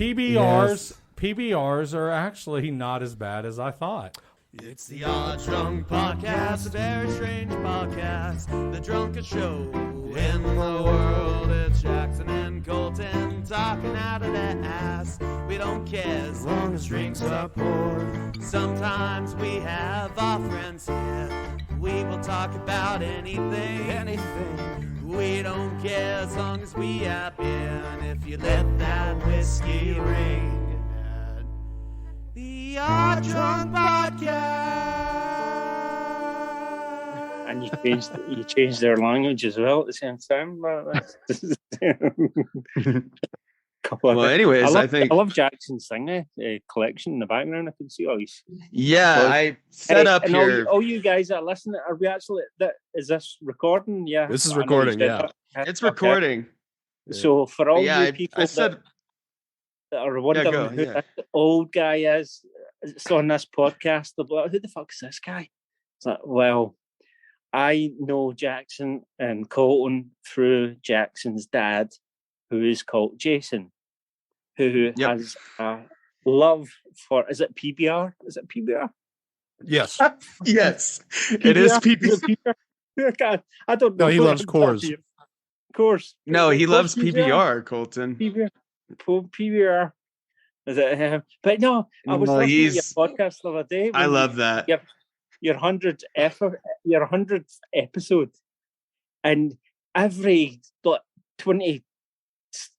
PBRs are actually not as bad as I thought. It's the Odd Drunk Podcast, a very strange podcast, the drunkest show in the world. It's Jackson and Colton talking out of their ass. We don't care as long as drinks are poured. Sometimes we have our friends here. We will talk about anything. We don't care as long as we have beer. And if you let that whiskey ring. The Odd Drunk Podcast. And you changed their language as well at the same time. Anyways, I love Jackson's thing, collection in the background. I can see all these. Yeah, I set up here. All you guys that listen, are we actually? Is this recording? Yeah, this is recording. Yeah, it's recording. So for all you people that are wondering who that old guy is, it's on this podcast. They'll be like, who the fuck is this guy? It's like, well, I know Jackson and Colton through Jackson's dad, who is called Jason, who has a love for, is it PBR? Is it PBR? Yes. Yes. It is PBR. I don't know. No, he loves Coors. Coors. No, he loves PBR, Colton. PBR. Is it? But no, I was listening to your podcast the other day. I love that. Your 100th episode, and every 20,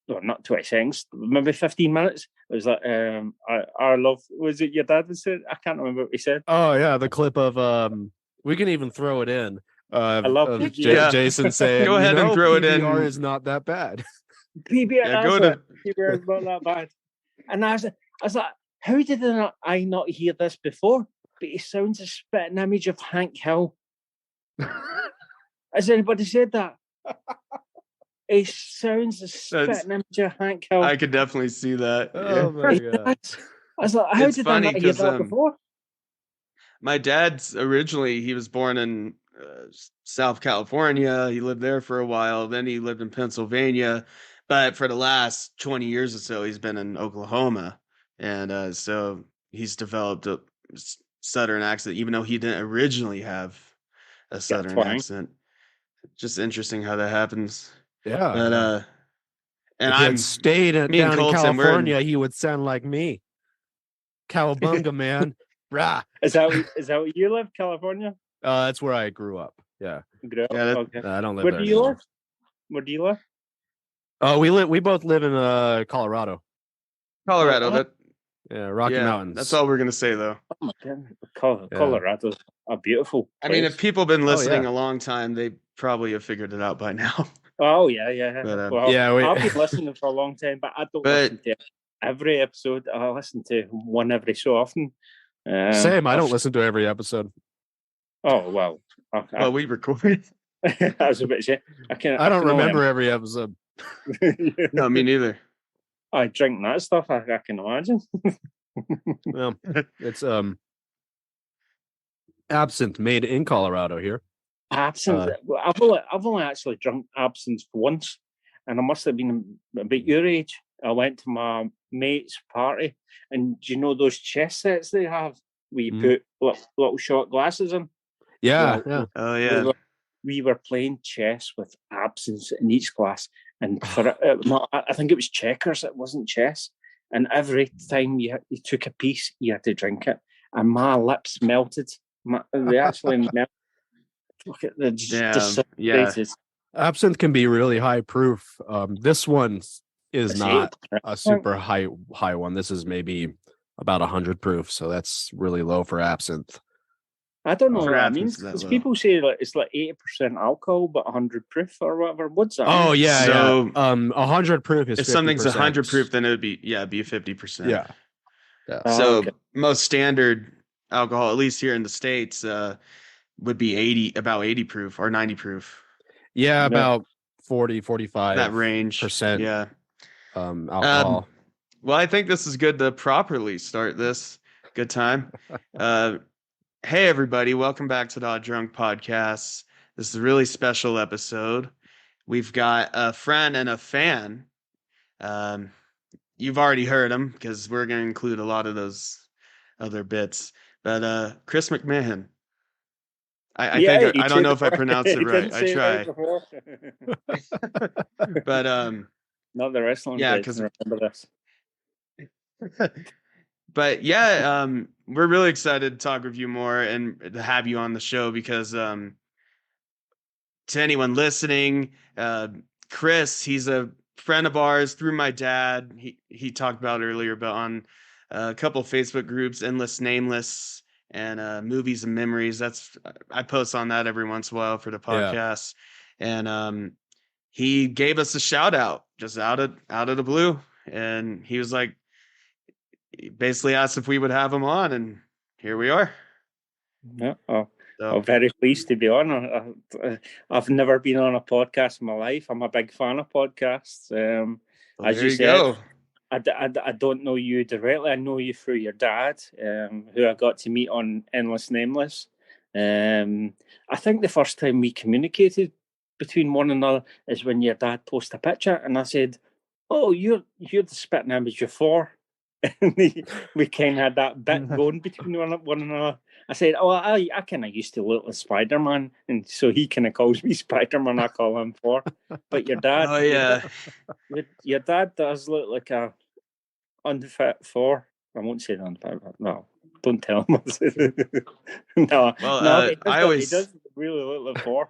well, not 20 seconds, maybe 15 minutes. It was like, I love. Was it your dad was saying? I can't remember what he said. Oh yeah, the clip of we can even throw it in. I love Jason saying, "Go ahead and throw it in." PBR is not that bad. PBR is not that bad. And I was like, how did I not hear this before? But he sounds a spitting image of Hank Hill. Has anybody said that? He sounds a spitting image of Hank Hill. I could definitely see that. Oh my god! I was like, how did I not hear that before? My dad's originally, he was born in South California. He lived there for a while. Then he lived in Pennsylvania. But for the last 20 years or so, he's been in Oklahoma. And so he's developed a Southern accent, even though he didn't originally have a Southern accent. Just interesting how that happens. Yeah. But, and I stayed down in California, he would sound like me. Cowabunga, man. Rah. Is that where you live, California? That's where I grew up. Yeah. Okay. I don't live Where there. Do you live? Where do you live? Oh, we both live in Colorado. Rocky Mountains. That's all we're gonna say, though. Oh my god, Colorado's a beautiful place. I mean, if people have been listening a long time, they probably have figured it out by now. Oh yeah. But, I've been listening for a long time, but I don't listen to every episode. I listen to one every so often. Same. I don't listen to every episode. Oh well. Okay. Well, we recorded. I was a bit shit. I don't remember every episode. No, me neither. I drink that stuff. I can imagine. Well, it's absinthe made in Colorado here. Absinthe. I've only actually drunk absinthe once, and I must have been about your age. I went to my mate's party, and do you know those chess sets they have where you put little shot glasses in? Yeah. Oh yeah. We were playing chess with absinthe in each glass, and for I think it was checkers. It wasn't chess. And every time you took a piece, you had to drink it, and my lips melted. They actually melted. Look at the Absinthe can be really high proof. This one is not a super high one. This is maybe about 100 proof, so that's really low for absinthe. I don't know what that means, because people say like it's like 80% alcohol but 100 proof or whatever. What's that? Oh mean? Yeah, so 100 proof is if 50%. Something's 100 proof, then it would be 50%. Yeah. So most standard alcohol, at least here in the States, would be about 80 proof or 90 proof. Yeah, about 40-45 that range percent. Yeah. Alcohol. Well, I think this is good to properly start this. Good time. Hey, everybody. Welcome back to the Odd Drunk Podcast. This is a really special episode. We've got a friend and a fan. you've already heard him because we're going to include a lot of those other bits. But Chris McMahon, I think I don't know if I pronounced it right. I try. But not the wrestling. Yeah, because remember this. But yeah, we're really excited to talk with you more and to have you on the show because to anyone listening, Chris, he's a friend of ours through my dad. He talked about earlier, but on a couple of Facebook groups, Endless Nameless and Movies and Memories. I post on that every once in a while for the podcast. Yeah. And he gave us a shout out just out of the blue, and he was like, he basically asked if we would have him on, and here we are. Yeah, I'm very pleased to be on. I've never been on a podcast in my life. I'm a big fan of podcasts. As you said, I don't know you directly. I know you through your dad, who I got to meet on Endless Nameless. I think the first time we communicated between one another is when your dad posted a picture, and I said, "Oh, you're the spitting image you're for." And we kind of had that bit going between one another. I said, "Oh, I kind of used to look like Spider-Man," and so he kind of calls me Spider-Man. I call him Thor. But your dad, oh yeah, your dad does look like a unfit Thor. I won't say unfit. No, don't tell him. No, well, he does really look like Thor.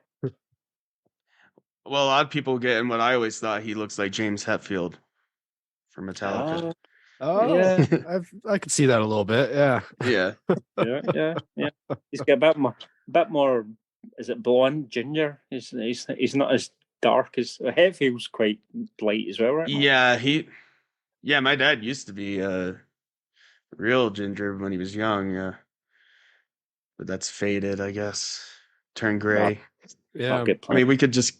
Well, a lot of people get in what I always thought he looks like James Hetfield from Metallica. Yeah, I could see that a little bit. Yeah. He's got a bit more. Is it blonde, ginger? He's not as dark as Hetfield's quite light as well, right? Yeah, my dad used to be real ginger when he was young. But that's faded, I guess. Turned gray. Yeah, I mean, we could just.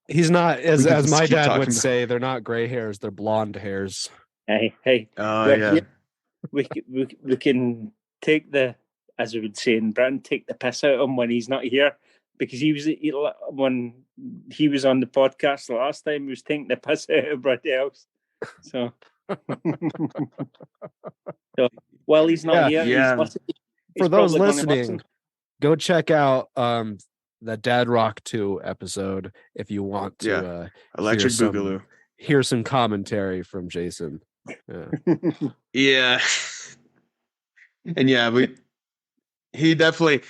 He's not as my dad would say. They're not gray hairs; they're blonde hairs. Hey. Oh yeah. We can take the, as we would say in Britain, take the piss out of him when he's not here, because when he was on the podcast the last time, he was taking the piss out of everybody else. So, while he's not here, he's for those listening, go check out the Dad Rock 2 episode if you want to Electric Boogaloo. Hear some commentary from Jason. Yeah. And he definitely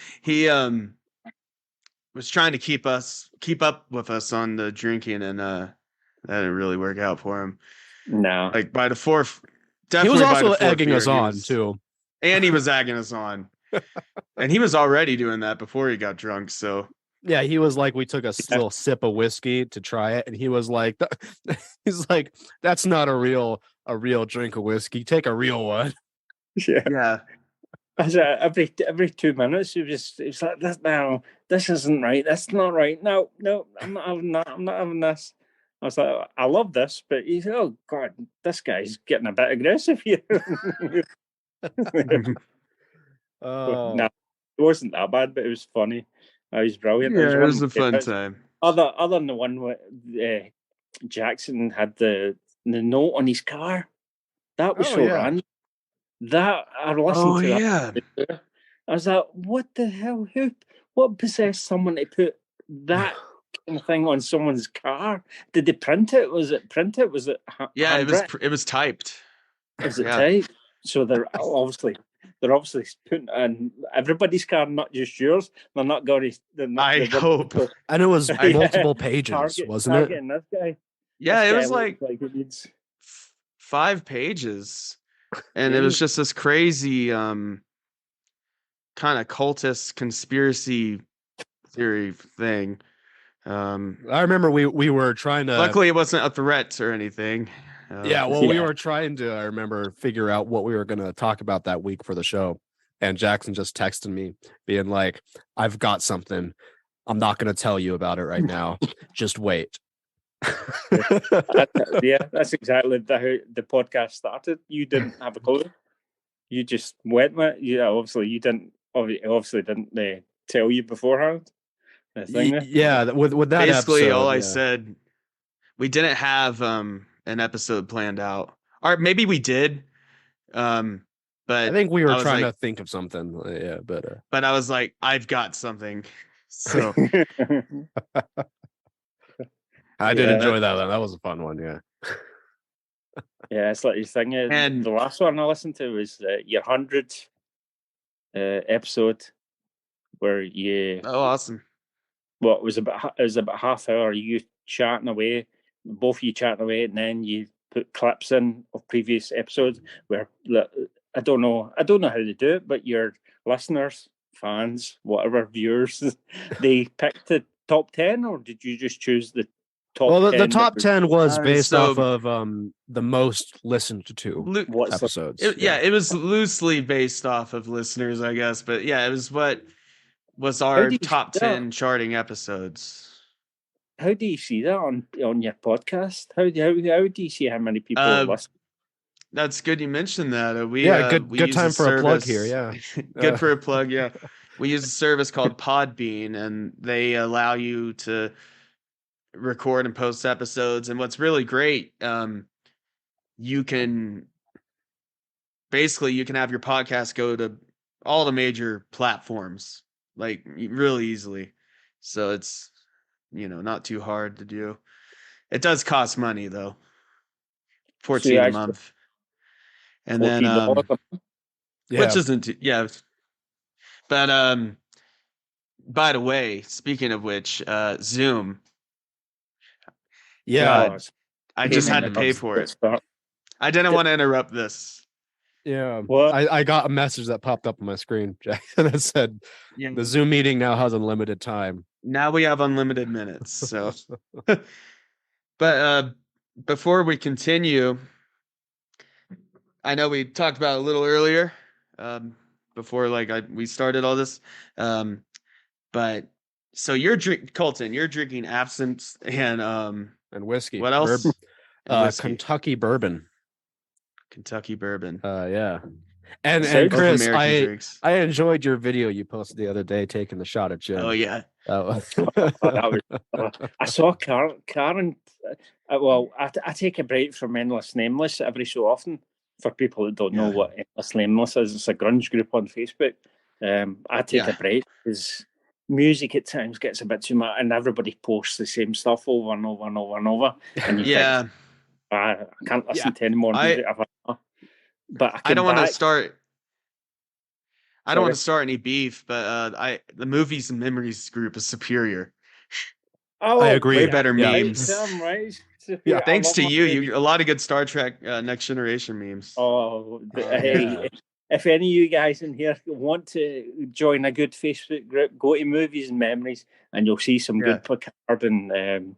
was trying to keep up with us on the drinking, and that didn't really work out for him. No. Like by the fourth, he was also egging us on too. And he was egging us on. And he was already doing that before he got drunk, so yeah, he was like, we took a little sip of whiskey to try it, and he was like, he's like, that's not a real drink of whiskey. Take a real one. Yeah. Every 2 minutes, it was like, this isn't right. That's not right. No, I'm not having that. I'm not having this. I was like, I love this, but he's, oh God, this guy's getting a bit aggressive here. No, it wasn't that bad, but it was funny. It was brilliant. Yeah, it was a fun time. Other than the one where Jackson had the note on his car, that was random. That I listened to. Yeah. I was like, what the hell? What possessed someone to put that kind of thing on someone's car? Did they print it? Was it printed? Was it? Yeah, it was typed. Is it typed? So they're obviously putting in everybody's car, not just yours. They're not going to. I hope. And it was multiple pages, wasn't it? This guy. Yeah, this it guy was like it needs 5 pages, and it was just this crazy kind of cultist conspiracy theory thing. I remember we were trying to. Luckily, it wasn't a threat or anything. We were trying to, I remember, figure out what we were going to talk about that week for the show. And Jackson just texted me being like, I've got something. I'm not going to tell you about it right now. Just wait. That's exactly how the podcast started. You didn't have a clue. You just went with it. Yeah, obviously didn't tell you beforehand. With that basically episode, all I said, we didn't have an episode planned out. Or maybe we did. But I think we were was trying like- to think of something. Yeah, but I was like, I've got something. So I did Yeah. enjoy that one. That was a fun one. Yeah. Yeah, it's like your thing. And- The last one I listened to was your 100th episode, where you oh, awesome. it was about half hour you chatting away, both of you chatting away, and then you put clips in of previous episodes where I don't know how to do it, but your listeners, fans, whatever, viewers, they picked the top 10, or did you just choose the top? Well, 10 the top 10 was Uh, based so- off of the most listened to What's the, episodes. It was loosely based off of listeners, I guess, but yeah, it was what was How our do you top see that? 10 charting episodes. how do you see that on your podcast? How do you see how many people listen? That's good you mentioned that. We good use time a for a plug service- here. Yeah. Good for a plug, yeah. We use a service called Podbean, and they allow you to record and post episodes. And what's really great, you can have your podcast go to all the major platforms, like really easily. So it's not too hard to do. It does cost money though. $14 a actually- month. And then $14 Yeah. which isn't but by the way, speaking of which, Zoom, yeah. God, I just had to pay for it. I didn't want to interrupt this. Yeah. What? I got a message that popped up on my screen, Jackson, that said Yeah. the Zoom meeting now has unlimited time. Now we have unlimited minutes. So but before we continue, I know we talked about it a little earlier, before we started all this. But so Colton, you're drinking absinthe and And whiskey. what else? And whiskey. Kentucky bourbon. Kentucky bourbon. Yeah. And Sounds Both Chris, American drinks. I enjoyed your video you posted the other day taking the shot at Jim. Oh yeah. That was- That was- I saw Karen. Well, I take a break from Endless Nameless every so often. For people that don't know Yeah. what Endless Nameless is, it's a grunge group on Facebook. I take Yeah. a break because music at times gets a bit too much, and everybody posts the same stuff over and over and over and over. And you think, Yeah. I can't listen to any more I- music. But I don't want to start. I don't want to Sorry. start any beef, but the Movies and Memories group is superior. Oh, I agree. Way better Yeah. memes. Sam, right? Yeah, I Thanks love to my you, movies. a lot of good Star Trek Next Generation memes. Oh, yeah. hey, if any of you guys in here want to join a good Facebook group, go to Movies and Memories, and you'll see some good Picard and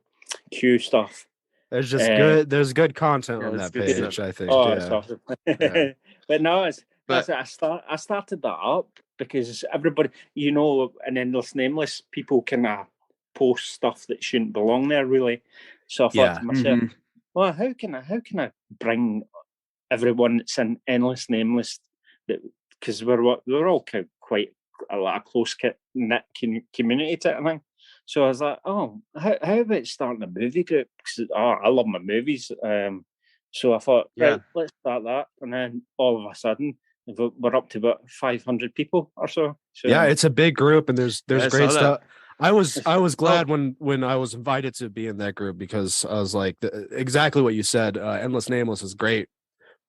Q stuff. There's just Uh, there's good content yeah, on that's that good page, stuff. I think. Oh, yeah. it's awesome. Yeah. But no, But- I started that up because everybody, in Endless Nameless, people can post stuff that shouldn't belong there, really. So I thought Yeah. to myself, Mhm. well, how can I bring everyone that's in Endless Nameless, because we're all quite a lot of close knit community type of thing. So I was like, oh, how about starting a movie group? Because I love my movies. So I thought, Yeah. right, let's start that. And then all of a sudden, we're up to about 500 people or so. So Yeah, it's a big group and there's Yeah, I great saw stuff. I was glad Oh. when I was invited to be in that group because I was like exactly what you said. Endless Nameless is great,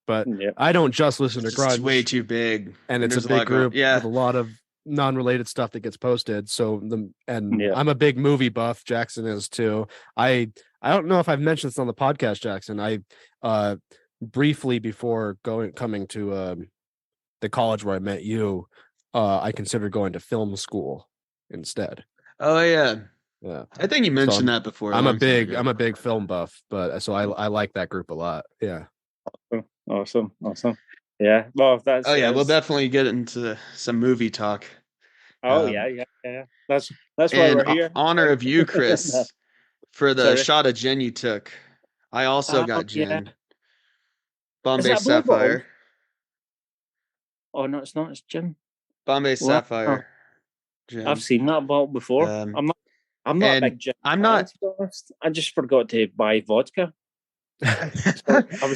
but yeah. I don't just listen to It's just grunge, way too big, and it's there's a lot big going- group Yeah, with a lot of non-related stuff that gets posted. So Yeah. I'm a big movie buff. Jackson is too. I don't know if I've mentioned this on the podcast, Jackson. I briefly before coming to the college where I met you, I considered going to film school instead. Oh yeah, Yeah. I think you mentioned that before. I'm long a time big ago. film buff, but so I like that group a lot. Yeah. Awesome. Yeah. Well, that's. Oh yeah, we'll definitely get into some movie talk. Oh um, yeah. That's why In we're here. honor of you, Chris, for the Sorry. shot of gin you took, I also Oh, got gin. yeah. Bombay that blue bottle? Sapphire. Oh no, it's not. It's Jim. Bombay Wow. Sapphire. Gin. I've seen that bottle before. Um, I'm not a and big gin I'm fan, not- to be honest. I just forgot to buy vodka.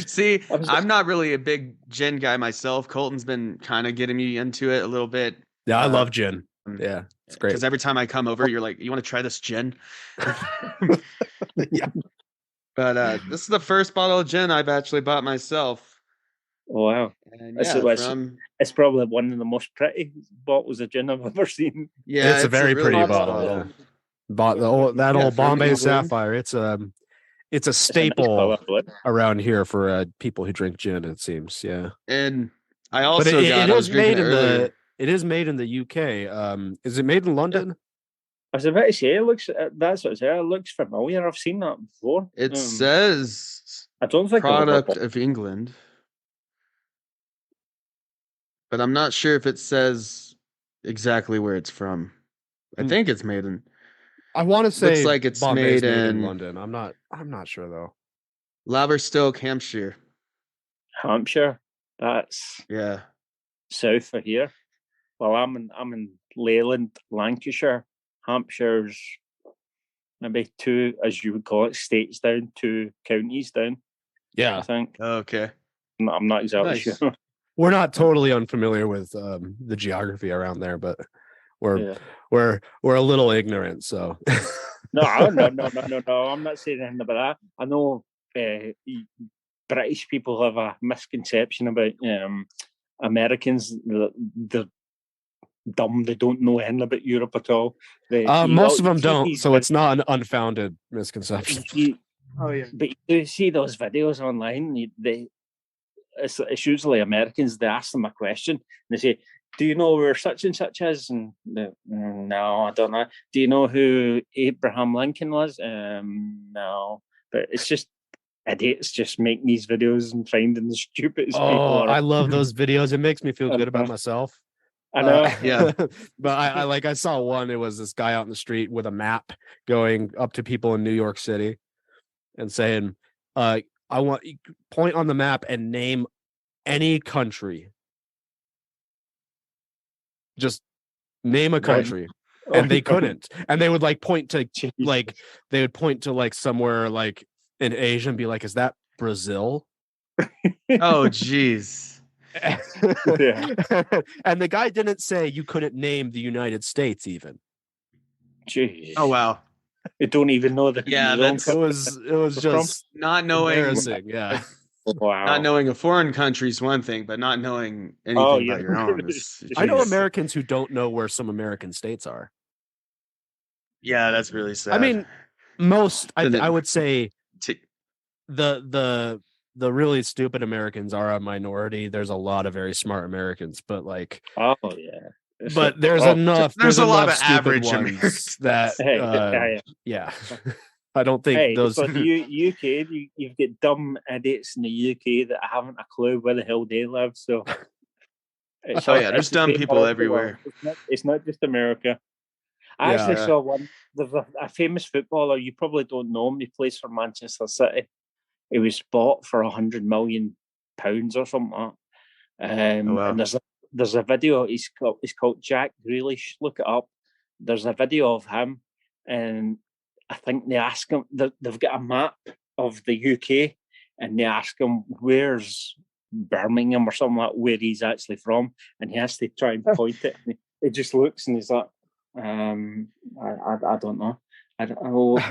See, I was- I'm not really a big gin guy myself. Colton's been kind of getting me into it a little bit. Yeah, I Uh, love gin. Yeah, it's great. Because every time I come over, you're like, "You want to try this gin?" Yeah. But this is the first bottle of gin I've actually bought myself. Oh, wow. And It's- yeah, it's- from It's probably one of the most pretty bottles of gin I've ever seen. yeah, It's a very pretty nice bottle. bottle. Yeah. Bought the old, that Yeah, old from Bombay England. Sapphire. It's a It's a nice staple colour, but around here for people who drink gin. It seems, yeah. And I But also it I was is made drinking in it earlier. it is made in the UK. Is it made in London? I was about to say, it looks. That's what it said. It looks familiar. I've seen that before. It says I don't think I've ever product bought- of England, but I'm not sure if it says exactly where it's from. I Hmm. think it's made in I want to say like it's Bombay's made made in- London. I'm not sure though. Laverstoke, Hampshire. Hampshire. That's Yeah. south of here. Well, I'm in Leyland, Lancashire. Hampshire's maybe 2, as you would call it, states down, 2 counties down. I Yeah, think. Okay. I'm not exactly Nice. sure. we're not totally unfamiliar with the geography around there, but we're Yeah. we're a little ignorant. So No. I'm not saying anything about that. I know British people have a misconception about Americans. They're dumb. They don't know anything about Europe at all. most of them don't. So it's not an unfounded misconception. Oh yeah. But you see those videos online. It's usually Americans. They ask them a question and they say, "Do you know where such and such is?" And no, I don't know. Do you know who Abraham Lincoln was? No. But it's just idiots just making these videos and finding the stupidest people. Oh, around. I love those videos. It makes me feel good about myself. I know. Yeah. But I saw one. It was this guy out in the street with a map going up to people in New York City and saying, I want point on the map and name any country. Just name a country. And they couldn't. And they would point to they would point to somewhere in Asia and be like, is that Brazil? Oh jeez. And the guy didn't say you couldn't name the United States even. Jeez. Oh wow. You don't even know the Yeah, that's- It was just Not knowing embarrassing. Yeah. wow. not knowing a foreign country is one thing, but not knowing anything Oh, about yeah. your own is I know Jeez. Americans who don't know where some American states are. Yeah, that's really sad. I mean, most And then- I would say T- the really stupid Americans are a minority. There's a lot of very smart Americans, but Oh yeah. It's but like- there's oh, enough. There's a lot enough of stupid average ones Americans. that Hey, yeah. I don't think hey, those. but UK, you've got dumb idiots in the UK that haven't a clue where the hell they live. So, it's Oh, yeah, there's it's the dumb same people all over the everywhere. world. It's not just America. I actually Yeah. saw one. There's a famous footballer. You probably don't know him. He plays for Manchester City. He was bought for £100 million or something like that. Oh, wow. And there's a video. He's called Jack Grealish. Look it up. There's a video of him, and I think they ask him. They've got a map of the UK, and they ask him where's Birmingham or something like where he's actually from, and he has to try and point it. And he just looks and he's like, I don't know. I don't know.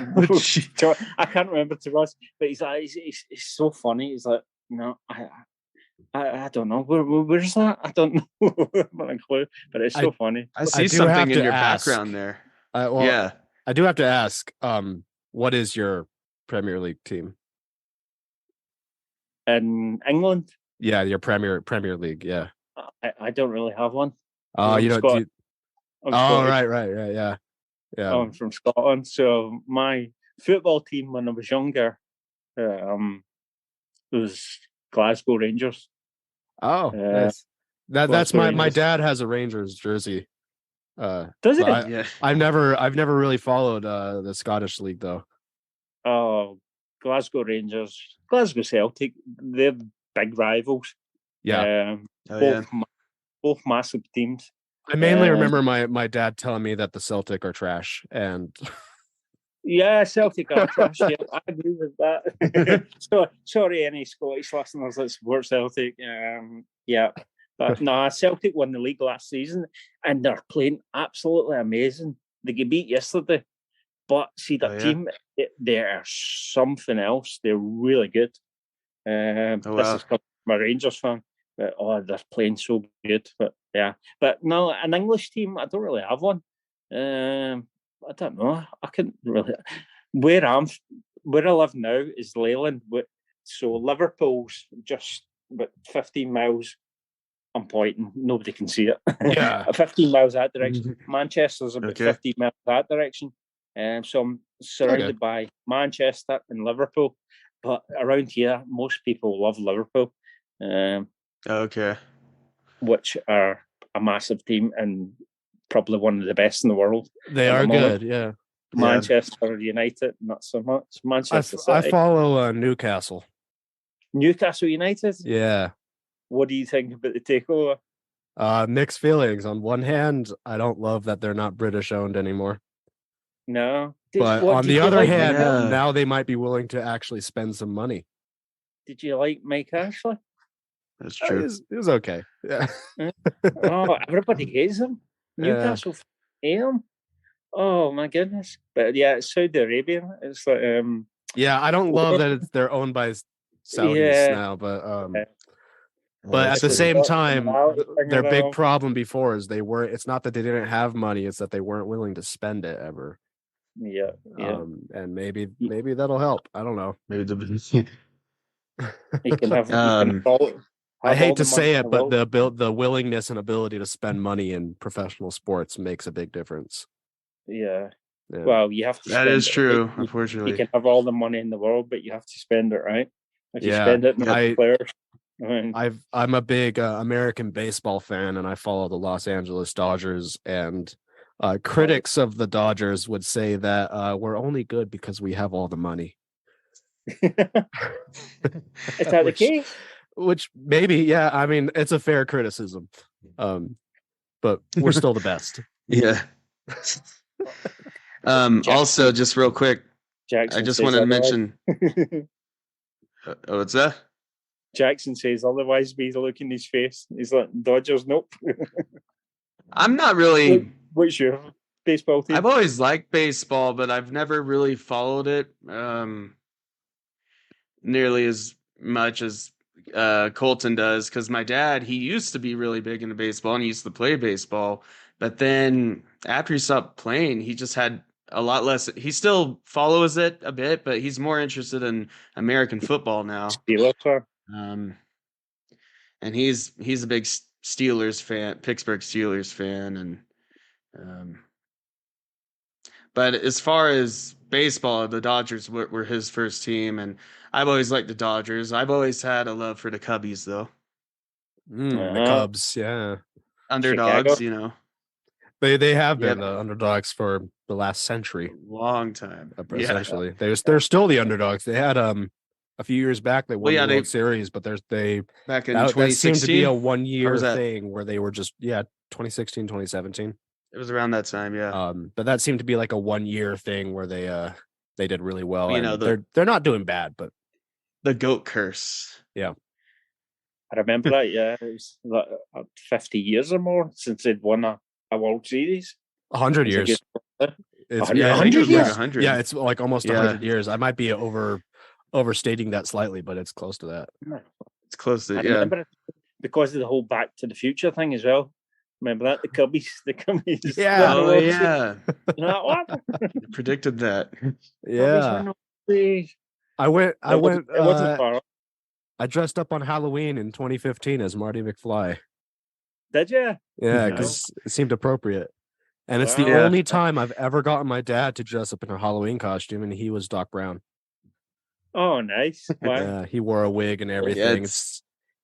I can't remember to us, but he's like, he's so funny. He's like, no, I don't know. Where's that? I don't know. I haven't a clue, but it's so funny. I see do have something in to your ask. background there. Well, Yeah. I do have to ask. What is your Premier League team? In England, Yeah, your Premier League. Yeah. I don't really have one. Oh, I'm you don't. Scot- I'm Oh, Scottish. right. Yeah. Yeah. I'm from Scotland, so my football team when I was younger, was Glasgow Rangers. Oh, nice. That's Glasgow my Rangers. dad has a Rangers jersey. Does but it? Yeah. I've never really followed the Scottish league though. Oh, Glasgow Rangers, Glasgow Celtic. They're big rivals. Yeah. Oh, yeah. Both massive teams. I mainly remember my dad telling me that the Celtic are trash, and Yeah, Celtic are trash. Yeah, I agree with that. So sorry, any Scottish listeners that support Celtic. Yeah, but no, Celtic won the league last season, and they're playing absolutely amazing. They get beat yesterday, but see that team, they're something else. They're really good. This is coming from a Rangers fan, but they're playing so good. But yeah, but no, an English team, I don't really have one. I don't know. I couldn't really. Where I live now is Leyland, so Liverpool's just about 15 miles. I'm pointing. Nobody can see it. Yeah, 15 miles that direction. Manchester's about 15 miles that direction. So I'm surrounded by Manchester and Liverpool. But around here, most people love Liverpool. Which are a massive team and probably one of the best in the world. They are good, yeah. Manchester United, not so much. Manchester City. I follow Newcastle. Newcastle United? Yeah. What do you think about the takeover? Mixed feelings. On one hand, I don't love that they're not British owned anymore. No. But on the other hand, now they might be willing to actually spend some money. Did you like Mike Ashley? That's true. It was okay. Yeah. Everybody hates him. Newcastle hate him. Oh my goodness. But yeah, it's Saudi Arabia. It's like I don't love that they're owned by Saudis now, but at the same time, their big problem before is it's not that they didn't have money, it's that they weren't willing to spend it ever. Yeah. And maybe that'll help. I don't know. Maybe he can have I hate to say it, but the willingness and ability to spend money in professional sports makes a big difference. Yeah. Well, you have to. That is true. Unfortunately, you can have all the money in the world, but you have to spend it right. If you spend it, players. I'm a big American baseball fan, and I follow the Los Angeles Dodgers. And critics of the Dodgers would say that we're only good because we have all the money. Is that the case? Which maybe, I mean, it's a fair criticism, but we're still the best. Yeah. Also, just real quick, Jackson I just wanted to mention. What's that? Jackson says otherwise, but he's looking his face. He's like, Dodgers, nope. I'm not really. What's your baseball team? I've always liked baseball, but I've never really followed it nearly as much as Colton does, because my dad, he used to be really big into baseball and he used to play baseball, but then after he stopped playing, he just had a lot less. He still follows it a bit, but he's more interested in American football now. And he's a big Steelers fan, Pittsburgh Steelers fan, and but as far as baseball, the Dodgers were his first team, and I've always liked the Dodgers. I've always had a love for the Cubbies, though. The Cubs, yeah. Underdogs, Chicago. They have been the underdogs for the last century. Long time. Essentially. They're still the underdogs. They had a few years back they won the World Series, but they back in 2016 seemed to be a 1 year thing where they were just 2016, 2017. It was around that time, yeah. But that seemed to be like a 1 year thing where they did really well. They're not doing bad, but the GOAT curse. Yeah. I remember that, yeah. It was like 50 years or more since they'd won a World Series. 100 years. It's 100 years. 100. Yeah, it's like almost 100 years. I might be overstating that slightly, but it's close to that. It's close to I remember it because of the whole Back to the Future thing as well. Remember that? The Cubbies. Yeah. Oh, yeah. What? Predicted that. Yeah. I went. It wasn't far off. I dressed up on Halloween in 2015 as Marty McFly. Did you? Yeah, because it seemed appropriate. And it's the only time I've ever gotten my dad to dress up in a Halloween costume, and he was Doc Brown. Oh, nice. Wow. Yeah, he wore a wig and everything. Yeah,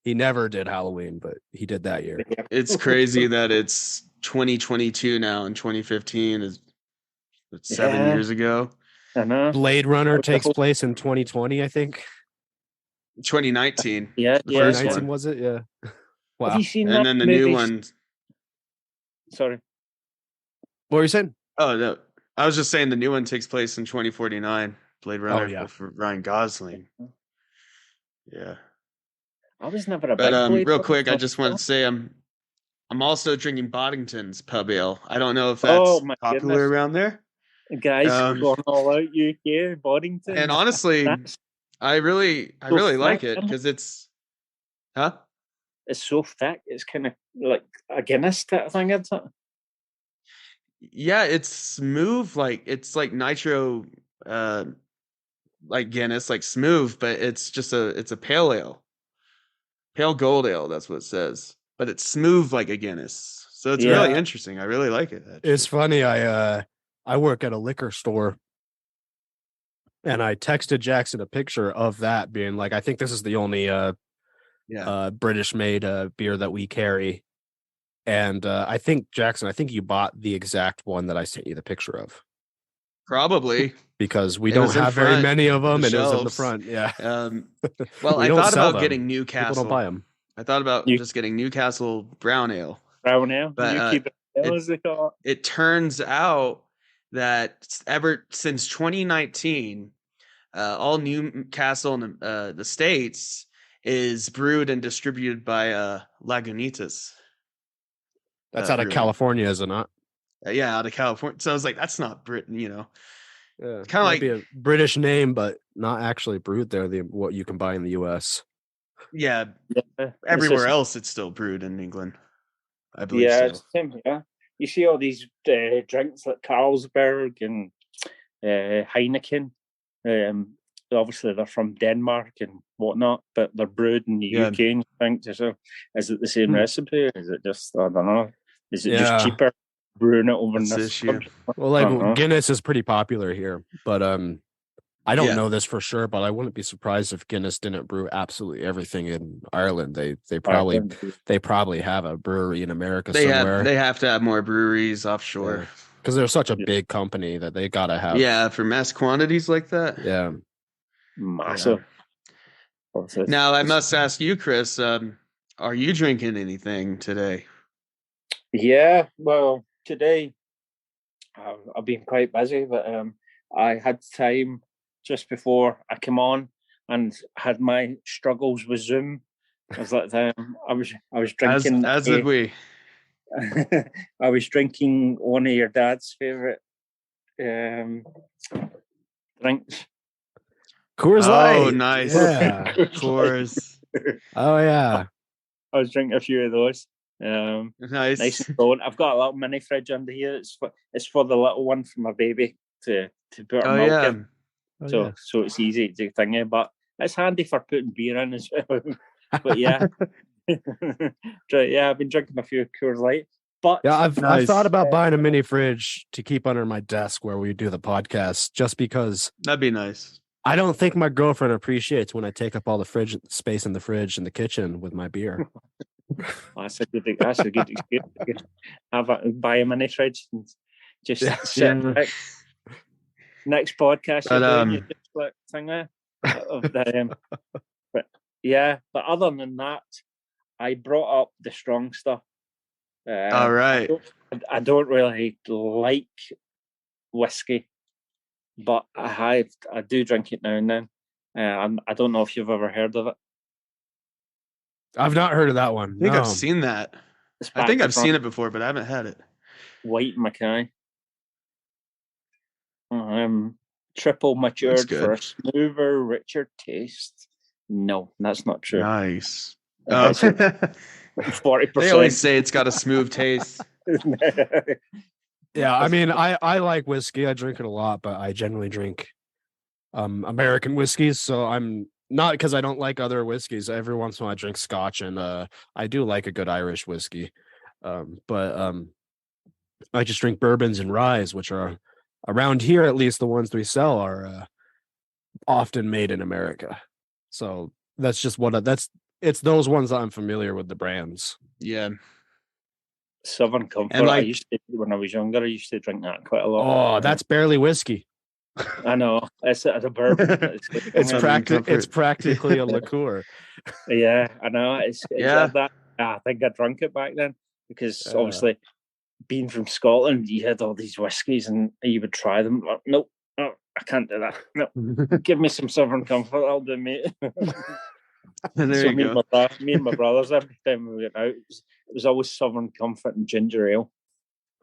he never did Halloween, but he did that year. It's crazy that it's 2022 now, and 2015 is 7 years ago. I know. Blade Runner takes place in 2020, I think. 2019. Yeah, 2019 was it? Yeah. Wow. Have you seen and that then the movie? new one. Sorry. What were you saying? Oh no. I was just saying the new one takes place in 2049. Blade Runner yeah. with Ryan Gosling. Yeah. I was never a But big Blade real Runner quick, I fan. just wanted to say I'm also drinking Boddington's Pub Ale. I don't know if Oh, that's my popular goodness. around there. Guys, going all out UK, Boddington. And honestly, That's I really so like thick, it because it's it's so thick. It's kind of like a Guinness type thing, isn't it? Yeah, it's smooth, like it's like nitro like Guinness, like smooth, but it's just it's a pale ale. Pale gold ale, that's what it says. But it's smooth like a Guinness. So it's really interesting. I really like it. Actually. It's funny. I work at a liquor store, and I texted Jackson a picture of that, being like, I think this is the only British made beer that we carry. And I think, Jackson, I think you bought the exact one that I sent you the picture of. Probably. Because we don't have very many of them, and it was in the front. Yeah. Well, I thought about getting Newcastle. People don't buy them. I thought about just getting Newcastle Brown Ale. Brown Ale? But it turns out that ever since 2019, all Newcastle in the States is brewed and distributed by Lagunitas. That's out of California, is it not? Yeah, out of California. So I was like, that's not Britain, Yeah, kind of like be a British name, but not actually brewed there. What you can buy in the U.S. Yeah, everywhere else it's still brewed in England, I believe. Yeah, it's same here. You see all these drinks like Carlsberg and Heineken. Obviously, they're from Denmark and whatnot, but they're brewed in the UK. And think so. Is it the same recipe? Is it just, I don't know? Is it just cheaper brewing it over in this country? Well, like Guinness is pretty popular here, but I don't know this for sure, but I wouldn't be surprised if Guinness didn't brew absolutely everything in Ireland. They probably have a brewery in America somewhere. They have to have more breweries offshore because they're such a big company that they gotta have. Yeah, for mass quantities like that. Yeah, massive. Now I must ask you, Chris. Are you drinking anything today? Yeah, well, today I've been quite busy, but I had time just before I came on and had my struggles with Zoom. I was like, I was drinking. As did we. I was drinking one of your dad's favorite drinks. Coors Light. Oh, nice. Yeah. Coors. Oh yeah. I was drinking a few of those. Nice and cold. I've got a little mini fridge under here. It's for the little one for my baby to put her milk in. So it's easy to thing it, but it's handy for putting beer in as well. But yeah, I've been drinking a few Coors Light. But yeah, I've thought about buying a mini fridge to keep under my desk where we do the podcast, just because that'd be nice. I don't think my girlfriend appreciates when I take up all the fridge space in the fridge in the kitchen with my beer. That's a good excuse. Buy a mini fridge and just sit back. Next podcast, you just like thing there. But yeah, but other than that, I brought up the strong stuff. All right. I don't really like whiskey, but I do drink it now and then. I don't know if you've ever heard of it. I've not heard of that one. I think I've seen that. I think I've seen it before, but I haven't had it. White Mackay. Triple matured for a smoother, richer taste. No, that's not true. Nice. 40%. They always say it's got a smooth taste. Yeah, I mean, I like whiskey. I drink it a lot, but I generally drink American whiskeys. So I'm not, because I don't like other whiskeys. Every once in a while I drink Scotch, and I do like a good Irish whiskey. But I just drink bourbons and ryes, which are around here, at least the ones we sell are often made in America. So that's just it's those ones that I'm familiar with the brands. Yeah. Southern Comfort. When I was younger, I used to drink that quite a lot. Oh, that's barely whiskey. I know. It's a bourbon. It's practically a liqueur. Yeah, I know. It's that. I think I drank it back then because obviously being from Scotland, you had all these whiskies and you would try them. Like, nope, no, I can't do that. No, give me some Southern Comfort, I'll do, mate. And there So you go. me and my brothers, every time we went out, it was always Southern Comfort and ginger ale.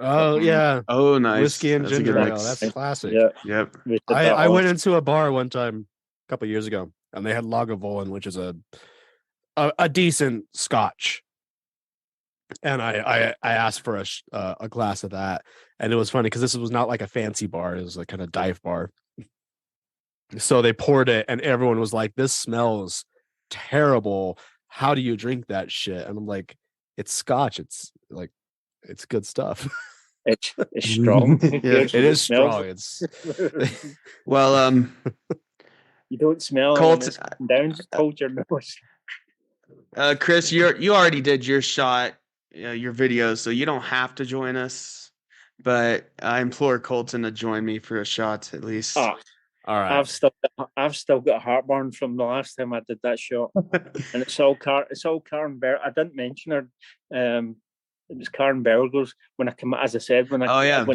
Oh yeah, Oh, nice. whiskey and That's a ginger good ale. mix. That's classic. Yeah, Yep. we did I that went all. into a bar one time a couple years ago, and they had Lagavulin, which is a decent Scotch. And I asked for a glass of that, and it was funny because this was not like a fancy bar; it was like kind of dive bar. So they poured it, and everyone was like, "This smells terrible. How do you drink that shit?" And I'm like, "It's Scotch. It's like, it's good stuff." It's strong. Yeah, It is strong. It's Well, You don't smell it Colt- when it's coming down. Just hold your nose. Chris, you already did your shot, your video, so you don't have to join us. But I implore Colton to join me for a shot at least. Ah, all right. I've still got heartburn from the last time I did that shot, and it's all Karen Berg. I didn't mention her. It was Karen Berger's when I come. As I said, when I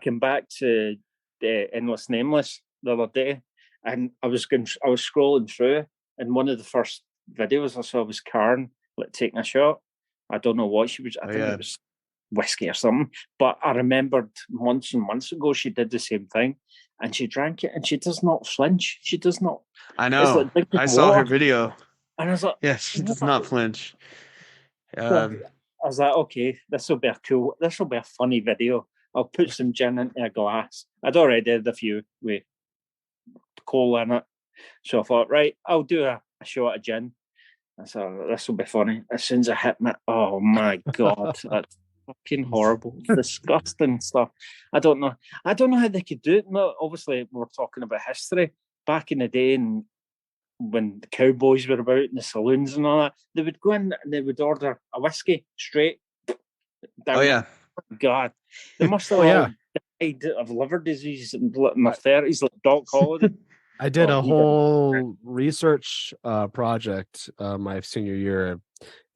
came back to the Endless Nameless the other day, and I was scrolling through, and one of the first videos I saw was Karen like taking a shot. I don't know what she was. I think it was whiskey or something. But I remembered months and months ago she did the same thing, and she drank it, and she does not flinch. She does not. I know. Like I saw her video, and I was like, "Yes, she does not flinch." I was like, okay, this will be a funny video. I'll put some gin into a glass. I'd already did a few with coal in it. So I thought, right, I'll do a shot of gin. I thought, this will be funny. As soon as I hit me, oh my God, that's fucking horrible, disgusting stuff. I don't know how they could do it. No, obviously, we're talking about history. Back in the day, and when the cowboys were about in the saloons and all that, they would go in and they would order a whiskey straight down. Oh yeah. God, they must have all died of liver disease in their 30s, like Doc Holliday. I did a whole research project my senior year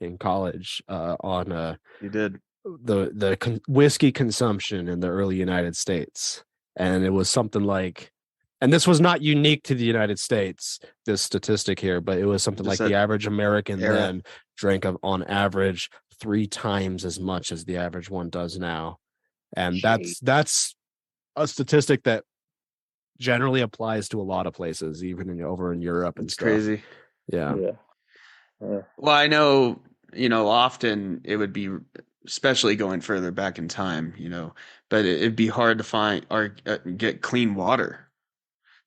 in college on You did the whiskey consumption in the early United States, and it was something like, and this was not unique to the United States, this statistic here, but it was something like the average American then drank on average 3 times as much as the average one does now. And that's a statistic that generally applies to a lot of places, even over in Europe and stuff. Crazy. Yeah. Well, I know, often it would be, especially going further back in time, but it'd be hard to find or get clean water.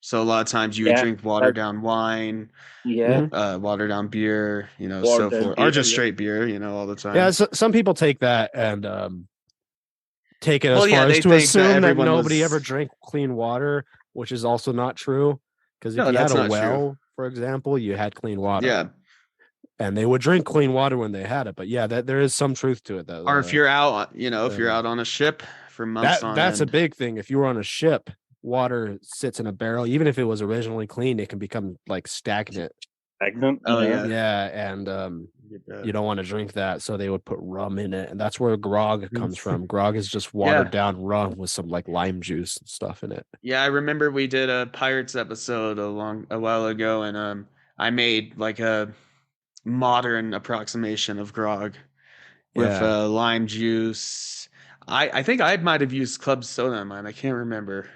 So a lot of times you would drink watered down wine, watered down beer, so forth, or just straight beer, all the time. Yeah, so some people take that and take it as far as to assume that nobody ever drank clean water, which is also not true. Because if you had a well, for example, you had clean water. Yeah. And they would drink clean water when they had it. But yeah, there is some truth to it, though. Or if you're out, if you're out on a ship for months on that's end. a big thing. If you were on a ship, water sits in a barrel. Even if it was originally clean, it can become like stagnant. Oh yeah, and you don't want to drink that, so they would put rum in it, and that's where grog comes from. Grog is just watered down rum with some like lime juice and stuff in it. Yeah, I remember we did a Pirates episode a while ago, and I made like a modern approximation of grog with lime juice. I think I might have used club soda, I can't remember,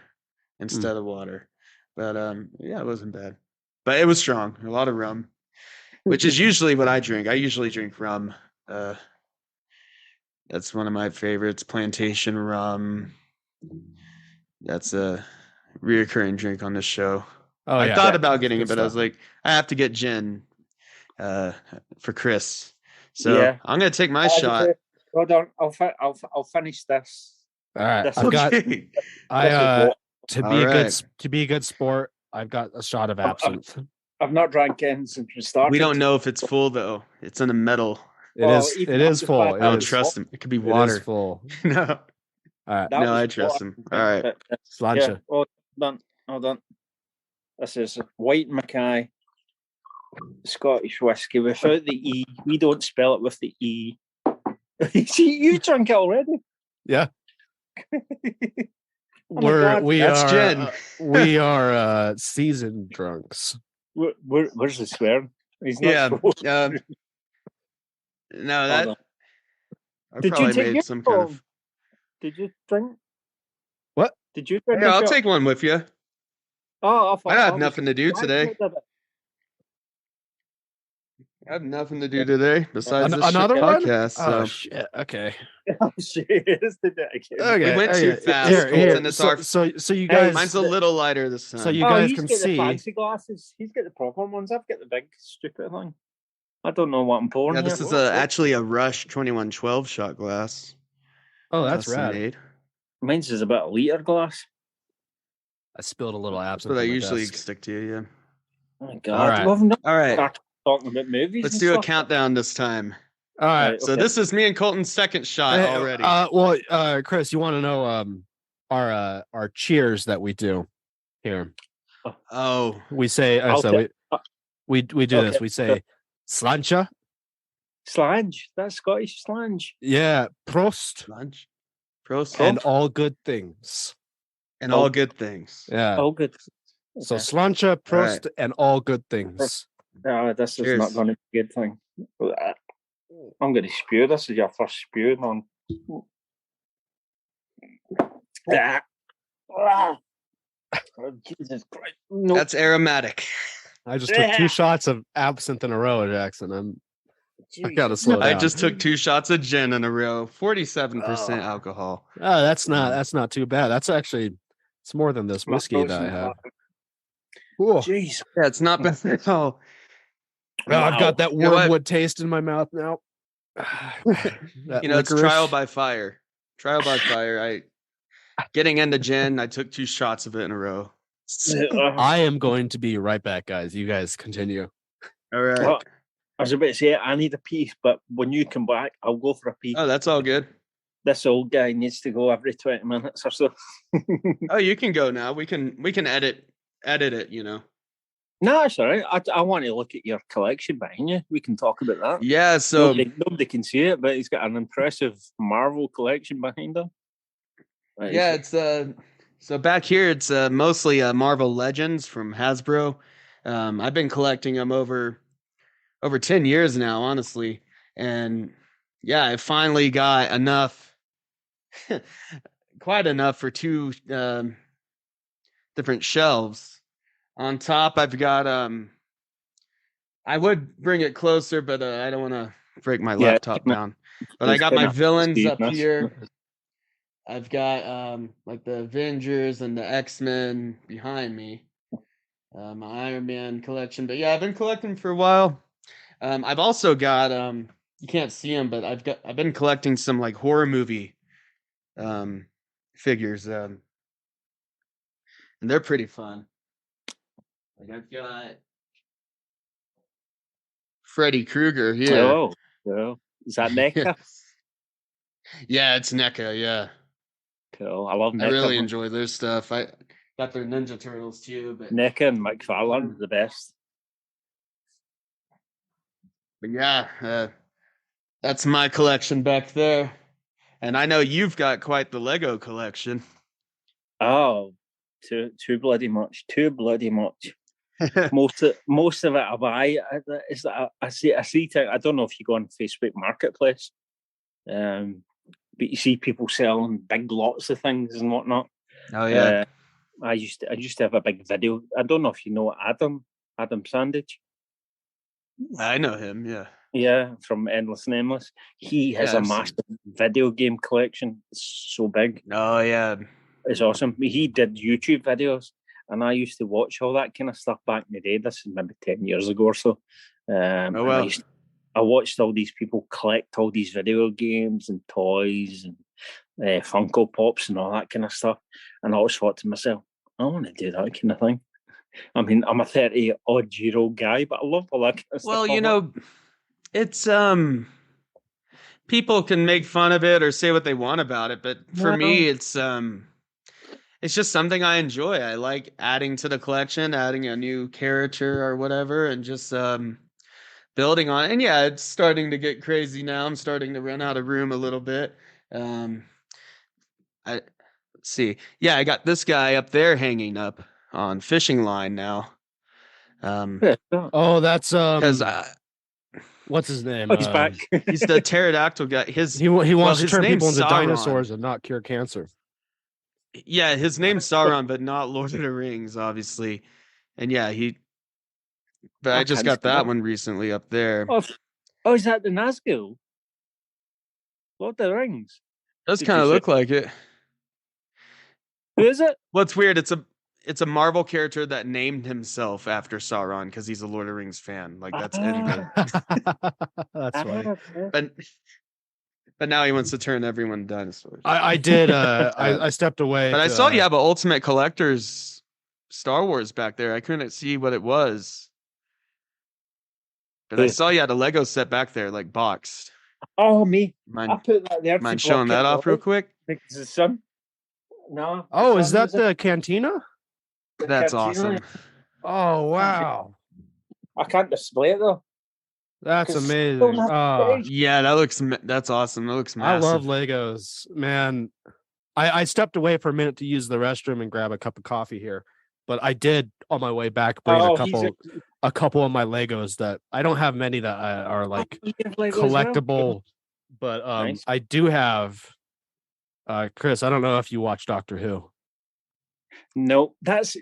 instead of water, but it wasn't bad. But it was strong, a lot of rum, which is usually what I drink. I usually drink rum. That's one of my favorites, plantation rum. That's a reoccurring drink on this show. I thought about getting it, but I was like, I have to get gin for Chris. So I'm going to take my shot. Hold on, I'll finish this. All right, to be a good sport, I've got a shot of absinthe. I've not drank in since we started. We don't know if it's full though. It's in the metal. It is full. I don't trust him. It could be water. It is full. No. All right. No, I trust him. All right. Sláinte. Hold on. This is White Mackay Scottish whiskey without the E. We don't spell it with the E. See, you drank it already. Yeah. God. That's gin. We are seasoned drunks. Where's the swearing? He's not Yeah. supposed No, that on. I Did you probably take made your some kind of. phone? Did you drink? What? Did you drink? Yeah, I'll a shot? take one with you. Oh, I have nothing to do today. did it. I have nothing to do today besides this Another shit one? podcast. So. Oh shit. Okay. Oh, shit, is the day again. Okay. We went too fast, Here. Colton. It's So, our. so you guys. Mine's a little lighter this time. So you Oh, guys he's can got the see. fancy glasses. He's got the proper ones. I've got the big stupid thing. I don't know what I'm pouring. Yeah, this here. is actually a Rush 2112 shot glass. Oh, that's Custom rad. made. Mine's is about a liter glass. I spilled a little absinthe. That's what I on my usually desk. stick to. Yeah. Oh my God, All right. we've not All right. started talking about movies. Let's and do a stuff. countdown this time. All right. Right, So okay. this is me and Colton's second shot Hey, already. Well, Chris, you want to know our cheers that we do here? Oh, We say I'll so ta- we do this. Okay. We say slancha. Slange. That's Scottish slange. Yeah, prost lunch. Prost. and all good things. And all good things. Yeah. Oh, good. So Okay. slancha, prost, and all good things. This is Cheers. not going to be a good thing. I'm going to spew. This is your first spew on. Ah. Ah. Oh, Jesus Christ. No. That's aromatic. I just took 2 shots of absinthe in a row, Jackson. I gotta slow I down. just took 2 shots of gin in a row. 47% Oh. alcohol. Oh, that's not too bad. That's actually it's more than this whiskey that I have. Ooh. Jeez. Yeah, it's not bad at all. Oh, I've got that You know what? wormwood taste in my mouth now. That You know, it's licorice. trial by fire. Trial by fire. Getting into gin, I took 2 shots of it in a row. I am going to be right back, guys. You guys continue. All right. Well, I was about to say I need a pee, but when you come back, I'll go for a pee. Oh, that's all good. This old guy needs to go every 20 minutes or so. Oh, you can go now. We can edit it, you know. No, it's all right. I want to look at your collection behind you. We can talk about that. Yeah, so Nobody can see it, but he's got an impressive Marvel collection behind him. Right, yeah, it's so back here it's mostly Marvel Legends from Hasbro. I've been collecting them over 10 years now, honestly. And yeah, I finally got enough quite enough for 2 different shelves. On top I've got I would bring it closer, but I don't want to break my laptop down. But I got my villains up here. I've got like the Avengers and the X-Men behind me. My Iron Man collection. But yeah, I've been collecting for a while. I've also got you can't see them, but I've been collecting some like horror movie figures. And they're pretty fun. Like I've got Freddy Krueger here. Oh, is that NECA? Yeah, it's NECA, yeah. Cool. I love NECA. I really enjoy their stuff. I got their Ninja Turtles too, but NECA and McFarlane are the best. But yeah, that's my collection back there. And I know you've got quite the Lego collection. Oh, too bloody much. Too bloody much. most of it I buy is that I see I don't know if you go on Facebook Marketplace, but you see people selling big lots of things and whatnot. Oh yeah. I used to have a big video. I don't know if you know Adam Sandage. I know him, yeah. Yeah, from Endless Nameless. He has a massive video game collection. It's so big. Oh yeah. It's awesome. He did YouTube videos, and I used to watch all that kind of stuff back in the day. This is maybe 10 years ago or so. Oh well. I watched all these people collect all these video games and toys and Funko Pops and all that kind of stuff. And I always thought to myself, I want to do that kind of thing. I mean, I'm a 30-odd-year-old guy, but I love all that kind of stuff. Well, you know, it's people can make fun of it or say what they want about it, but for me, it's just something I enjoy. I like adding to the collection, adding a new character or whatever, and just building on it. And yeah, it's starting to get crazy now. I'm starting to run out of room a little bit. let's see. Yeah, I got this guy up there hanging up on fishing line now. Oh, that's Because what's his name? Oh, he's back. he's the pterodactyl guy. He wants to his turn name's people into Sauron. dinosaurs and not cure cancer. Yeah, his name's Sauron, but not Lord of the Rings, obviously. And yeah, but I just got that one recently up there. Oh, is that the Nazgul? Lord of the Rings. Does kind of look like it. Who is it? What's weird? It's a Marvel character that named himself after Sauron because he's a Lord of the Rings fan. Like that's Edgar. That's funny. But now he wants to turn everyone into dinosaurs. I did. I stepped away. But I saw you have an Ultimate Collector's Star Wars back there. I couldn't see what it was. But I saw you had a Lego set back there, like boxed. Oh, me. Mind, I put that there. mind showing that off real quick? Because the sun. No. Oh, is that the cantina? That's awesome. Oh, wow. I can't display it though. That's amazing. Yeah, that's awesome. That looks massive. I love Legos, man. I stepped away for a minute to use the restroom and grab a cup of coffee here, but I did on my way back bring a couple of my Legos that I don't have many that are like collectible, but nice. I do have. Chris, I don't know if you watch Doctor Who. No, but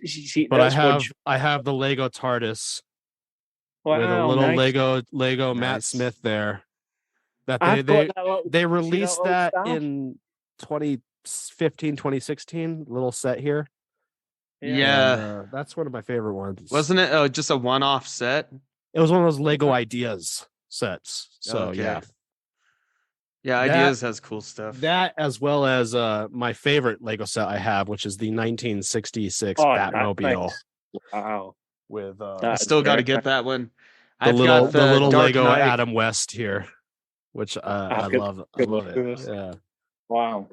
I have the Lego TARDIS. Wow, with a little nice. Lego Nice. Matt Smith there. That they released that in 2015, 2016, little set here. Yeah. And, that's one of my favorite ones. Wasn't it just a one-off set? It was one of those Lego Ideas sets. So Okay. yeah. Yeah, Ideas has cool stuff. That as well as my favorite Lego set I have, which is the 1966 Batmobile. Nice. Wow. With I still got to get that one. The little Dark Lego Knight. Adam West here, which I love. I love it. Yeah. Wow.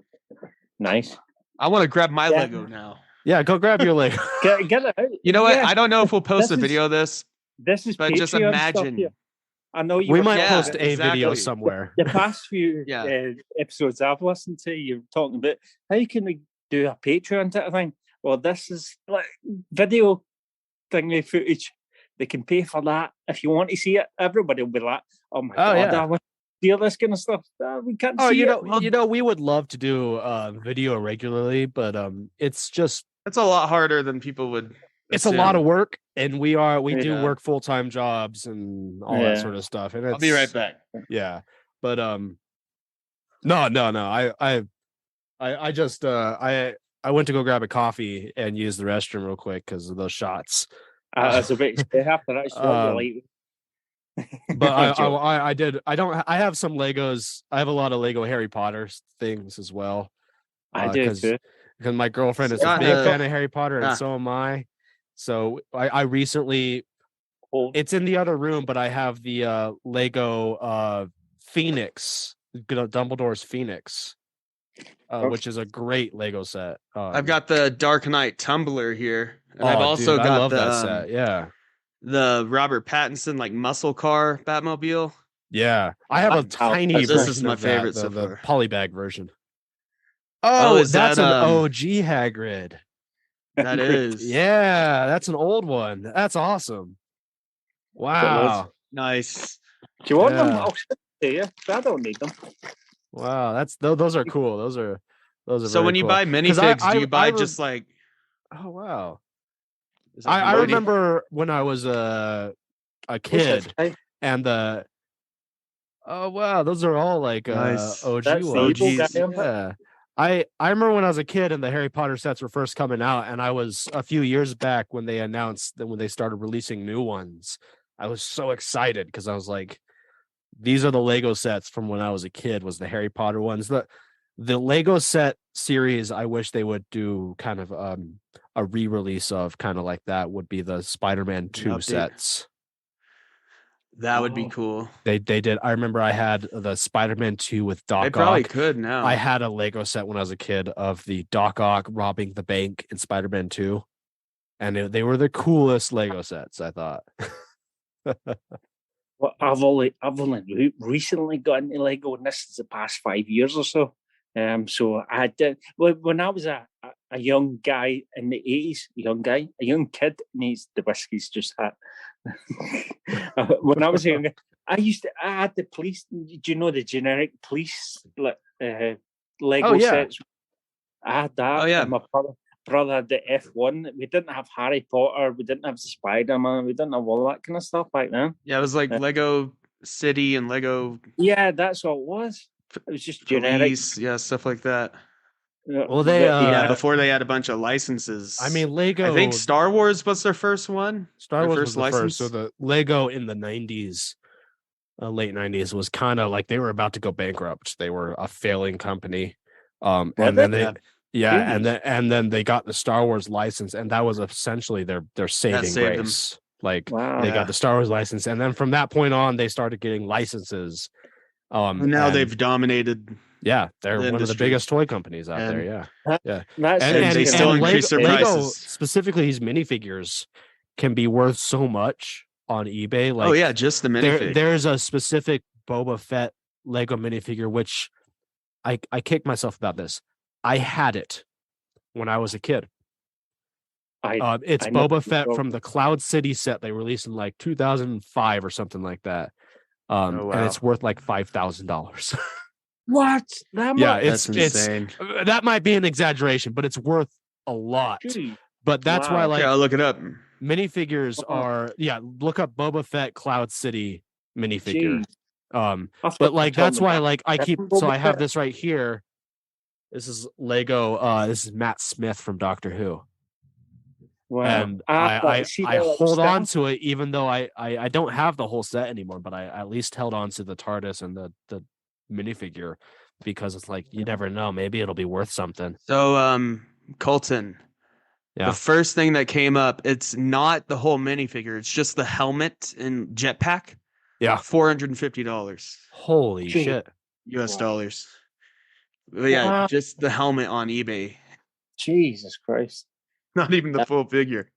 Nice. I want to grab my Lego now. Yeah, go grab your Lego. Get it out. You know what? I don't know if we'll post a video of this. This is but Patreon just imagine. Stuff, I know we might post a video somewhere. The past few episodes I've listened to, you're talking about how can we do a Patreon type of thing. Well, this is like video thingy footage. They can pay for that. If you want to see it, everybody will be like, "Oh my god, I want to see this kind of stuff." We can't see it. You know, we would love to do video regularly, but it's a lot harder than people would. It's a lot of work, and we do work full-time jobs and all that sort of stuff. And I'll be right back. Yeah, but no. I went to go grab a coffee and use the restroom real quick because of those shots. I was a bit after that. But I did. I have some Legos. I have a lot of Lego Harry Potter things as well. I do too. Because my girlfriend is a big fan of Harry Potter, and so am I. So I recently, it's in the other room, but I have the Lego Phoenix, Dumbledore's Phoenix, which is a great Lego set. I've got the Dark Knight tumbler here, and I've I also got love that set. Yeah, the Robert Pattinson like muscle car Batmobile. Yeah, I have a tiny version. This is my favorite so the far. polybag version. Oh, that's an OG Hagrid. That is. Yeah, that's an old one. That's awesome. Wow. Nice. Do you want them? I'll send you. I don't need them. Wow, those are cool. Those are so when you buy minifigs, do you buy just like oh wow. I remember when I was a kid and oh wow, those are all like nice. OG That's ones. yeah. I remember when I was a kid and the Harry Potter sets were first coming out, and I was a few years back when they announced that when they started releasing new ones, I was so excited because I was like, these are the Lego sets from when I was a kid, was the Harry Potter ones. The Lego set series I wish they would do kind of a re-release of, kind of like that, would be the Spider-Man 2 sets. That would be cool. They did. I remember I had the Spider-Man 2 with Doc Ock. They probably could now. I had a Lego set when I was a kid of the Doc Ock robbing the bank in Spider-Man 2. And they were the coolest Lego sets, I thought. Well, I've only recently got into Lego, and this is the past 5 years or so. So I did when I was a young guy in the 80s, a young kid needs the whiskey's just hat. When I was a young guy, I had the police. Do you know the generic police Lego sets? I had that. Oh yeah. And my brother had the F1. We didn't have Harry Potter. We didn't have Spider-Man. We didn't have all that kind of stuff back then. Yeah, it was like Lego City and Lego. Yeah, that's all it was. It was just police, generic. yeah, stuff like that. Well, they before they had a bunch of licenses. I mean, Lego. I think Star Wars was their first one. Star Wars was the first. So the Lego in the 90s, late 90s, was kind of like they were about to go bankrupt. They were a failing company. And then and then they got the Star Wars license, and that was essentially their saving grace. Like they got the Star Wars license, and then from that point on, they started getting licenses. Now they've dominated. Yeah, they're one of the biggest toy companies out there. Yeah. And they still increase their prices. Lego, specifically, these minifigures can be worth so much on eBay. Like, just the minifigure. There's a specific Boba Fett Lego minifigure, which I kicked myself about this. I had it when I was a kid. It's Boba Fett from the Cloud City set they released in like 2005 or something like that. And it's worth like $5,000. What? That's insane. That might be an exaggeration, but it's worth a lot. But that's why, like, I'll look it up. Minifigures are look up Boba Fett Cloud City minifigure. But like that's why like I have this right here. This is Lego. This is Matt Smith from Doctor Who. Wow. And I hold on to it, even though I don't have the whole set anymore, but I at least held on to the TARDIS and the minifigure because it's like you never know, maybe it'll be worth something. So Colton, the first thing that came up, it's not the whole minifigure, it's just the helmet and jetpack. Yeah, $450. Holy shit. US dollars. But just the helmet on eBay. Jesus Christ. Not even the full figure.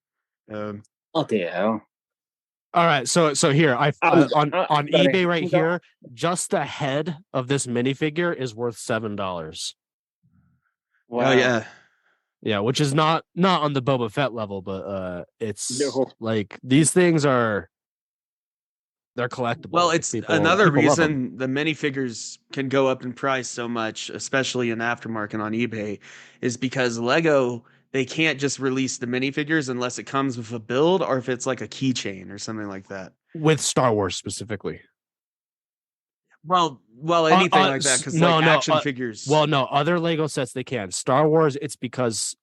Oh the hell. All right, so here on eBay right here, just the head of this minifigure is worth $7. Wow. Oh yeah, which is not on the Boba Fett level, but it's like these things they're collectible. Well, it's another reason the minifigures can go up in price so much, especially in aftermarket on eBay, is because Lego, they can't just release the minifigures unless it comes with a build or if it's like a keychain or something like that. With Star Wars specifically. Well, anything like that, because action figures. Well, no, other Lego sets they can. Star Wars, it's because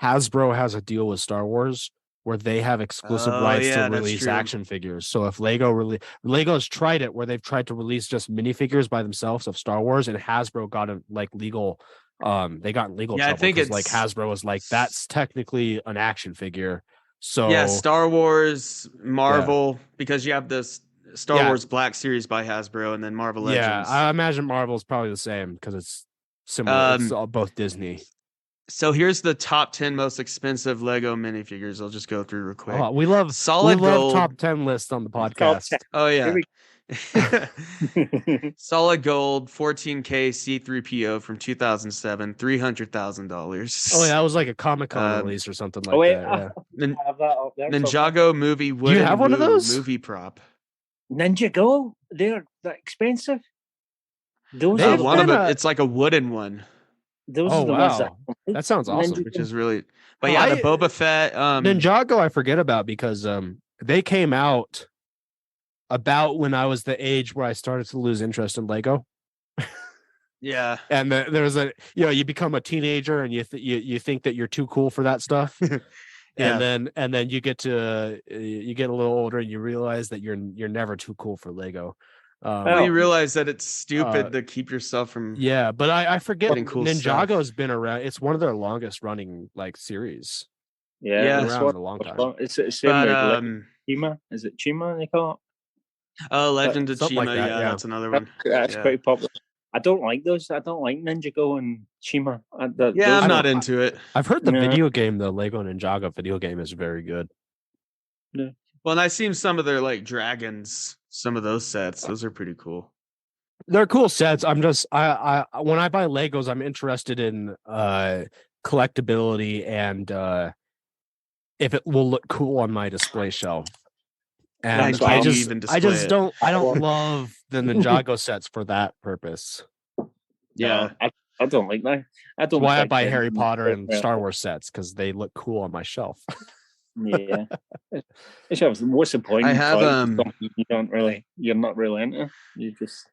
Hasbro has a deal with Star Wars where they have exclusive rights to release action figures. So if Lego's tried it, where they've tried to release just minifigures by themselves of Star Wars, and Hasbro got a legal. They got in legal trouble. I think it's like Hasbro was like, that's technically an action figure. So Star Wars, Marvel, because you have this Star Wars Black Series by Hasbro, and then Marvel Legends. Yeah, I imagine Marvel's probably the same because it's similar. It's both Disney. So here's the top 10 most expensive Lego minifigures. I'll just go through real quick. We love gold top 10 lists on the podcast. Oh yeah. Solid Gold 14K C3PO from 2007, $300,000. Oh yeah, that was like a Comic-Con release or something like that. Yeah. Ninjago movie. Do you have one of those? Movie prop. Ninjago? They're that expensive. Those are one of it. It's like a wooden one. Those are the ones that sounds awesome. Which is really, but the Boba Fett. Ninjago, I forget about because they came out about when I was the age where I started to lose interest in Lego. Yeah, and there was you become a teenager and you think that you're too cool for that stuff. And then you get a little older and you realize that you're never too cool for Lego. You realize that it's stupid to keep yourself from. Yeah, but I forget cool Ninjago's been around. It's one of their longest running like series. Yeah, it's around a long time. It's Chima. Is it Chima they call it? Oh, Legend of Chima. Like that's another one. That's pretty popular. I don't like those. I don't like Ninjago and Chima. I'm not into it. I've heard the video game, the Lego Ninjago video game, is very good. Yeah. Well, and I've seen some of their like dragons. Some of those sets, those are pretty cool. They're cool sets. I'm just I when I buy Legos, I'm interested in collectability and if it will look cool on my display shelf. And Can I you just even I just display it? don't love the Ninjago sets for that purpose. Yeah. No, I don't like that. I That's don't. why I think buy that- Harry Potter and Star Wars sets because they look cool on my shelf. Yeah. It's obviously, what's the point? I in have, toys? You're not really into. You just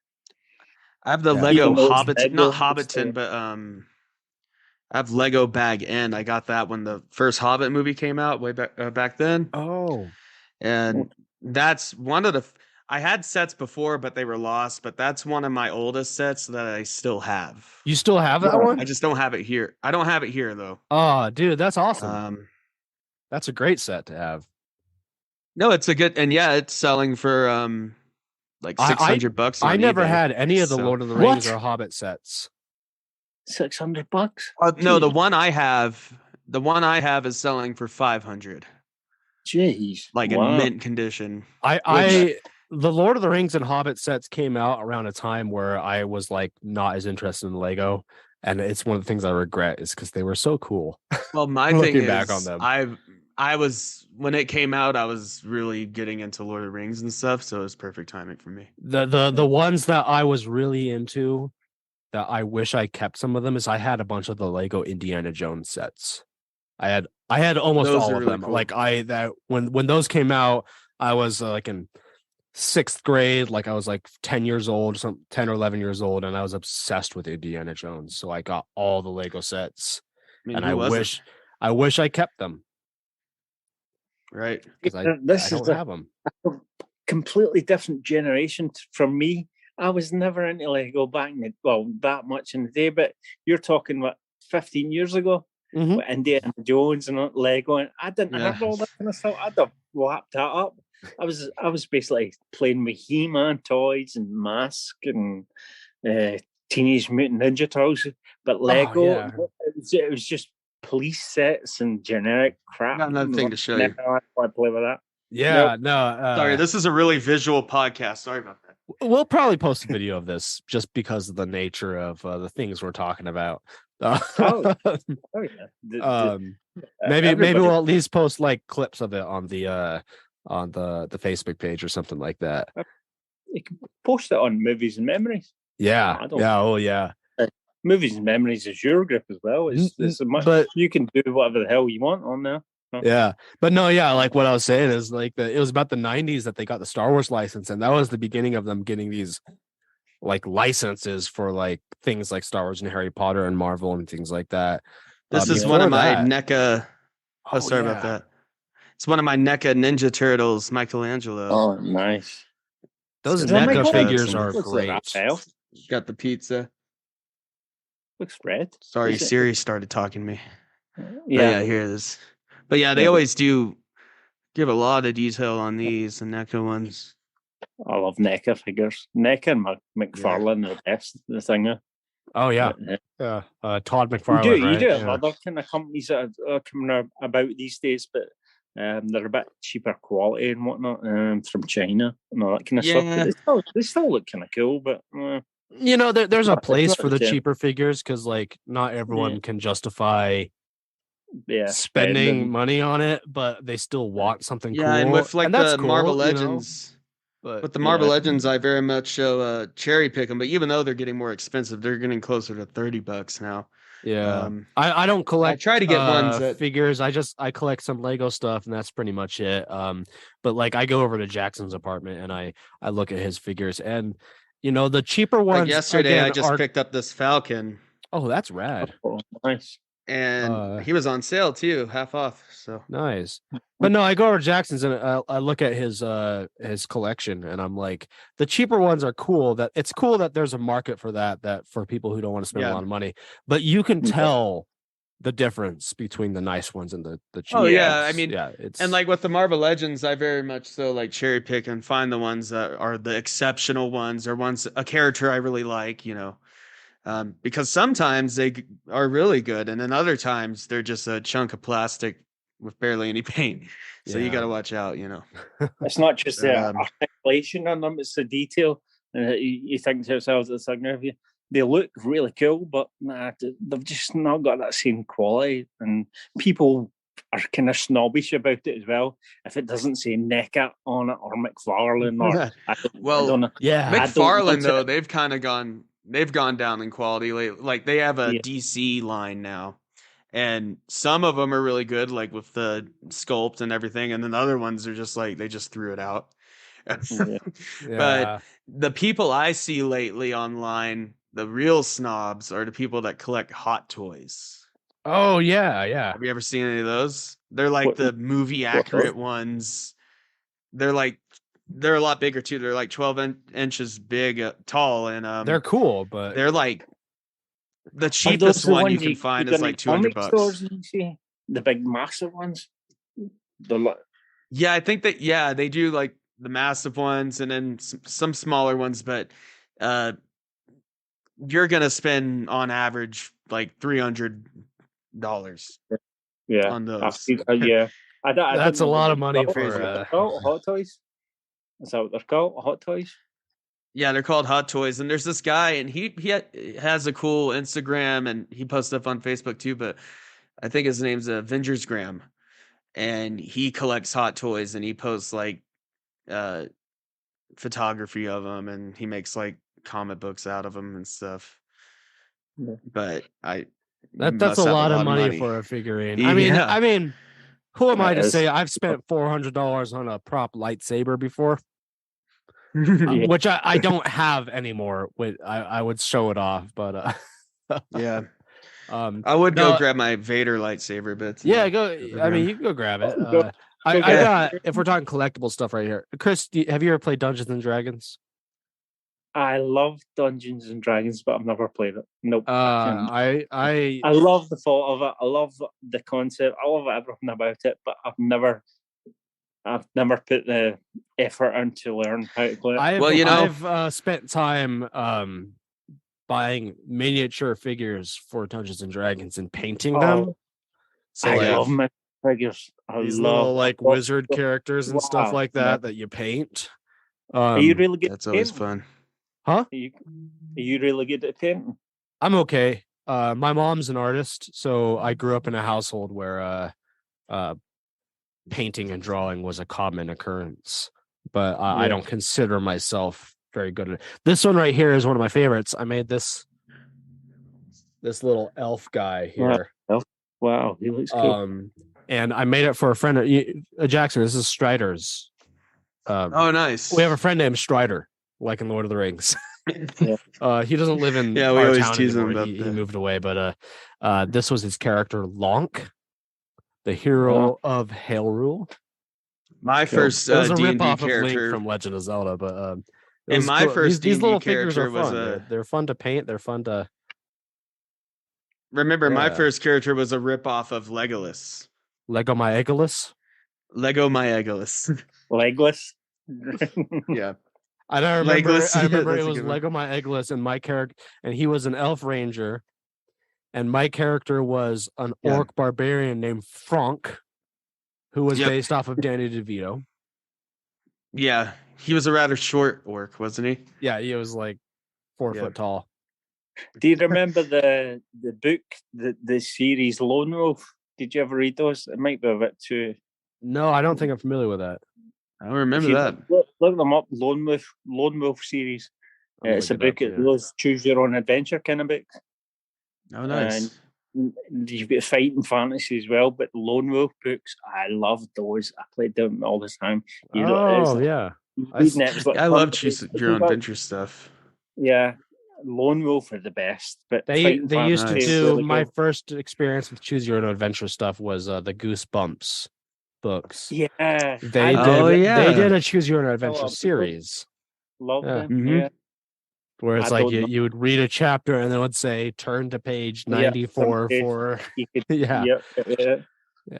I have the Yeah. Lego Even though it's Hobbit, Lego, not it's Hobbiton, still- but I have Lego Bag End. I got that when the first Hobbit movie came out way back then, Oh, and that's one of the. I had sets before, but they were lost. But that's one of my oldest sets that I still have. you still have that one? I just don't have it here. I don't have it here though. Oh, dude, that's awesome. Um, That's a great set to have. no, it's a good, and yeah, it's selling for like $600. I on never eBay, had any of the so- Lord of the Rings What? or Hobbit sets. $600. No, the Jeez. one I have is selling for 500, Jeez, like wow. in mint condition. The Lord of the Rings and Hobbit sets came out around a time where I was like not as interested in Lego, and it's one of the things I regret is because they were so cool. Well, my thing Looking is, back on them. I was when it came out, I was really getting into Lord of the Rings and stuff, so it was perfect timing for me. The ones that I was really into that I wish I kept some of them is I had a bunch of the Lego Indiana Jones sets. I had almost Those all are of really them. cool. Like when those came out, I was like in 6th grade, like I was like 10 years old, 10 or 11 years old, and I was obsessed with Indiana Jones. So I got all the Lego sets, I mean, and who I wasn't? wish I kept them Right. because I This don't is a have them. completely different generation from me. I was never into Lego back in that much in the day, but you're talking what 15 years ago, Mhm. with Indiana Jones and Lego, and I didn't Yeah. have all that kind of stuff. I'd have lapped that up. I was basically playing with He-Man toys and Mask and Teenage Mutant Ninja Turtles, but Lego yeah. it was just police sets and generic crap. Got another thing to show you. I want to play with that. Yeah, no. Sorry, this is a really visual podcast. Sorry about that. We'll probably post a video of this just because of the nature of the things we're talking about. Oh, yeah. Maybe Everybody- we'll at least post like clips of it on the Facebook page or something like that. You can post it on Movies and Memories. Yeah, I don't- yeah, oh yeah. Movies and Memories is your group as well. It's a much, But you can do whatever the hell you want on there. yeah, but no, yeah, like what I was saying is like it was about the 90s that they got the Star Wars license, and that was the beginning of them getting these like licenses for like things like Star Wars and Harry Potter and Marvel and things like that. This is one of before my that- NECA. Oh, sorry yeah. about that. It's one of my NECA Ninja Turtles, Michelangelo. Oh, nice. Those Is that NECA Michael? figures are Looks like great. Raphael. Got the pizza. Looks red. Sorry, Is it? Siri started talking to me. But Yeah. here it is. But yeah, they Yeah. always do give a lot of detail on these, the NECA ones. I love NECA figures. NECA and McFarlane are the best. The thing. Oh yeah, yeah. Todd McFarlane. You right? do have Yeah. other kind of companies that are coming about these days, but they're a bit cheaper quality and whatnot from China and all that kind of stuff. Yeah. But they still look kind of cool, but You know, there's a Not- it's place not for the legit. cheaper figures because like not everyone can justify yeah, spending money on it, but they still want something cool. Yeah, and with like that's the cool, Marvel you know, Legends. but With the Marvel Yeah. Legends, I very much cherry pick them. But even though they're getting more expensive, they're getting closer to $30 now. yeah, I don't collect. I try to get ones that figures. I collect some Lego stuff, and that's pretty much it. But like I go over to Jackson's apartment and I look at his figures, and you know the cheaper ones. like yesterday, I again, just are, picked up this Falcon, Oh, that's rad. Oh, nice. and he was on sale too, half off. So Nice. But no, I go over to Jackson's and I look at his collection and I'm like, the cheaper ones are cool. That it's cool that there's a market for that for people who don't want to spend a Yeah. lot of money. But you can Yeah. tell the difference between the nice ones and the cheap Oh, ones. yeah, I mean, yeah, it's and like with the Marvel Legends, I very much so like cherry pick and find the ones that are the exceptional ones or ones a character I really like, you know. Because sometimes they are really good, and then other times they're just a chunk of plastic with barely any paint. So you Yeah. got to watch out, you know. It's not just the Um, articulation on them; it's the detail. And you think to yourself, it's like, they look really cool, but nah, they've just not got that same quality. And people are kind of snobbish about it as well. If it doesn't say NECA on it or McFarlane or I don't know. Yeah. McFarlane though, they've kind of gone down in quality lately. Like they have a DC line now. And some of them are really good, like with the sculpt and everything, and then the other ones are just like they just threw it out. But the people I see lately online, the real snobs, are the people that collect Hot Toys. Oh yeah. Have you ever seen any of those? They're like the movie accurate ones. They're a lot bigger too. They're like 12 inches big, tall, and they're cool, but they're like the cheapest one you can find is like $200. The big massive ones. Yeah, I think that they do like the massive ones and then some smaller ones, but you're gonna spend on average like $300 on those. That's a lot of money for Hot Toys. Is that what they're called? Hot Toys? Yeah, they're called Hot Toys, and there's this guy, and he has a cool Instagram, and he posts stuff on Facebook too. But I think his name's Avengers Graham, and he collects Hot Toys, and he posts like photography of them, and he makes like comic books out of them and stuff. Yeah. But that's a lot of money for a figurine. I mean, who am I to say I've spent $400 on a prop lightsaber before? Which I don't have anymore. I would show it off, but yeah. I would go grab my Vader lightsaber, but go. I mean, you can go grab it. I got. If we're talking collectible stuff right here, Chris, have you ever played Dungeons and Dragons? I love Dungeons and Dragons, but I've never played it. Nope. I love the thought of it. I love the concept. I love everything about it, but I've never put the effort into learn how to play it. I've spent time buying miniature figures for Dungeons and Dragons and painting them. So I love my figures. These little like wizard characters and stuff like that you paint. Are you really good? That's always fun. Huh? Are you really good at painting? I'm okay. My mom's an artist, so I grew up in a household where painting and drawing was a common occurrence, but I don't consider myself very good at it. This one right here is one of my favorites. I made this little elf guy here. Wow, he looks cool. And I made it for a friend Jackson. This is Strider's. Oh, nice. We have a friend named Strider, like in Lord of the Rings. He doesn't live in we our always town tease anymore. him about He that. moved away, but this was his character Lonk, the hero of Hyrule. My first it was a D&D rip-off of Link character from Legend of Zelda, but in my cool. first these little D&D figures are character fun. They're fun to paint. They're fun to remember. My first character was a rip-off of Legolas. Lego my Egolas. Lego my Egolas. Legless. Yeah. And I remember Legolas, it was Lego my Egolas, and my character, and he was an elf ranger, and my character was an orc barbarian named Frank, who was based off of Danny DeVito. Yeah, he was a rather short orc, wasn't he? Yeah, he was like 4 foot tall. Do you remember the book, the series Lone Wolf? Did you ever read those? It might be a bit too. No, I don't think I'm familiar with that. I don't remember that. Look them up. Lone Wolf series. It's a book. Those choose your own adventure kind of books. Oh, nice. And you've got fighting fantasy as well, but Lone Wolf books, I loved those. I played them all the time. Yeah. I love choosing your own adventure stuff. Yeah. Lone Wolf are the best, but they used to do really my first experience with choose your own adventure stuff was the Goosebumps books. Yeah, they did a choose your own adventure series. Love them. Mm-hmm. Yeah, where it's like you would read a chapter and then it would say turn to page 94 for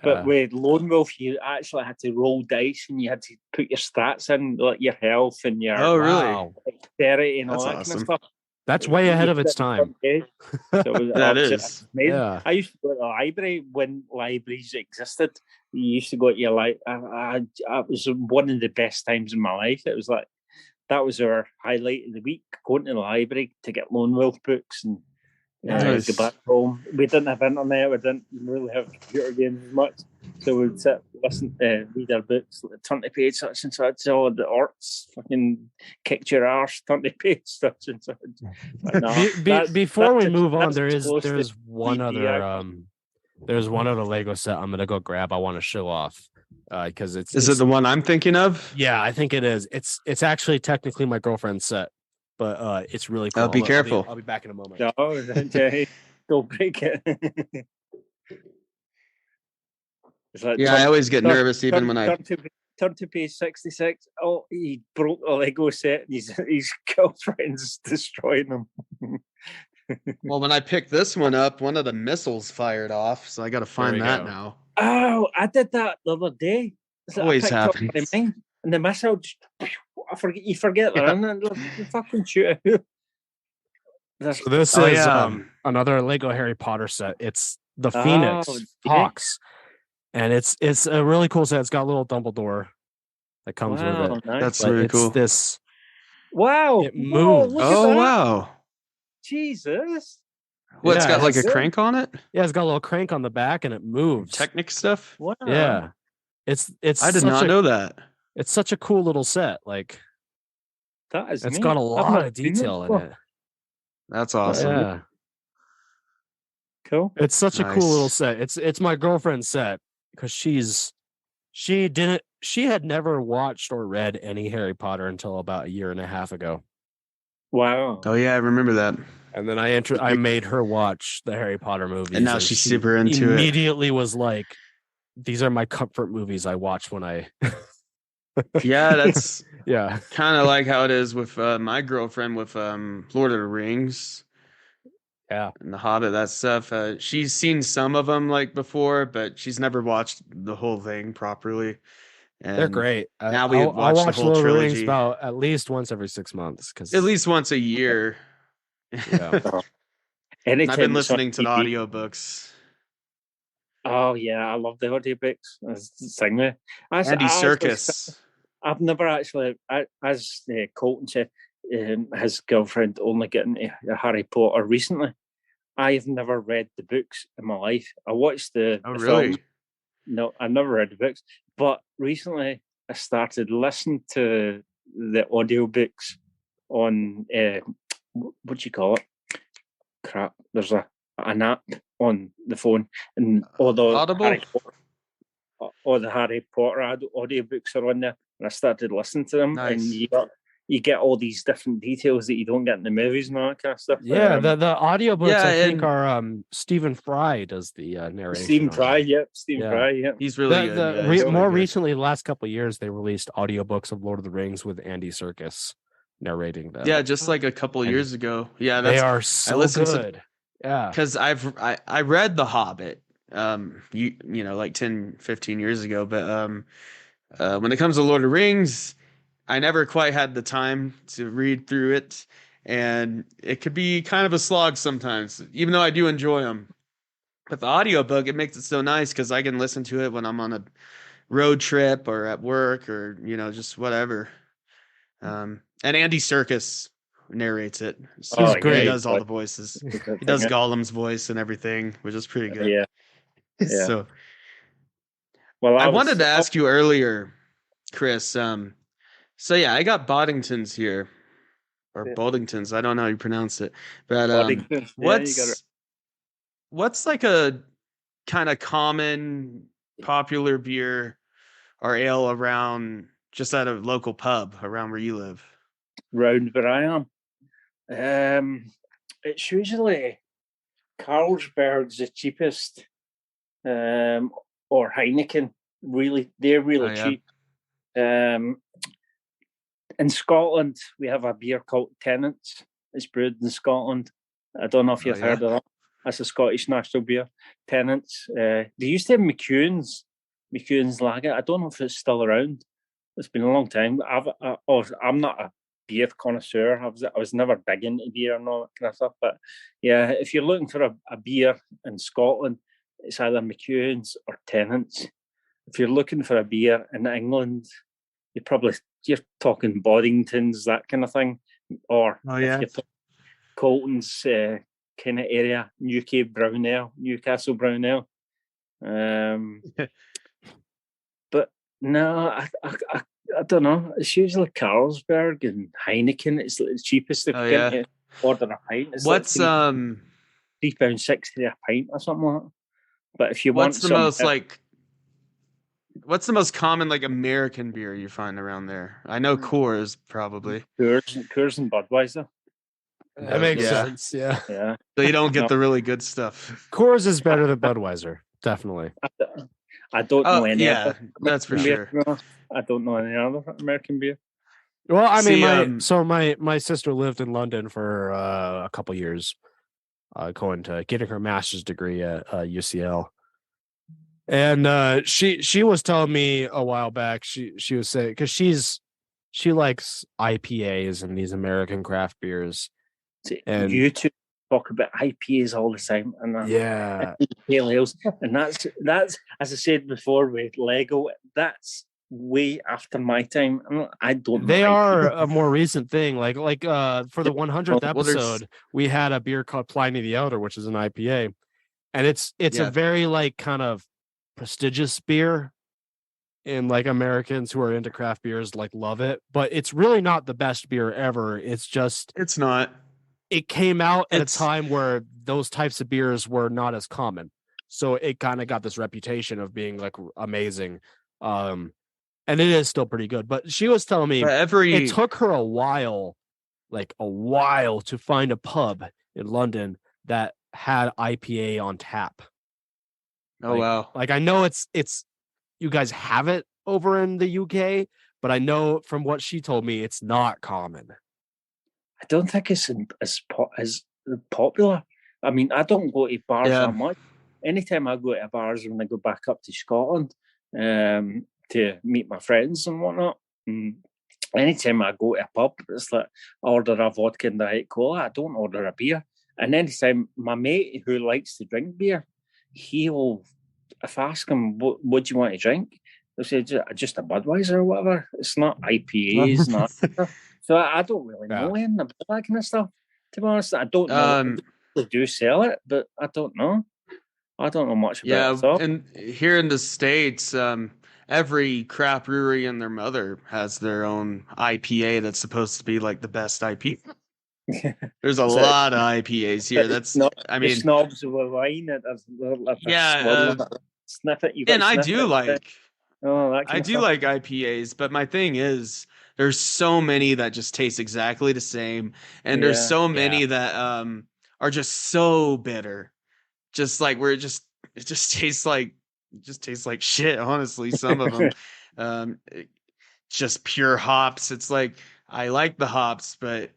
But with Lone Wolf, you actually had to roll dice and you had to put your stats in, like your health and your dexterity and all that kind of stuff. That's way ahead of its time. That is. Yeah. I used to go to the library when libraries existed. You used to go to your it was one of the best times in my life. It was like that was our highlight of the week, going to the library to get Lone Wolf books and Nice. go back home. We didn't have internet, we didn't really have computer games as much, so we'd sit, listen, read our books, turn to page such and such, all the arts, fucking kicked your arse, turn to page such and such. But no, Before we move on, there's there's one other Lego set I'm gonna go grab. I want to show off because Is it the one I'm thinking of? Yeah, I think it is. It's actually technically my girlfriend's set, but it's really cool. Be careful. I'll be back in a moment. No, don't break it. Like, I always get nervous even when I turn to page 66. Oh, he broke the Lego set and his girlfriend's destroying him. Well, when I picked this one up, one of the missiles fired off, so I got to find that now. Oh, I did that the other day. Always happens. And the missile just, you forget that, and the fucking shoot out. So this is another Lego Harry Potter set. It's the Phoenix Hawks, and it's a really cool set. It's got a little Dumbledore that comes with it. Nice. That's really cool. Wow! It moves. Wow! Jesus! Well, it's got like a crank on it. Yeah, it's got a little crank on the back, and it moves. Technic stuff. Wow! Yeah, it's. I did not know that. It's such a cool little set. Like that is. It's got a lot of detail in it. That's awesome. Yeah. Cool. It's such a cool little set. It's my girlfriend's set because she had never watched or read any Harry Potter until about a year and a half ago. Wow. Oh yeah, I remember that. And then I made her watch the Harry Potter movies, and now she's super into it. Immediately was like, "These are my comfort movies I watch when I." Yeah, that's yeah, kind of like how it is with my girlfriend with Lord of the Rings. Yeah, and The Hobbit, that stuff. She's seen some of them like before, but she's never watched the whole thing properly. And they're great. Now we watch the whole Lord trilogy of the Rings about at least once every 6 months, because at least once a year. Yeah. I've been listening to the audiobooks. Oh yeah, I love the audiobooks. Sing me. Andy Serkis. I've never actually, as Colton said, his girlfriend only getting into Harry Potter recently. I've never read the books in my life. I watched the films. No, I've never read the books. But recently, I started listening to the audiobooks on what do you call it? Crap! There's an app on the phone, and all the Audible. All the Harry Potter audiobooks are on there, and I started listening to them. Nice. And you get all these different details that you don't get in the movies and all that kind of stuff. Yeah, the audiobooks I think are Stephen Fry does the narration. Stephen Fry, Fry, yeah. He's really good. More recently, the last couple of years, they released audiobooks of Lord of the Rings with Andy Serkis narrating them. Yeah, just like a couple of years ago. Yeah, they are so good. Yeah, because I read The Hobbit, you know, like 10, 15 years ago, but when it comes to Lord of the Rings, I never quite had the time to read through it, and it could be kind of a slog sometimes, even though I do enjoy them. But the audiobook, it makes it so nice because I can listen to it when I'm on a road trip or at work or, you know, just whatever. And Andy Serkis narrates it. So he's great. He does all the voices. He does Gollum's voice and everything, which is pretty good. Yeah. So, well, I wanted to ask you earlier, Chris. So yeah, I got Boddingtons here, or Boddingtons. I don't know how you pronounce it, but what's like a kind of common, popular beer or ale around just at a local pub around where you live? Round where I am, it's usually Carlsberg's the cheapest, or Heineken. Really, they're really cheap. In Scotland, we have a beer called Tennent's. It's brewed in Scotland. I don't know if you've heard of that. That's a Scottish national beer. Tennent's. They used to have McEwen's Lager. I don't know if it's still around. It's been a long time. I'm not a beer connoisseur. I was never big into beer and all that kind of stuff. But yeah, if you're looking for a beer in Scotland, it's either McEwen's or Tennent's. If you're looking for a beer in England, you probably you're talking Boddingtons, that kind of thing, or Oh yeah, if you're talking Colton's kind of area, UK Brown Ale, Newcastle Brown Ale. But no, I don't know. It's usually Carlsberg and Heineken. It's the cheapest. If Oh, you yeah. get to order a pint, it's what's like £3.60 a pint or something like that. But if you want what's the most common like American beer you find around there? I know Coors probably. Coors and Budweiser. That makes Yeah. sense. Yeah. Yeah. So you don't get the really good stuff. Coors is better than Budweiser, definitely. I don't know any yeah, other that's for American sure. beer, to be honest. I don't know any other American beer. Well, I mean, See, my sister lived in London for a couple years, getting her master's degree at UCL, and she was telling me a while back she was saying, because she likes IPAs and these American craft beers. And you two talk about IPAs all the time, and yeah, pale ales, and that's as I said before with Lego. That's way after my time. I don't. They know are IPA. a more recent thing. Like for the 100th Well, there's- episode, we had a beer called Pliny the Elder, which is an IPA, and it's Yeah. a very like kind of prestigious beer. And like Americans who are into craft beers like love it, but it's really not the best beer ever. It's just It's not. it came out at It's- a time where those types of beers were not as common, so it kind of got this reputation of being like amazing, and it is still pretty good. But she was telling me But it took her a while to find a pub in London that had IPA on tap. Oh wow. Like I know it's you guys have it over in the UK, but I know from what she told me it's not common. I don't think it's as popular. I mean, I don't go to bars Yeah. that much. Anytime I go to bars when I go back up to Scotland to meet my friends and whatnot, anytime I go to a pub, it's like I order a vodka and Diet Cola. I don't order a beer. And anytime my mate who likes to drink beer, he'll, if I ask him, what do you want to drink? They'll say, just a Budweiser or whatever. It's not IPAs, not. So I don't really know anything about that kind of stuff. To be honest, I don't know. They do sell it, but I don't know. I don't know much about it. Yeah, and here in the States, every craft brewery and their mother has their own IPA that's supposed to be like the best IPA. There's a lot of IPAs here. That's I mean, snobs with wine. Sniff it. And I do like. I do like IPAs, but my thing is there's so many that just taste exactly the same, and there's so many that are just so bitter, just like where it just tastes like shit. Honestly, some of them, just pure hops. It's like I like the hops, but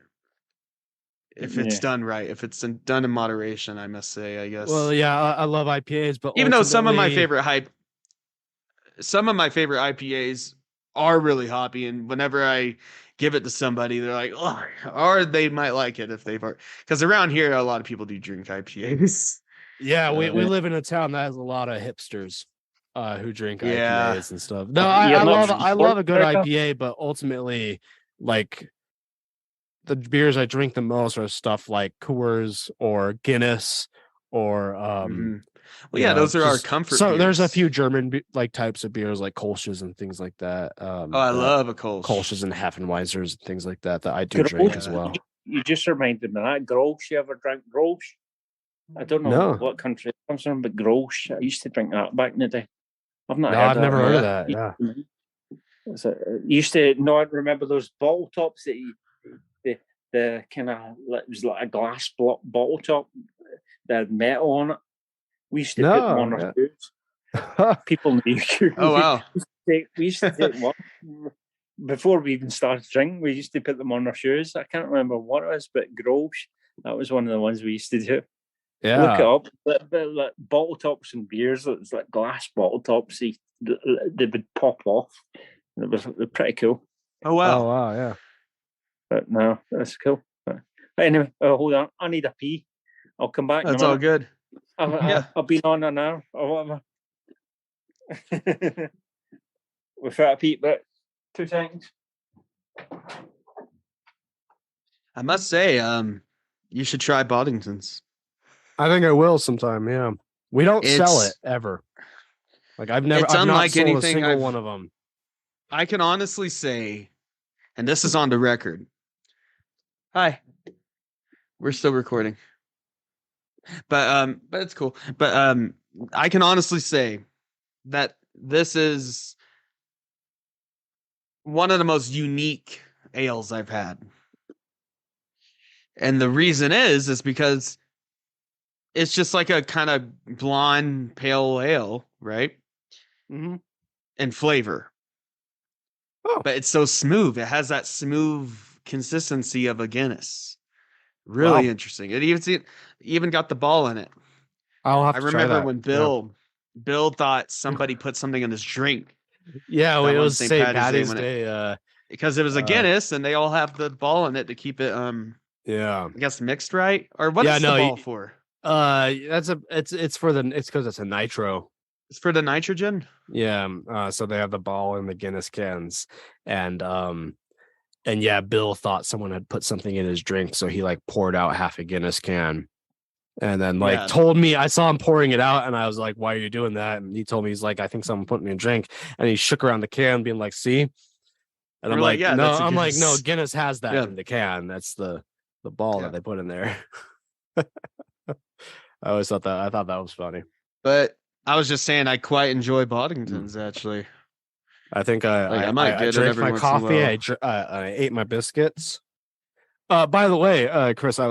if it's done right, if it's done in moderation, I must say, I guess. Well, yeah, I love IPAs, but even though some of my favorite IPAs are really hoppy, and whenever I give it to somebody, they're like, oh, or they might like it if they've, because around here a lot of people do drink IPAs. Yeah, we live in a town that has a lot of hipsters who drink IPAs and stuff. No, I love a good IPA, but ultimately, like the beers I drink the most are stuff like Coors or Guinness or well, yeah, those are our comfort. So beers. there's a few German like types of beers like Kolsch's and things like that. I love a Kolsch. Kolsch's and Heffenweisers and things like that I do drink as well. You just reminded me of that. Grolsch, you ever drank Grolsch? I don't know what country it comes from, but Grolsch, I used to drink that back in the day. I've never heard of that. Yeah. So, you used to not remember those bottle tops that the kind of, it was like a glass bottle top that had metal on it. We used to put them on our shoes. People in the UK. Oh wow! We used to take one before we even started drinking. We used to put them on our shoes. I can't remember what it was, but Grolsch, that was one of the ones we used to do. Yeah, look it up. But like bottle tops and beers, it's like glass bottle tops. They would pop off. It was pretty cool. Oh wow! Oh wow! Yeah. But no, that's cool. But anyway, hold on. I need a pee. I'll come back. That's all good. I've been on an hour or whatever. Without a peep, but 2 seconds. I must say, you should try Boddington's. I think I will sometime. Yeah, we don't sell it It's ever. Like I've not unlike sold a anything single I've- one of them. I can honestly say, and this is on the record. Hi. We're still recording. But it's cool. But I can honestly say that this is one of the most unique ales I've had. And the reason is because it's just like a kind of blonde pale ale, right? Mm-hmm. And flavor. Oh. But it's so smooth. It has that smooth consistency of a Guinness. Really Wow. interesting. It even got the ball in it. I'll have I to remember try that. when Bill thought somebody put something in his drink. Yeah, that well, it one was St. St. Paddy's Patty's when it- Day. Because it was a Guinness and they all have the ball in it to keep it Yeah. I guess mixed right? Or what Yeah, is no, the ball for? It's because it's a nitro. It's for the nitrogen? Yeah. So they have the ball in the Guinness cans, and yeah, Bill thought someone had put something in his drink, so he like poured out half a Guinness can, and then like Yeah. told me. I saw him pouring it out, and I was like, "Why are you doing that?" And he told me, he's like, "I think someone put me in a drink," and he shook around the can, being like, "See." And I'm We're like, like, "Yeah, no, that's a I'm like, no, Guinness." Guinness has that Yeah. in the can. That's the ball Yeah. that they put in there. I thought that was funny. But I was just saying I quite enjoy Boddington's actually. I think I might get it drank every my once in a coffee. while. I ate my biscuits. By the way, Chris, I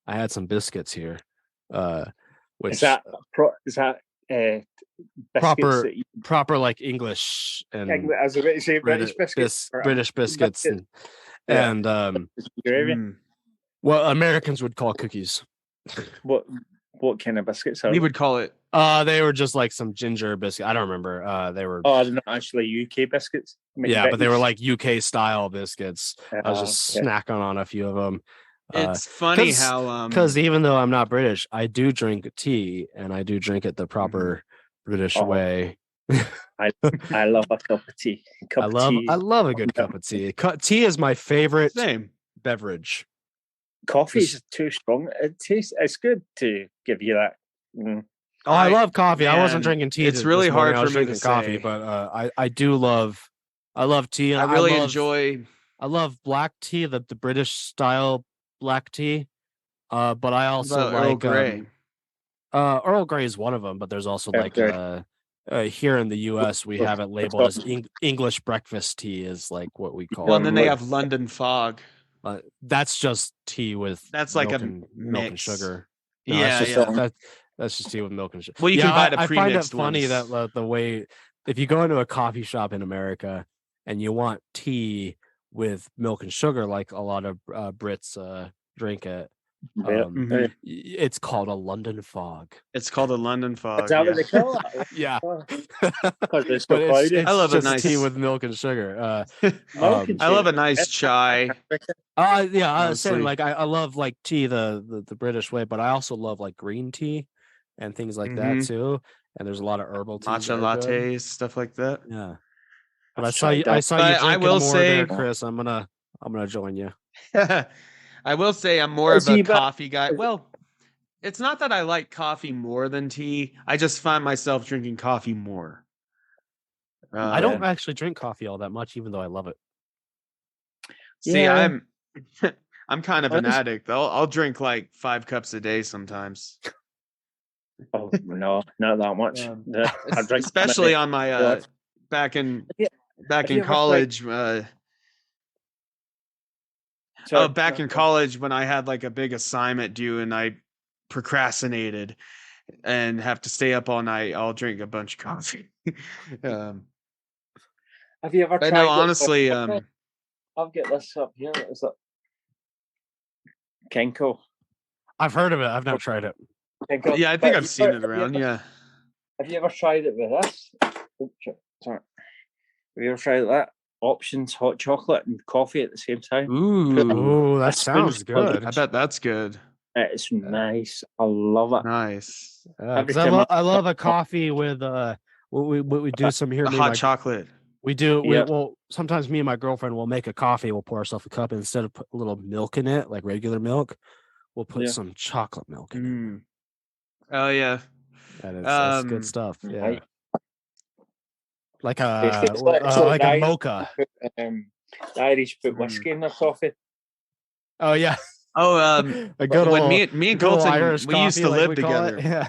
had some biscuits here. Which Is that biscuits proper that you, proper like English and I was about to say British biscuits? or British biscuits biscuits. and Gravy? what Americans would call cookies. What kind of biscuits are We they? would call it They were just like some ginger biscuit. I don't remember. They were Oh, they're not actually UK biscuits. yeah, but they were like UK style biscuits. I was just yeah. snacking on a few of them. it's funny 'cause- how Because even though I'm not British, I do drink tea, and I do drink it the proper British Oh. way. I love a cup of tea. I love a good cup of tea. Tea is my favorite same. beverage. Coffee's too strong. It's good to give you that. Oh, I love coffee. I wasn't man, drinking tea. it's this really morning. hard I was for me to drinking coffee, say. but I love tea. And I really love, enjoy I love black tea, the British style black tea. But I also Earl like Grey. Earl Grey is one of them, but there's also Earl like Grey. here in the U.S. we have it labeled as English breakfast tea, is like what we call Well, it. and then they have London Fog. That's just tea with That's like milk a and mix. sugar. Yeah, that's yeah. that's just tea with milk and sugar. Well, you can buy the I find it pre-mixed funny ones. that the way if you go into a coffee shop in America and you want tea with milk and sugar, like a lot of Brits drink it, Yeah. it's called a London Fog. It's called a London Fog. Is that what they yeah. call it? Yeah, Because it's but so cloudy. I love a just nice tea with milk and sugar. Milk and I love a sugar. nice chai. Yeah, I was saying Honestly. like I love like tea the British way, but I also love like green tea and things like that Mhm. too. And there's a lot of herbal teas. Matcha that are good. lattes, stuff like that. Yeah. But I've I saw you tried that. you But I drinking will more there, say- Chris. I'm gonna join you. I will say I'm more of See, a but- coffee guy. Well, it's not that I like coffee more than tea. I just find myself drinking coffee more. I don't actually drink coffee all that much, even though I love it. See. Yeah. I'm kind of an Honest- addict. I'll drink like 5 cups a day sometimes. Oh no, not that much. I drink Especially on my What? back in Yeah. back Have you in ever tried- college. Sorry, Back in college when I had like a big assignment due and I procrastinated and have to stay up all night, I'll drink a bunch of coffee. Have you ever But tried? no, honestly, I'll get this up here. Is that Kenko? I've heard of it. I've not tried it. Kenko. yeah, I think But I've have you seen ever- it around. Yeah. Have you ever tried it with this? Oh, sorry. Have you ever tried that? Options, hot chocolate and coffee at the same time. Ooh, Oh, that a sounds spoonful. good. I bet that's good. It's nice. I love it. Nice. Every 'Cause time I love a coffee with what we do some here. The maybe hot like chocolate. We do. Yep. Well, sometimes me and my girlfriend will make a coffee. We'll pour ourselves a cup, and instead of put a little milk in it, like regular milk, we'll put some chocolate milk in it. Oh yeah, and it's good stuff. Yeah, Right. like It's like a Irish mocha. The Irish put whiskey in their coffee. Oh yeah. Oh, a good when old, me and Colton, Irish we used coffee, to like live we call it. together. Yeah.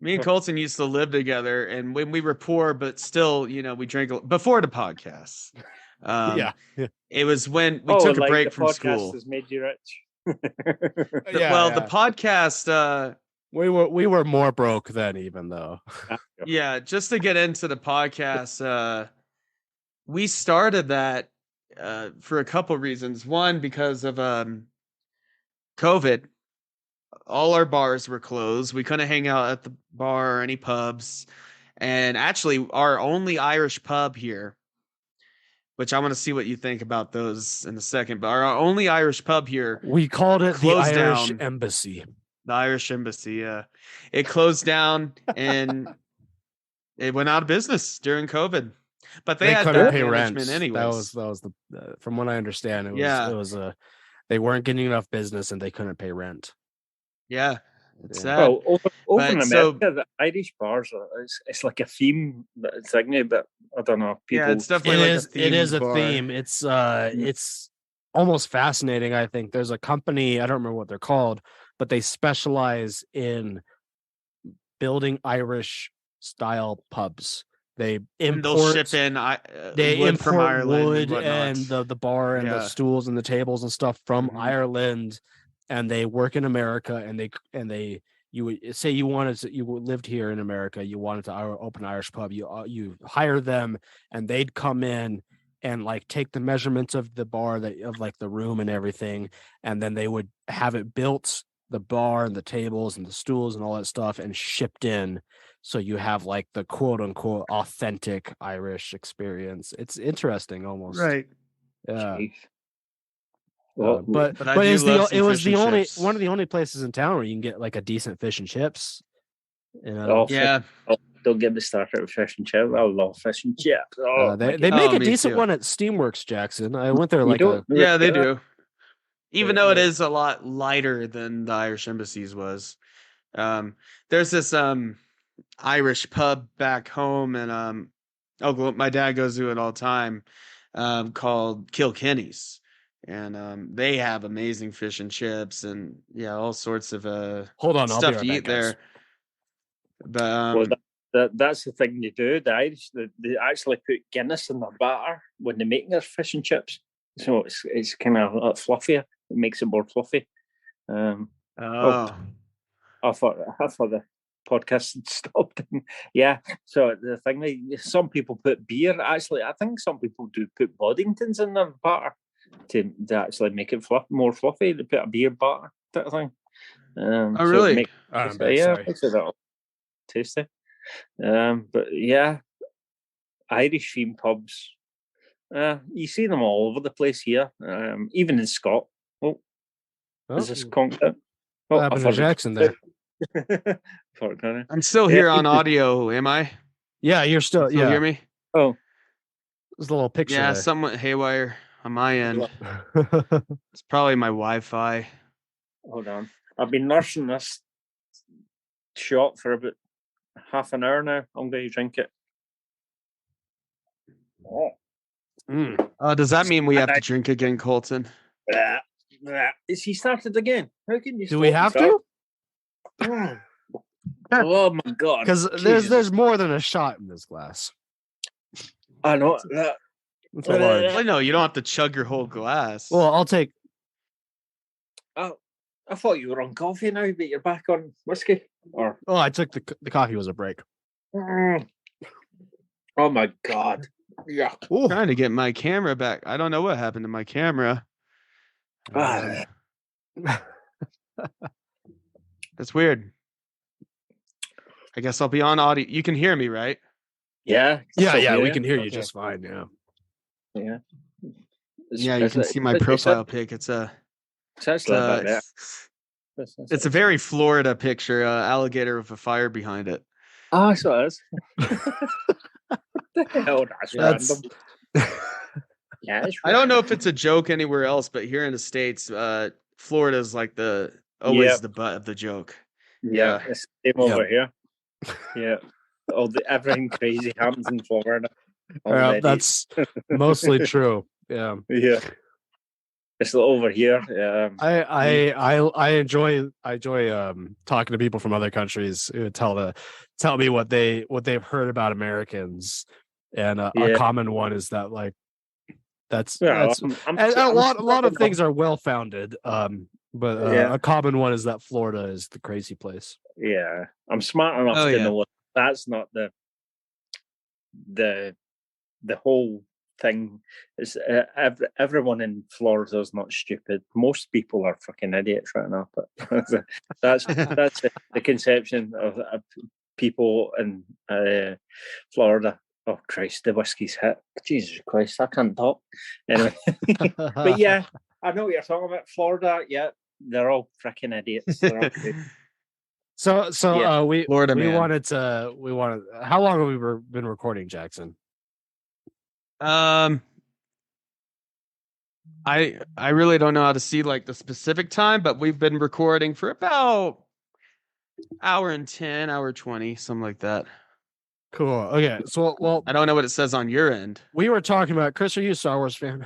Me and Colton used to live together, and when we were poor, but still, we drank before the podcast. Yeah. It was when we took a like break the from podcast school. has made you rich. The podcast. We were more broke then, even though. Yeah, just to get into the podcast, we started that for a couple reasons. One, because of COVID. All our bars were closed. We couldn't hang out at the bar or any pubs. And actually, our only Irish pub here, which I want to see what you think about those in a second, but our only Irish pub here, we called it the closed Irish down. Embassy. The Irish Embassy, yeah. It closed down and it went out of business during COVID. But they had couldn't bad pay management rent. anyways. That was the from what I understand, it was they weren't getting enough business and they couldn't pay rent. Yeah, it's sad. Well, over in But America, the Irish bars it's like a theme thing, but I don't know. People, yeah, it's definitely it is a bar. theme. It's almost fascinating. I think there's a company, I don't remember what they're called, but they specialize in building Irish style pubs. They they'll ship in they wood import from Ireland wood and the bar and the stools and the tables and stuff from Ireland, and they work in America, and they you would say you lived here in America, you wanted to open an Irish pub, you hire them, and they'd come in and like take the measurements of the bar of like the room and everything, and then they would have it built, the bar and the tables and the stools and all that stuff, and shipped in. So you have like the quote unquote authentic Irish experience. It's interesting almost. Right. Yeah. Well, but it was one of the only places in town where you can get like a decent fish and chips. Yeah. Don't get me started with fish and chips. I love fish and chips. They make a decent one at Steamworks, Jackson. I went there yeah, they do. Even though it is a lot lighter than the Irish Embassy's was. There's this Irish pub back home, and my dad goes to it all the time, called Kilkenny's, and they have amazing fish and chips and all sorts of stuff to eat there. But that's the thing they do. The Irish they actually put Guinness in their batter when they make their fish and chips, so it's kind of fluffier. It makes it more fluffy. I thought the podcast had stopped. Yeah. So the thing, some people put beer. Actually, I think some people do put Boddingtons in their batter to actually make it more fluffy. They put a beer batter type of thing. Really? Makes it all tasty. But yeah, Irish themed pubs. You see them all over the place here. Even in Scotland. Is this content? What happened to Jackson there? I'm still here on audio, am I? Yeah, you're still. You hear me? Oh, there's a little picture. Yeah, there. somewhat haywire on my end. It's probably my Wi-Fi. Hold on. I've been nursing this shot for about half an hour now. I'm going to drink it. Does that mean we have to drink again, Colton? Is he started again? How can you? Do we have to? Oh my god! Because there's more than a shot in this glass. I know. Well, no, you don't have to chug your whole glass. Well, I'll take. Oh, I thought you were on coffee now, but you're back on whiskey. I took the coffee was a break. Oh my god! Yeah, trying to get my camera back. I don't know what happened to my camera. That's weird. I guess I'll be on audio. You can hear me, right? Yeah. We can hear you just fine. Yeah. Yeah, you can see my profile pic. It's a very Florida picture. Alligator with a fire behind it. Oh, so it is. the hell? That's random. Yeah, it's I don't know if it's a joke anywhere else, but here in the States, Florida's like always the butt of the joke. Yeah, it's the same over here. Yeah, everything crazy happens in Florida. That's mostly true. Yeah, yeah. It's over here. I enjoy talking to people from other countries who tell me what they've heard about Americans, and a common one is that like that's a lot of things are well founded. But a common one is that Florida is the crazy place. Yeah, I'm smart enough to know that's not the whole thing. Is everyone in Florida is not stupid. Most people are fucking idiots right now. But that's the conception of people in Florida. Oh Christ, the whiskey's hit. Jesus Christ, I can't talk. Anyway, but yeah, I know what you're talking about. Florida, yeah, they're all freaking idiots. They're all we Florida, we wanted. How long have we been recording, Jackson? I really don't know how to see like the specific time, but we've been recording for about hour and 10, hour 20, something like that. Cool. Okay. So, well, I don't know what it says on your end. We were talking about, Chris, are you a Star Wars fan?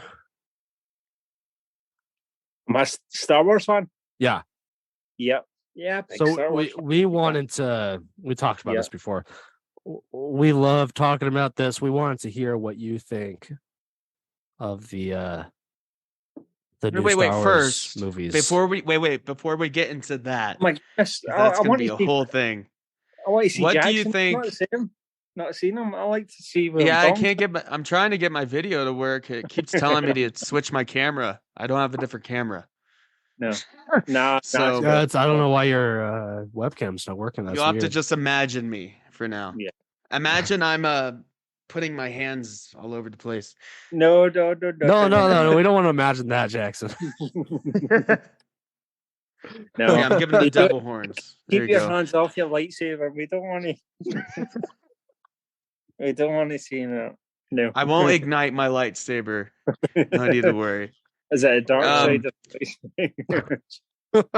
My Star Wars fan? Yeah. Yep. Yeah. So we wanted to, we talked about this before. We love talking about this. We wanted to hear what you think of the new Star Wars first movies. Before we get into that, my goodness, that's gonna be a whole thing. I want to see what Jackson. Do you think? Not seen him. I like to see. I can't get. I'm trying to get my video to work. It keeps telling me to switch my camera. I don't have a different camera. No. So I don't know why your webcam's not working. That's You'll have weird. to just imagine me for now. Yeah. Imagine I'm putting my hands all over the place. No. We don't want to imagine that, Jackson. No, okay, I'm giving the devil horns. Keep your hands off your lightsaber. We don't want to. We don't want to see that. No, I won't ignite my lightsaber. Not need to worry. Is that a dark side?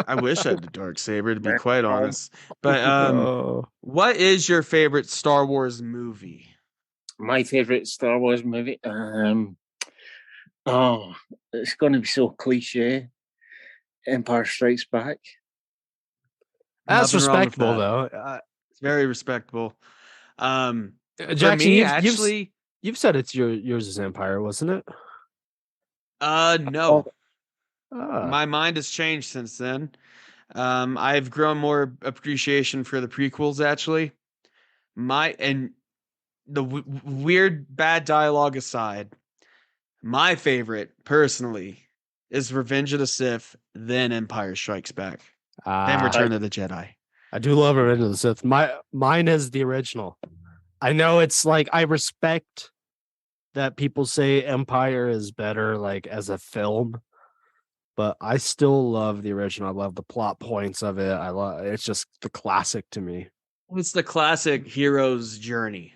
I wish I had a dark saber, to be quite honest. But what is your favorite Star Wars movie? My favorite Star Wars movie? It's going to be so cliche. Empire Strikes Back. That's respectable, though. It's very respectable. Jackson, you've said it's yours is Empire, wasn't it? No. My mind has changed since then. I've grown more appreciation for the prequels, actually. The weird bad dialogue aside, my favorite personally is Revenge of the Sith, then Empire Strikes Back, then Return of the Jedi. I do love Revenge of the Sith. Mine is the original. I know it's like, I respect that people say Empire is better like as a film, but I still love the original. I love the plot points of it. It's just the classic to me. It's the classic hero's journey.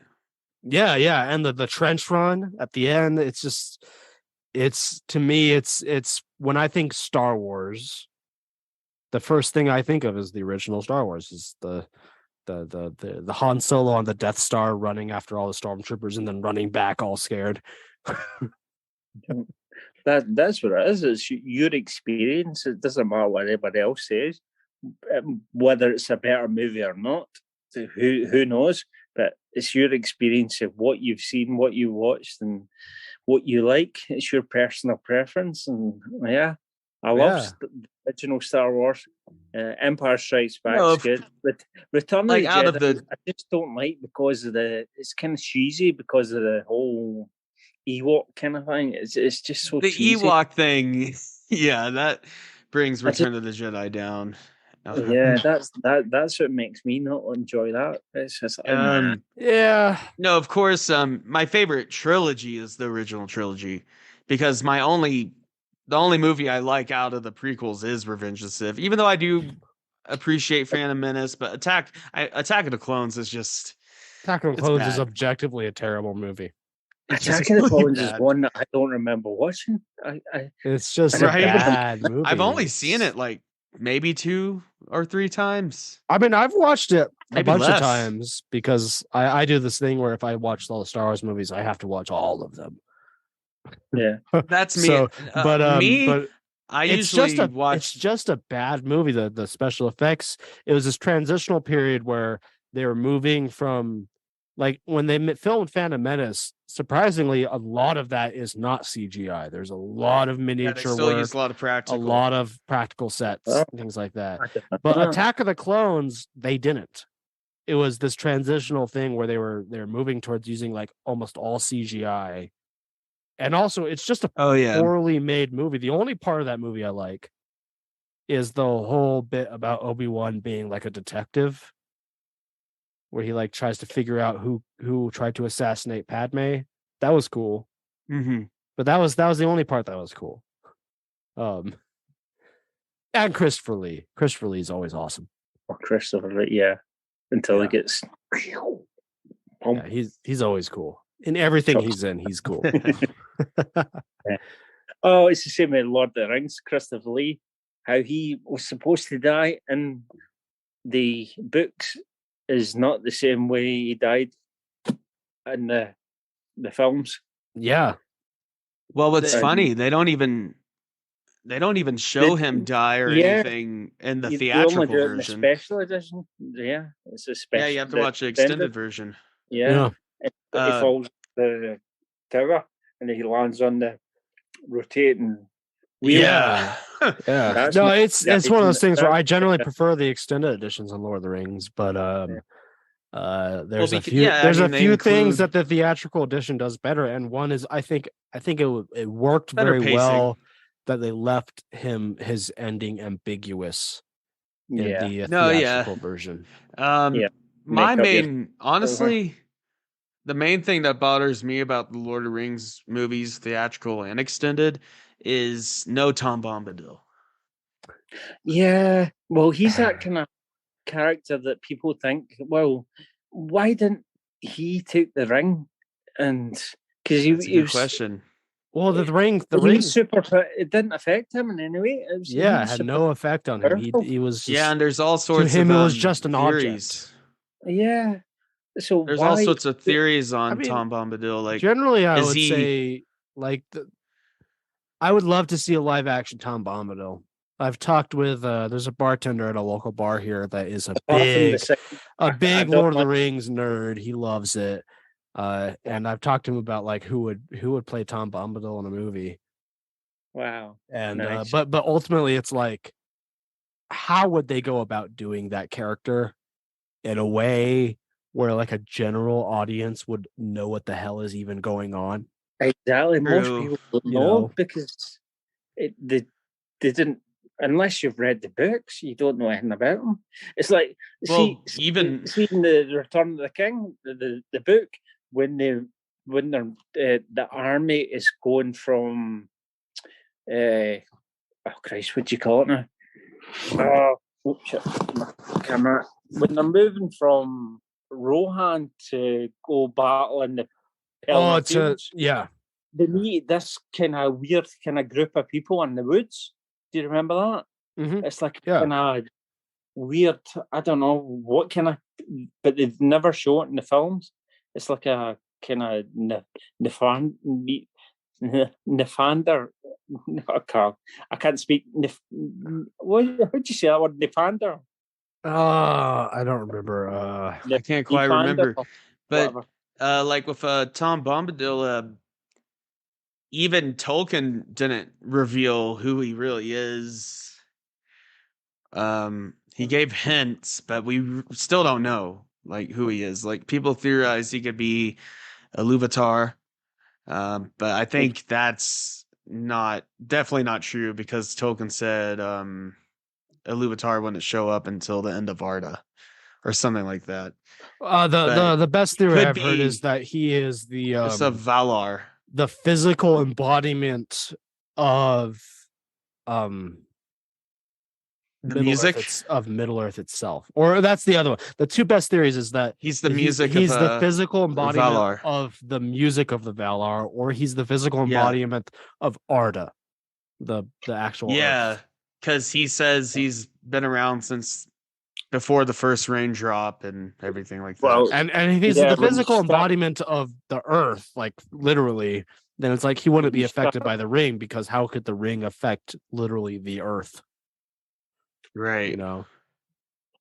Yeah, and the trench run at the end. It's to me. It's when I think Star Wars, the first thing I think of is the original Star Wars. Is the Han Solo on the Death Star running after all the stormtroopers and then running back all scared. That's what it is. It's your experience. It doesn't matter what anybody else says, whether it's a better movie or not. Who knows? But it's your experience of what you've seen, what you watched, and what you like. It's your personal preference, and I love the original Star Wars. Empire Strikes Back is good. But Return of the Jedi, I just don't like because of it's kind of cheesy because of the whole Ewok kind of thing. It's just so the cheesy. Ewok thing. Yeah, that brings Return of the Jedi down. Yeah, that's what makes me not enjoy that. It's just No, of course. My favorite trilogy is the original trilogy because the only movie I like out of the prequels is Revenge of the Sith. Even though I do appreciate Phantom Menace, but Attack of the Clones is just Attack of the It's Clones is bad. objectively a terrible movie. Attack of the Clones is bad. one that I don't remember watching. It's just Right. a bad movie. I've only seen it like maybe 2 or 3 times. I mean, I've watched it a Maybe bunch less. of times because I do this thing where if I watch all the Star Wars movies, I have to watch all of them. Yeah. That's me. So, but I it's usually just watch. it's just a bad movie. The special effects. It was this transitional period where they were moving from, like, when they filmed Phantom Menace. Surprisingly, a lot of that is not CGI. There's a lot of Yeah, they miniature still work, use a lot of a practical. lot of practical sets, Oh. things like that. I But don't know. Attack of the Clones, they didn't. It was this transitional thing where they were moving towards using like almost all CGI. And also, it's just a Oh yeah. poorly made movie. The only part of that movie I like is the whole bit about Obi-Wan being like a detective, where he like tries to figure out who tried to assassinate Padme. That was cool. Mm-hmm. But that was the only part that was cool. And Christopher Lee. Christopher Lee is always awesome. Or Christopher, yeah. Until Yeah. he gets. Yeah, he's always cool. In everything he's in, he's cool. Oh, it's the same with Lord of the Rings, Christopher Lee. How he was supposed to die in the books is not the same way he died in the films. Yeah. Well, what's They- funny, they don't even show him die or Yeah. anything in the You theatrical only do it in the version. special edition. Yeah, it's a special. Yeah, you have to watch the extended version. Yeah, he Uh, falls the tower and then he lands on the rotating wheel. Yeah. Yeah. That's No, not- it's that one of those isn't- things where I that- generally prefer the extended editions on Lord of the Rings, but there's a few yeah, I mean, they few things include- that the theatrical edition does better, and one is I think it worked Better very pacing. well that they left his ending ambiguous in Yeah, the No, yeah. theatrical version. Yeah. My Make up your- main, honestly, the main thing that bothers me about the Lord of the Rings movies, theatrical and extended, is no Tom Bombadil. yeah. Well, he's that kind of character that people think, well, why didn't he take the ring? And because That's a he good was question. Well, the ring, he was super. It didn't affect him in any way. It was, he yeah, was had super- no effect on him. He powerful. was just, Yeah, and there's all sorts him, of it was just an theories. Yeah. So There's why? all sorts of theories on mean, Tom Bombadil. Like, generally, I is would he- say like I would love to see a live action Tom Bombadil. I've talked with there's a bartender at a local bar here that is a apart from the big second- I big don't Lord of the like- Rings nerd. He loves it. And I've talked to him about like who would play Tom Bombadil in a movie. Wow. And Nice. but ultimately it's like, how would they go about doing that character in a way where like a general audience would know what the hell is even going on? Exactly. Most True. people don't You know know. because they didn't. Unless you've read the books, you don't know anything about them. It's like Well, see even- in the Return of the King, the book when they're the army is going from oh Christ, what do you call it now? Oh, shit, my camera. When they're moving from Rohan to go battle in the Pelennor Fields, yeah. they meet this kind of weird kind of group of people in the woods. Do you remember that? Mhm. It's like Yeah. kind of weird. I don't know what kind of, but they've never shown it in the films. It's like a kind of Nefander. I can't speak. How do you say that word? Nefander. I don't remember. I can't quite remember. But Whatever. like with Tom Bombadil, even Tolkien didn't reveal who he really is. He gave hints, but we still don't know like who he is. Like people theorize he could be a Iluvatar, but I think that's definitely not true because Tolkien said Iluvatar wouldn't show up until the end of Arda or something like that. The best theory could I've heard be is that he is It's a Valar. the physical embodiment of The music of Middle Earth itself, or that's the other one. The two best theories is that he's the music. He's of, the physical embodiment Valar. of the music of the Valar, or he's the physical embodiment of Arda, the actual. Yeah, Earth. Because he says he's been around since before the first raindrop and everything like that. Well, and if he's the physical embodiment of the Earth, like literally, then it's like he wouldn't be affected by the ring, because how could the ring affect literally the Earth? Right. You know.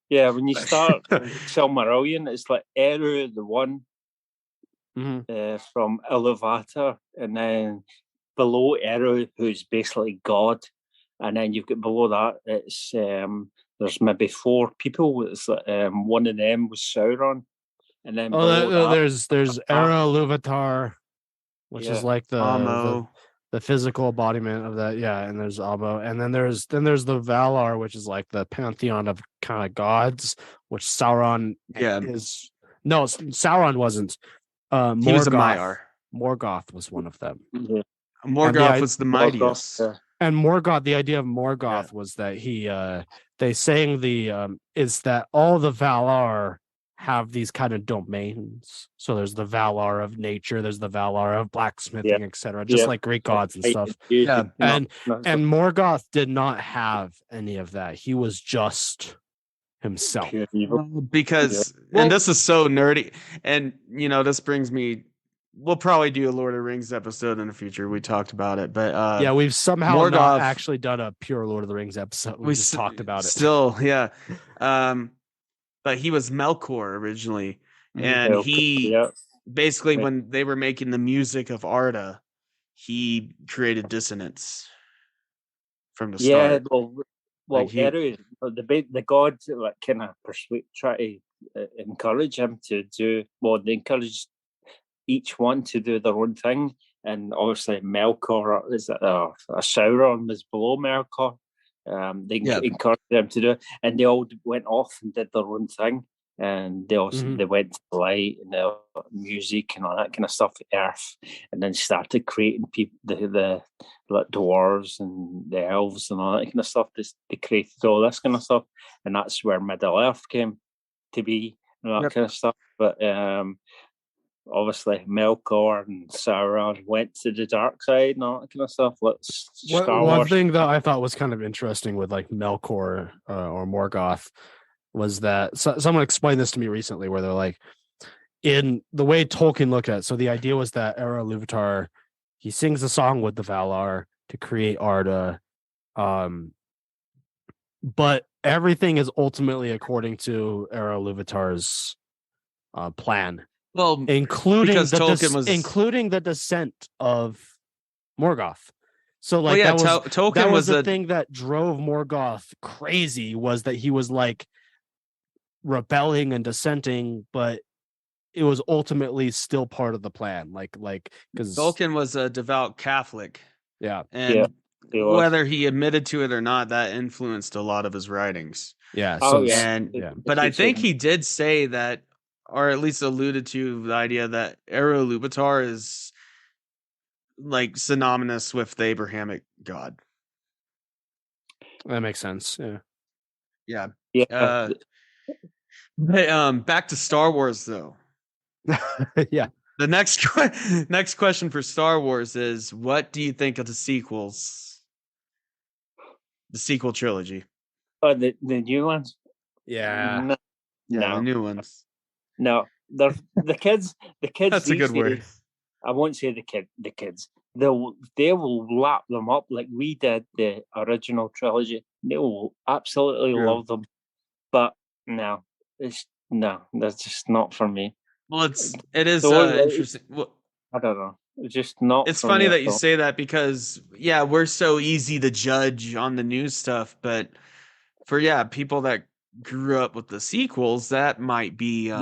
Yeah, when you start Silmarillion, it's like Eru the One from Iluvatar, and then below Eru, who's basically God, and then you've got below that it's there's maybe 4 people. It's one of them was Sauron, and then there's Era Iluvatar, which is like the physical embodiment of that, and there's Amo, and then there's the Valar, which is like the pantheon of kind of gods, which Sauron is. No, Sauron wasn't. Morgoth, he was a Maiar. Morgoth was one of them. Yeah. Morgoth was the mightiest. And Morgoth, the idea of Morgoth was that they saying is that all the Valar have these kind of domains. So there's the Valar of nature, there's the Valar of blacksmithing, etc., just like Greek gods and stuff. And Morgoth did not have any of that. He was just himself. Because and this is so nerdy, and this brings me. We'll probably do a Lord of the Rings episode in the future. We talked about it, but we've somehow not actually done a pure Lord of the Rings episode. We just talked about it. Still, but he was Melkor originally, and he basically when they were making the music of Arda, he created dissonance from the start. Eru, the gods kind of try to encourage him to do. Well, they encourage each one to do their own thing, and obviously Melkor Sauron was below Melkor. They encouraged them to do it, and they all went off and did their own thing, and they also they went to the light and the music and all that kind of stuff, Earth, and then started creating people, the dwarves and the elves and all that kind of stuff. They created all this kind of stuff, and that's where Middle Earth came to be and that kind of stuff. But obviously Melkor and Sauron went to the dark side and all that kind of stuff. One thing that I thought was kind of interesting with like Melkor or Morgoth was that someone explained this to me recently, where they're like, in the way Tolkien looked at it, so the idea was that Era Iluvatar, he sings a song with the Valar to create Arda, but everything is ultimately according to Era Iluvatar's plan. Well, including the descent of Morgoth. So like that was the thing that drove Morgoth crazy, was that he was like rebelling and dissenting, but it was ultimately still part of the plan. Like because Tolkien was a devout Catholic. Yeah. And whether he admitted to it or not, that influenced a lot of his writings. Yeah. But I think he did say that, or at least alluded to the idea that Eru Iluvatar is like synonymous with the Abrahamic God. That makes sense. Yeah. But back to Star Wars though. Yeah. The next question for Star Wars is, what do you think of the sequels? The sequel trilogy. Oh, the new ones? Yeah. The new ones. No, they're the kids. The kids. That's a good word. I won't say the kids. They will lap them up like we did the original trilogy. They will absolutely love them. But no, that's just not for me. Well, it is interesting. I don't know. It's just not. It's funny that you say that, because we're so easy to judge on the new stuff, but for people that grew up with the sequels, that might be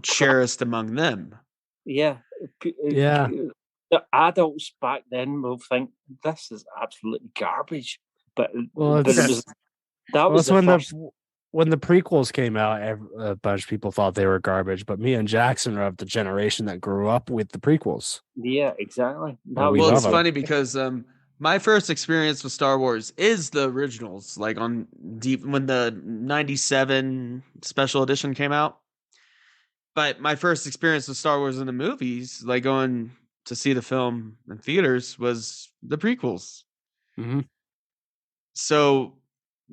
cherished among them. The adults back then will think this is absolutely garbage, but when the prequels came out, a bunch of people thought they were garbage, but me and Jackson are of the generation that grew up with the prequels. Yeah, exactly. It's funny because My first experience with Star Wars is the originals, like on deep when the 97 special edition came out. But my first experience with Star Wars in the movies, like going to see the film in theaters, was the prequels. Mm-hmm. So,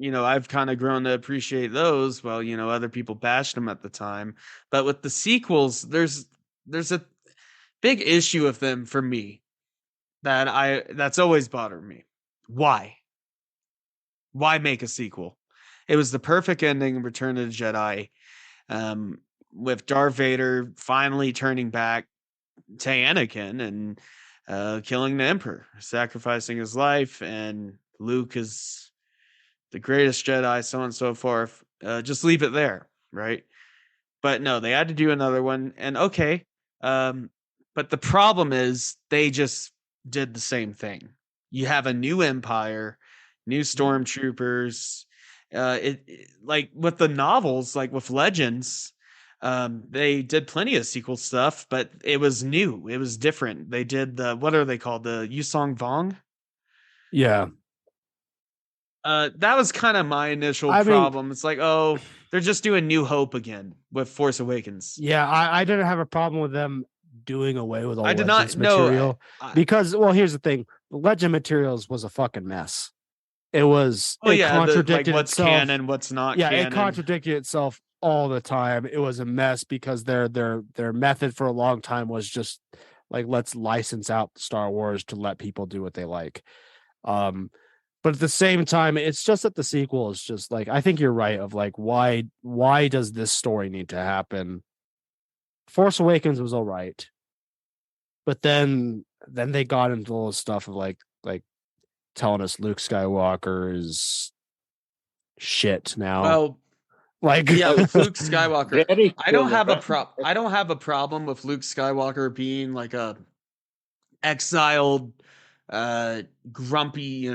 I've kind of grown to appreciate those. Well, other people bashed them at the time. But with the sequels, there's a big issue with them for me that's always bothered me. Why? Why make a sequel? It was the perfect ending in Return of the Jedi, with Darth Vader finally turning back to Anakin and killing the Emperor, sacrificing his life, and Luke is the greatest Jedi, so on and so forth. Just leave it there, right? But no, they had to do another one, and okay. But the problem is they just did the same thing. You have a new empire, new stormtroopers. Like with the novels, like with Legends, they did plenty of sequel stuff, but it was new. It was different. They did what are they called? The Yusong Vong? Yeah. That was kind of my initial problem. It's like, oh, they're just doing New Hope again with Force Awakens. Yeah, I didn't have a problem with them doing away with all Legends material because, well, here's the thing: the Legend materials was a fucking mess. It was contradicted what's itself. Canon, what's not. Yeah, canon. It contradicted itself all the time. It was a mess because their method for a long time was just like, let's license out Star Wars to let people do what they like. But at the same time, it's just that the sequel is just like, I think you're right of like, why does this story need to happen? Force Awakens was all right. But then they got into all this stuff of like telling us Luke Skywalker is shit now. Well, like yeah, with Luke Skywalker, I don't have a problem with Luke Skywalker being like a exiled, grumpy,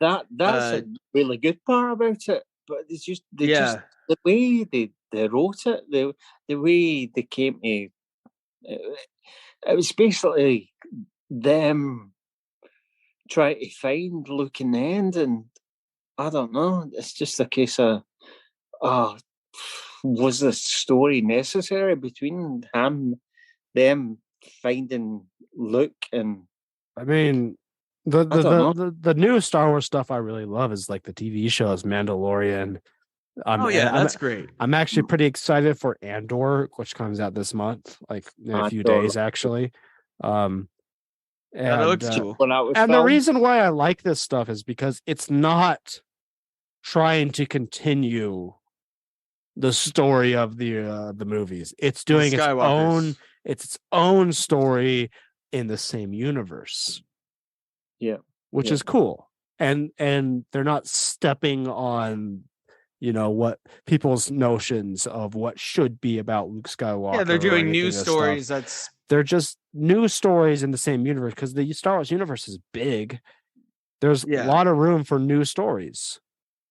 that's a really good part about it. But it's just just the way they wrote it, the way they came to. It was basically them trying to find Luke in the end, and I don't know. It's just a case of, was the story necessary between them finding Luke? And I mean, the new Star Wars stuff I really love is like the TV shows Mandalorian. That's great. I'm actually pretty excited for Andor, which comes out this month, like in a few days, actually. That looks cool. And the reason why I like this stuff is because it's not trying to continue the story of the movies. It's doing its own story in the same universe. Yeah, which is cool. And they're not stepping on what people's notions of what should be about Luke Skywalker. Yeah, they're doing new stories. They're just new stories in the same universe because the Star Wars universe is big. There's a lot of room for new stories.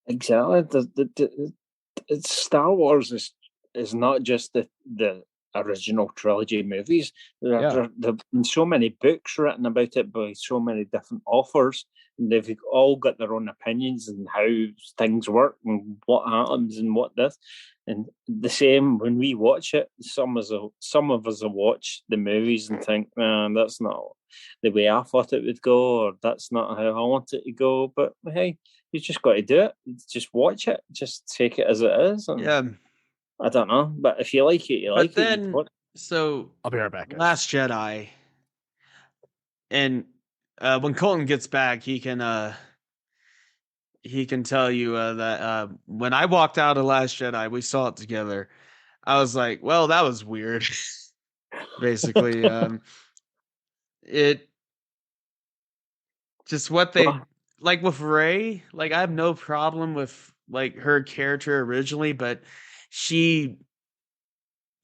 Exactly. The Star Wars is not just the original trilogy movies. There have been so many books written about it by so many different authors, and they've all got their own opinions and how things work and what happens and what this. And the same when we watch it, some of us will watch the movies and think, man, that's not the way I thought it would go, or that's not how I want it to go. But hey, you just got to do it. Just watch it. Just take it as it is. And I don't know, but if you like it, you like it. So I'll be right back, guys. Last Jedi, and when Colton gets back, he can tell you that when I walked out of Last Jedi, we saw it together. I was like, well, that was weird. Basically, it just what they like with Rey. Like, I have no problem with like her character originally, but she,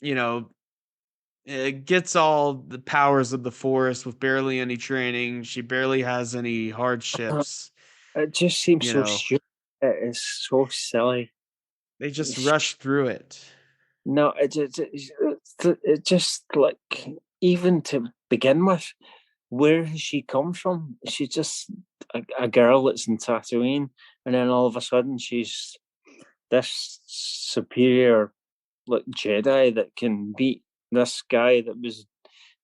gets all the powers of the Force with barely any training. She barely has any hardships. It just seems so stupid. It is so silly. They just rush through it. No, it just like, even to begin with, where has she come from? She's just a girl that's in Tatooine, and then all of a sudden she's this superior like Jedi that can beat this guy that was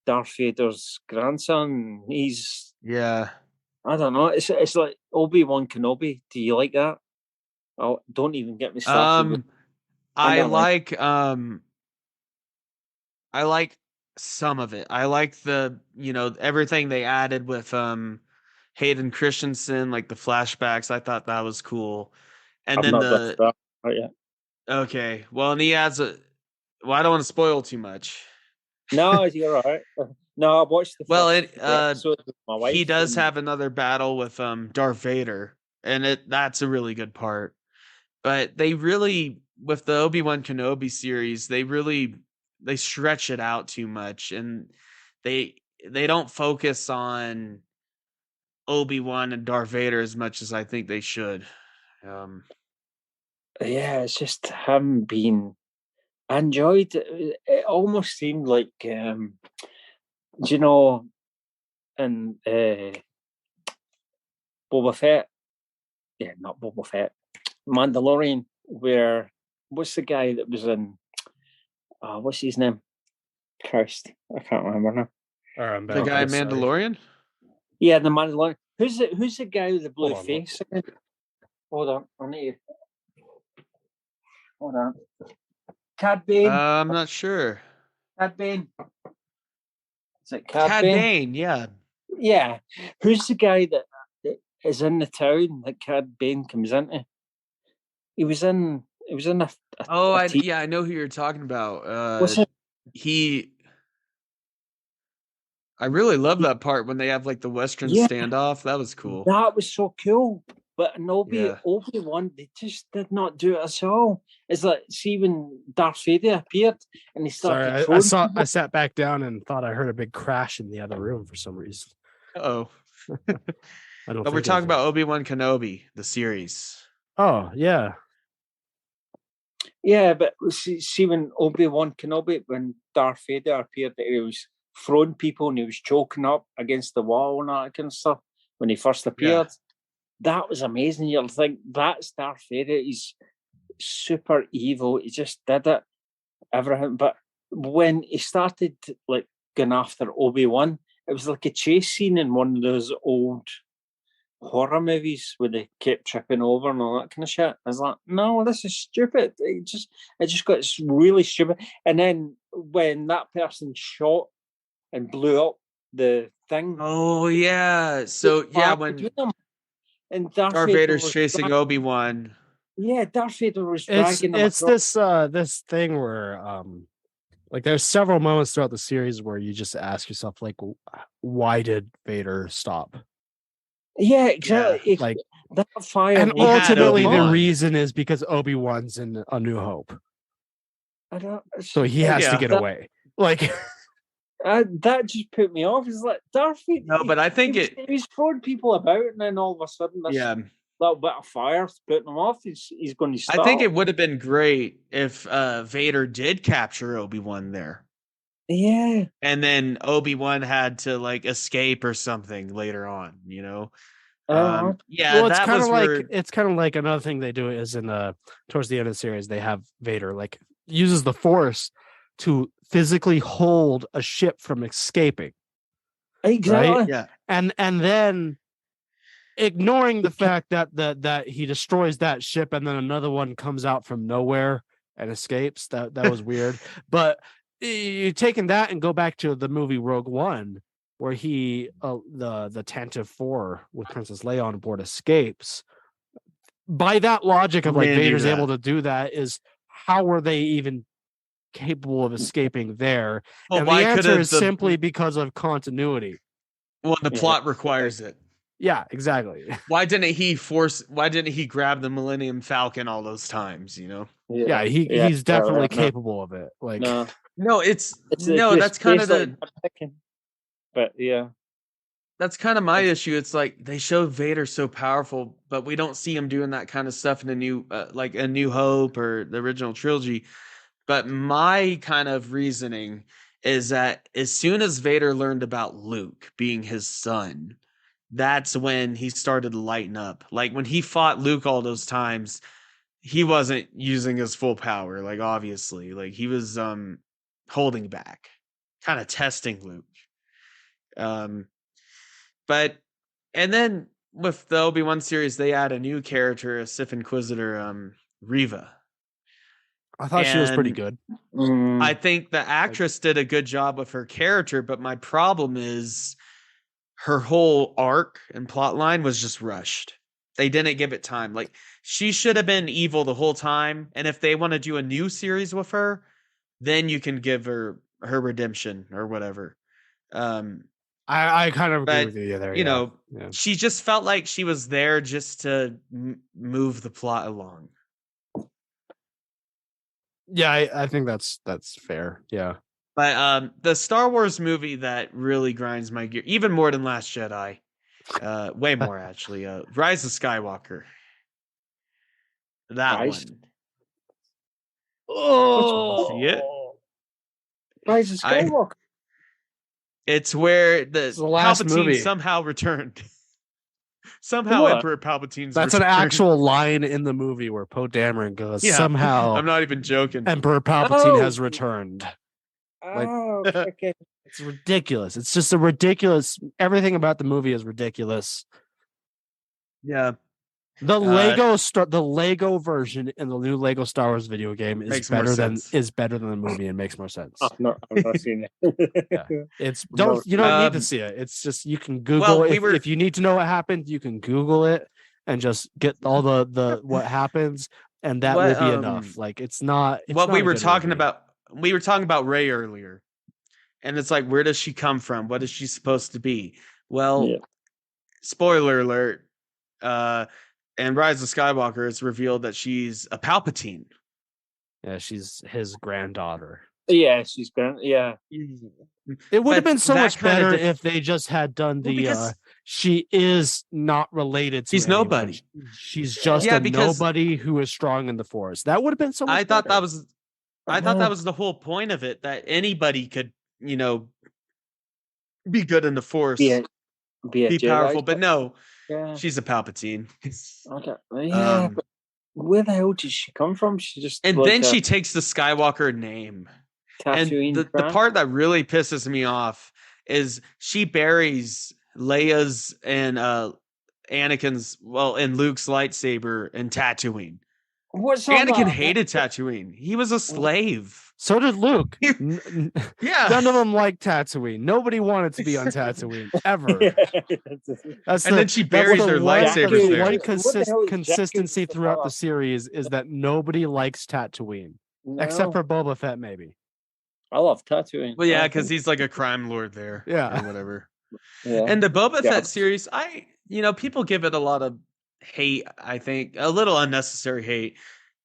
Darth Vader's grandson. He's Yeah. I don't know. It's like Obi-Wan Kenobi. Do you like that? Oh, don't even get me started. I like some of it. I like the, everything they added with Hayden Christensen, like the flashbacks. I thought that was cool. And then okay. Well, and he adds I don't want to spoil too much. No, you're all right. No, I watched the episode with my wife. He does have another battle with Darth Vader, and that's a really good part. But they really, with the Obi-Wan Kenobi series, they stretch it out too much, and they don't focus on Obi-Wan and Darth Vader as much as I think they should. Yeah, it's just haven't been. I enjoyed it. It almost seemed like, and Boba Fett. Yeah, not Boba Fett. Mandalorian. What's the guy that was in? What's his name? Christ, I can't remember now. The guy Mandalorian. Yeah, the Mandalorian. Who's the guy with the blue face? Hold on, I need. Hold on. Cad Bane. I'm not sure. Cad Bane. Is it Cad Bane? Yeah. Yeah. Who's the guy that is in the town that Cad Bane comes into? He was in a I know who you're talking about. What's it? I really love that part when they have like the Western standoff. That was cool. That was so cool. But in Obi-Wan, they just did not do it at all. It's like, see when Darth Vader appeared and he started. Sorry, I sat back down and thought I heard a big crash in the other room for some reason. Oh. But we're talking about Obi-Wan Kenobi, the series. Oh, yeah. Yeah, but see when Obi-Wan Kenobi, when Darth Vader appeared, he was throwing people and he was choking up against the wall and all that kind of stuff when he first appeared. Yeah. That was amazing. You'll think that's Darth Vader. He's super evil. He just did it, everything. But when he started like going after Obi-Wan, it was like a chase scene in one of those old horror movies where they kept tripping over and all that kind of shit. I was like, no, this is stupid. It just got really stupid. And then when that person shot and blew up the thing. Oh yeah. So yeah, when and Darth Vader's chasing Obi-Wan. Yeah, Darth Vader was dragging him. It's this thing where like there's several moments throughout the series where you just ask yourself like, why did Vader stop? Yeah, exactly. Yeah, like that fire, and ultimately the reason is because Obi-Wan's in A New Hope. So he has to get away. Like that just put me off. It's like Darth Vader. No, but I think he was throwing people about, and then all of a sudden, this little bit of fire putting him off. He's going to stop. I think it would have been great if Vader did capture Obi-Wan there. Yeah, and then Obi-Wan had to like escape or something later on. Well, it's kind of like it's kind of like another thing they do is in towards the end of the series they have Vader like uses the Force to physically hold a ship from escaping. Exactly. Right? Yeah. And then ignoring the fact that he destroys that ship and then another one comes out from nowhere and escapes. That was weird. But you're taking that and go back to the movie Rogue One, where he the Tantive 4 with Princess Leia on board escapes. By that logic of like Vader's able to do that, is how were they even capable of escaping there? And the answer is simply because of continuity. Well, the plot requires it. Yeah, exactly. Why didn't he grab the Millennium Falcon all those times, Yeah, he's definitely capable of it. Like it's that's kind of the but yeah. That's kind of my issue. It's like they show Vader so powerful, but we don't see him doing that kind of stuff in a new like A New Hope or the original trilogy. But my kind of reasoning is that as soon as Vader learned about Luke being his son, that's when he started to lighten up. Like when he fought Luke all those times, he wasn't using his full power, like obviously. Like he was holding back, kind of testing Luke. But and then with the Obi-Wan series, they add a new character, a Sith Inquisitor, Reva. I thought she was pretty And good. I think the actress did a good job with her character, but my problem is her whole arc and plot line was just rushed. They didn't give it time. Like she should have been evil the whole time. And if they want to do a new series with her, then you can give her redemption or whatever. I kind of agree But with you there. you yeah. know, Yeah. she just felt like she was there just to move the plot along. Yeah, I think that's fair. Yeah. But the Star Wars movie that really grinds my gear, even more than Last Jedi, way more actually, Rise of Skywalker. That Rise? one. Oh, See it? Rise of Skywalker. It's where It's the last Palpatine movie. somehow returned. Somehow What? Emperor Palpatine's That's an returned. actual line in the movie where Poe Dameron goes, Yeah, somehow I'm not even joking. Emperor Palpatine Oh. has returned. Oh, okay. It's ridiculous. It's just a ridiculous. Everything about the movie is ridiculous. Yeah. The Lego version in the new Lego Star Wars video game is Makes more better than sense. the movie and makes more sense. I'm not seeing it. Yeah. It's No. you don't need to Um, see it. It's just you can Google well, it. we If you need to know what happened, you can Google it and just get all the what happens, and that What, will be enough. Like it's not it's what not we a were good talking movie. about. We were talking about Rey earlier. And it's like, where does she come from? What is she supposed to be? Well, Yeah. spoiler alert. And Rise of Skywalker, it's revealed that she's a Palpatine. Yeah, she's his granddaughter. Yeah, she's been. Yeah, It would have But been so that much kinda better def- if they just had done Well, the because- she is not related to She's anyone. nobody. She's just Yeah, a because- nobody who is strong in the force. That would have been so much I thought better. that was the whole point of it, that anybody could, be good in the Force, be a Jedi. powerful. But no, Yeah. she's a Palpatine. Okay. Yeah, Um, but where the hell did she come from? She just And like then a she takes the Skywalker name. And Tatooine the fan. part that really pisses me off is she buries Leia's and Anakin's, and Luke's lightsaber in Tatooine. What's all Anakin that? hated Tatooine. He was a slave. So did Luke. Yeah. None of them liked Tatooine. Nobody wanted to be on Tatooine ever. That's And then she buries their lightsabers the there. one What the hell is consistency Jakku throughout the about? series is that nobody likes Tatooine except for Boba Fett, maybe. I love Tatooine. Well, yeah, I because think- he's like a crime lord there. Yeah. Or whatever. yeah. And the Boba Yeah. Fett series, people give it a lot of hate, I think, a little unnecessary hate,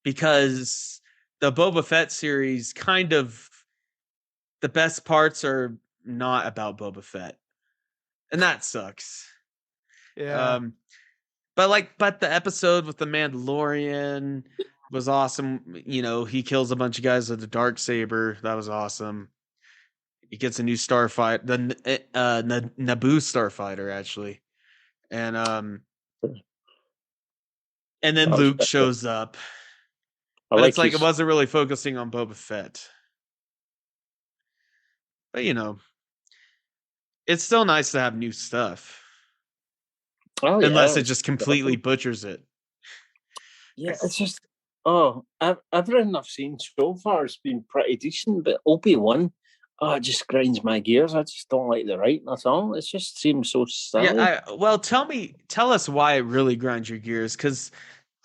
because the Boba Fett series the best parts are not about Boba Fett. And that sucks. Yeah. But the episode with the Mandalorian was awesome. He kills a bunch of guys with the Darksaber. That was awesome. He gets a new starfighter, the Naboo starfighter, actually. And then That was Luke better. shows up. I But it's like his- it wasn't really focusing on Boba Fett. But it's still nice to have new stuff. Oh, yeah, Unless it it's just completely butchers it. Yeah, it's just everything I've seen so far has been pretty decent, but Obi-Wan, it just grinds my gears. I just don't like the writing at all. It just seems so silly. Yeah, tell us why it really grinds your gears, because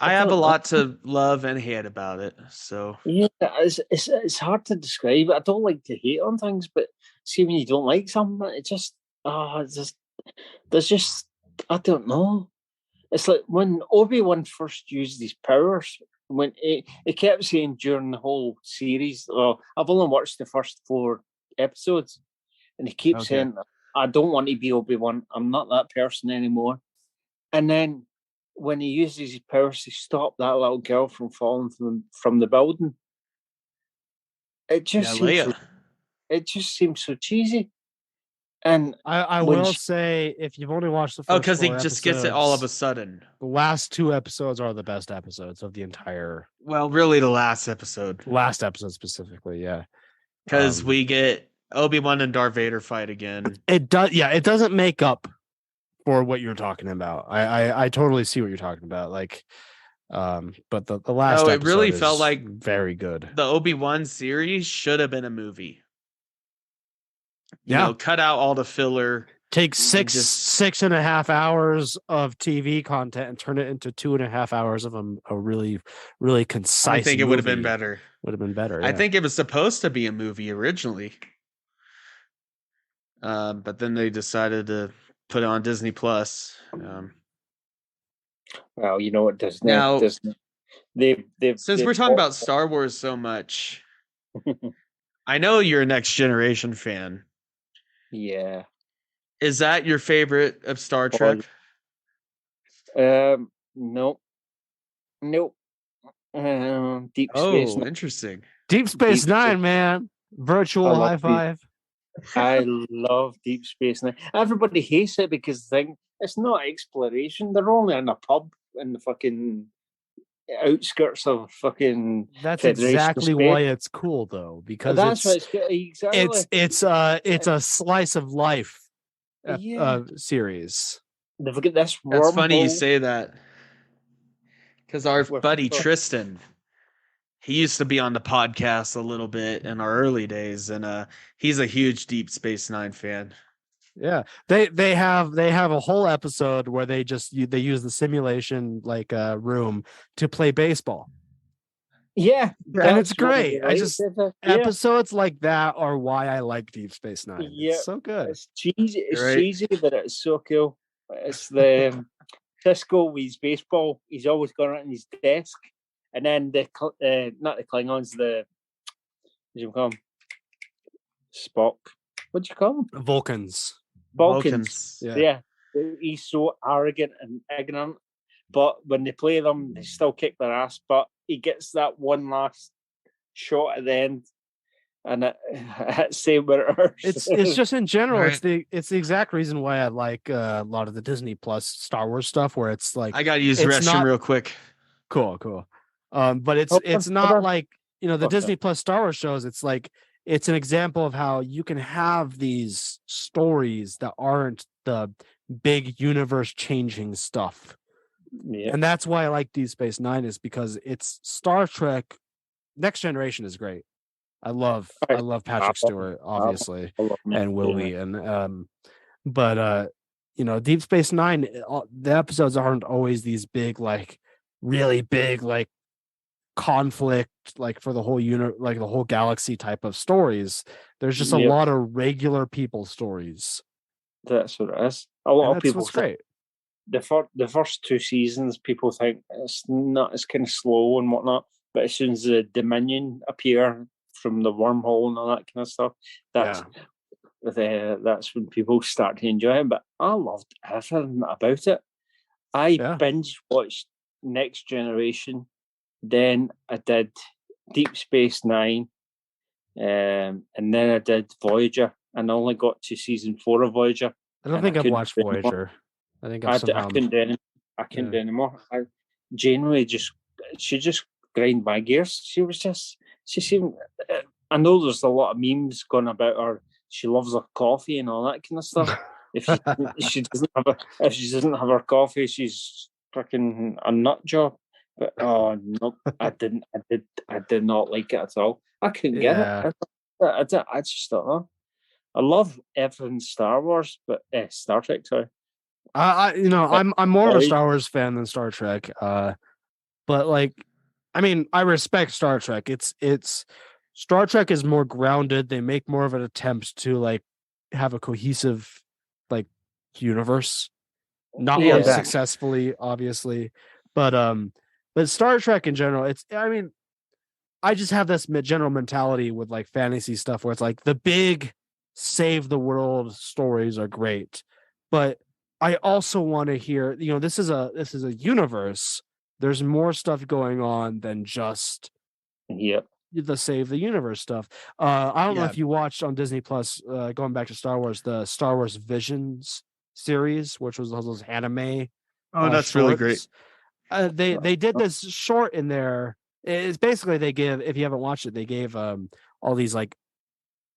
I I have a don't know. lot to love and hate about it. So Yeah, it's hard to describe. I don't like to hate on things, but see, when you don't like something, there's just I don't know. It's like when Obi-Wan first used his powers, when he kept saying during the whole series, I've only watched the first 4 episodes, and he keeps Okay. saying, I don't want to be Obi-Wan. I'm not that person anymore. And then when he uses his powers to stop that little girl from falling from the building, it just yeah, seems Leia. it just seems so cheesy. And I will say, if you've only watched the first because he just gets it all of a sudden. The last 2 episodes are the best episodes of the entire. Well, really, the last episode. Last episode specifically, yeah. Because we get Obi-Wan and Darth Vader fight again. It does, yeah. It doesn't make up for what you're talking about. I totally see what you're talking about. Like, but the last. No, it really felt like very good. The Obi-Wan series should have been a movie. You Yeah, know, cut out all the filler. Take 6.5 hours of TV content and turn it into 2.5 hours of a really, really concise. I think it would have been better. Would have been better. I think it was supposed to be a movie originally, but then they decided to put it on Disney Plus. Well, you know what Disney. Now, Disney. Since we're talking about Star Wars so much, I know you're a Next Generation fan. Yeah. Is that your favorite of Star Trek? Nope. Deep Space Nine. Interesting. Deep Space Nine, man. Virtual high five. I love Deep Space Nine. Everybody hates it because it's not exploration. They're only in a pub in the fucking outskirts of fucking. That's Federation exactly why it's cool, though, because it's a slice of life series. Look at this. That's funny you say that, because our buddy Tristan, he used to be on the podcast a little bit in our early days, and he's a huge Deep Space Nine fan. Yeah, they have a whole episode where they use the simulation room to play baseball. Yeah, and it's great. Episodes like that are why I like Deep Space Nine. Yeah, it's so good. It's cheesy. It's cheesy, but it's so cool. It's the Cisco with his baseball. He's always got it on his desk, and then not the Klingons, what do you call them? Spock. What do you call them? Vulcans. Yeah. He's so arrogant and ignorant, but when they play them, they still kick their ass. But he gets that one last shot at the end, and it sabers. It's just in general. Right. It's the exact reason why I like a lot of the Disney Plus Star Wars stuff, where it's like I gotta use the restroom real quick. Cool. But it's not like the Disney Plus Star Wars shows. It's like. It's an example of how you can have these stories that aren't the big universe-changing stuff. Yeah. And that's why I like Deep Space Nine, is because it's Star Trek. Next Generation is great. I love Patrick Stewart, obviously, and Willie, and but Deep Space Nine, the episodes aren't always these big, really big, conflict for the whole the whole galaxy type of stories. There's just a lot of regular people stories. That's what it is. A lot of people great. The first 2 seasons, people think it's kind of slow and whatnot, but as soon as the Dominion appear from the wormhole and all that kind of stuff, that's when people start to enjoy it. But I loved everything about it. I binge watched Next Generation. Then I did Deep Space Nine, and then I did Voyager, and I only got to season 4 of Voyager. I don't think I've watched Voyager. I think I couldn't do anymore. I genuinely she just grind my gears. She seemed. I know there's a lot of memes going about her. She loves her coffee and all that kind of stuff. If she doesn't have her coffee, she's freaking a nut job. But no, I did not like it at all. I couldn't get it. I just don't know. I love everything Star Wars, but Star Trek. Sorry. I'm more of a Star Wars fan than Star Trek. But I respect Star Trek. It's Star Trek is more grounded. They make more of an attempt to have a cohesive universe. Not successfully, obviously, but Star Trek in general, I just have this general mentality with fantasy stuff where it's the big save the world stories are great, but I also want to hear, this is a universe. There's more stuff going on than just the Save the Universe stuff. I don't know if you watched on Disney Plus, going back to Star Wars, the Star Wars Visions series, which was those anime. Oh, that's really great. They did this short in there. It's basically they give, if you haven't watched it, they gave all these like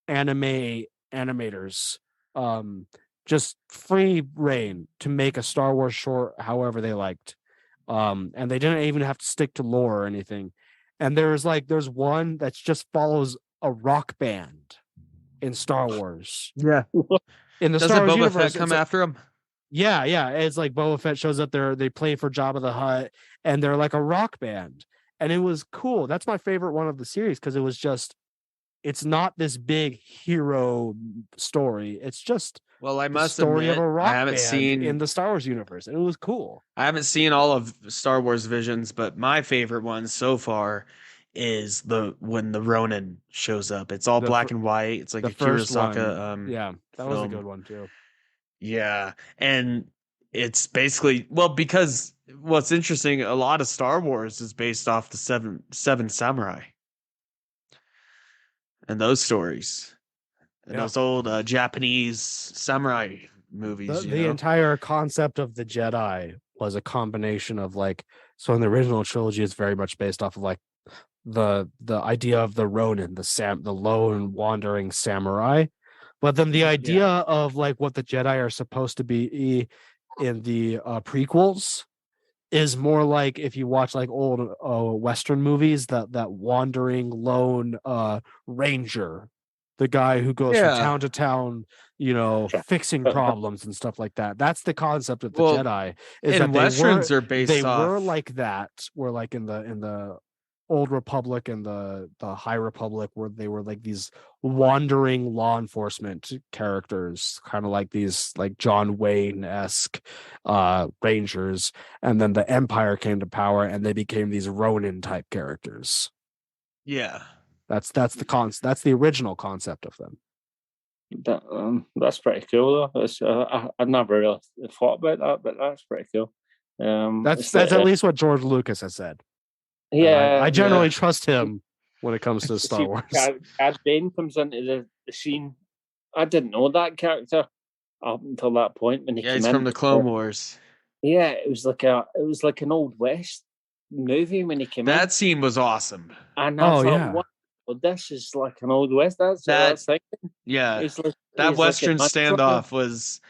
anime animators just free reign to make a Star Wars short however they liked. And they didn't even have to stick to lore or anything. And there's one that just follows a rock band in Star Wars. Yeah. In the Doesn't Star Wars Boba universe, Fett come after him? Yeah. It's like Boba Fett shows up there, they play for Jabba the Hutt, and they're like a rock band. And it was cool. That's my favorite one of the series, because it's not this big hero story. It's just I must story admit, of a rock I haven't band seen in the Star Wars universe, and it was cool. I haven't seen all of Star Wars Visions, but my favorite one so far is when the Ronin shows up. It's all black and white. It's like a Kurosawa. Yeah, that was a good one too. Yeah, and it's basically because what's interesting, a lot of Star Wars is based off the seven samurai and those stories. And those old Japanese samurai movies. The entire concept of the Jedi was a combination of so in the original trilogy, it's very much based off of the idea of the Ronin, the lone wandering samurai. But then the idea of what the Jedi are supposed to be in the prequels is more like, if you watch old Western movies, that wandering lone ranger, the guy who goes from town to town, fixing problems and stuff like that. That's the concept of the Jedi. Is that Westerns are based they off. were like that. Were like in the Old Republic and the High Republic, where they were like these wandering law enforcement characters, kind of like these John Wayne-esque rangers. And then the Empire came to power, and they became these Ronin type characters. Yeah. That's the original concept of them. That's pretty cool though. I never really thought about that, but that's pretty cool. That's at least what George Lucas has said. Yeah, I generally trust him when it comes to Star Wars. Cad Bane comes into the scene. I didn't know that character up until that point when he came in. He's from the Clone Wars. Yeah, it was like an Old West movie when he came in. That scene was awesome. And I thought, wow, this is like an Old West. That's yeah. That Western standoff was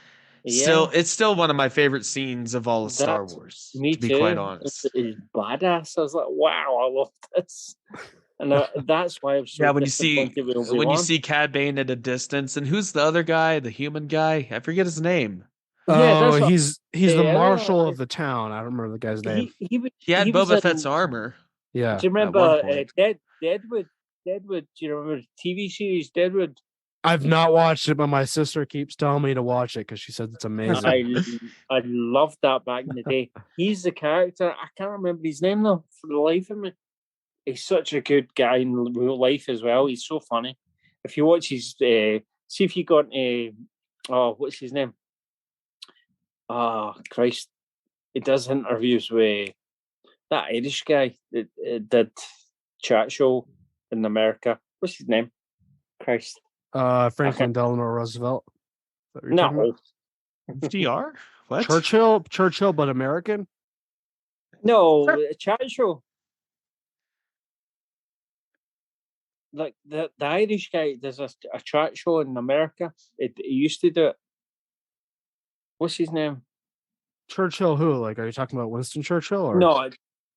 it's still one of my favorite scenes of all of Star Wars. Me to be too. quite honest. It's badass. I was like, wow, I love this. And that's why I'm so when you see Cad Bane at a distance, and who's the other guy, the human guy? I forget his name. He's the marshal of the town. I don't remember the guy's name. He had Boba Fett's armor. Yeah. Do you remember Deadwood? Deadwood. Do you remember the TV series Deadwood? I've not watched it, but my sister keeps telling me to watch it because she says it's amazing. I loved that back in the day. He's the character. I can't remember his name though for the life of me. He's such a good guy in real life as well. He's so funny. If you watch his, see if you got what's his name? Oh Christ! He does interviews with that Irish guy that did chat show in America. What's his name? Christ. Franklin Delano Roosevelt. No. FDR? What? Churchill, but American? No, a chat show. Like the Irish guy does a chat show in America. He used to do it. What's his name? Churchill who? Like, are you talking about Winston Churchill? Or? No,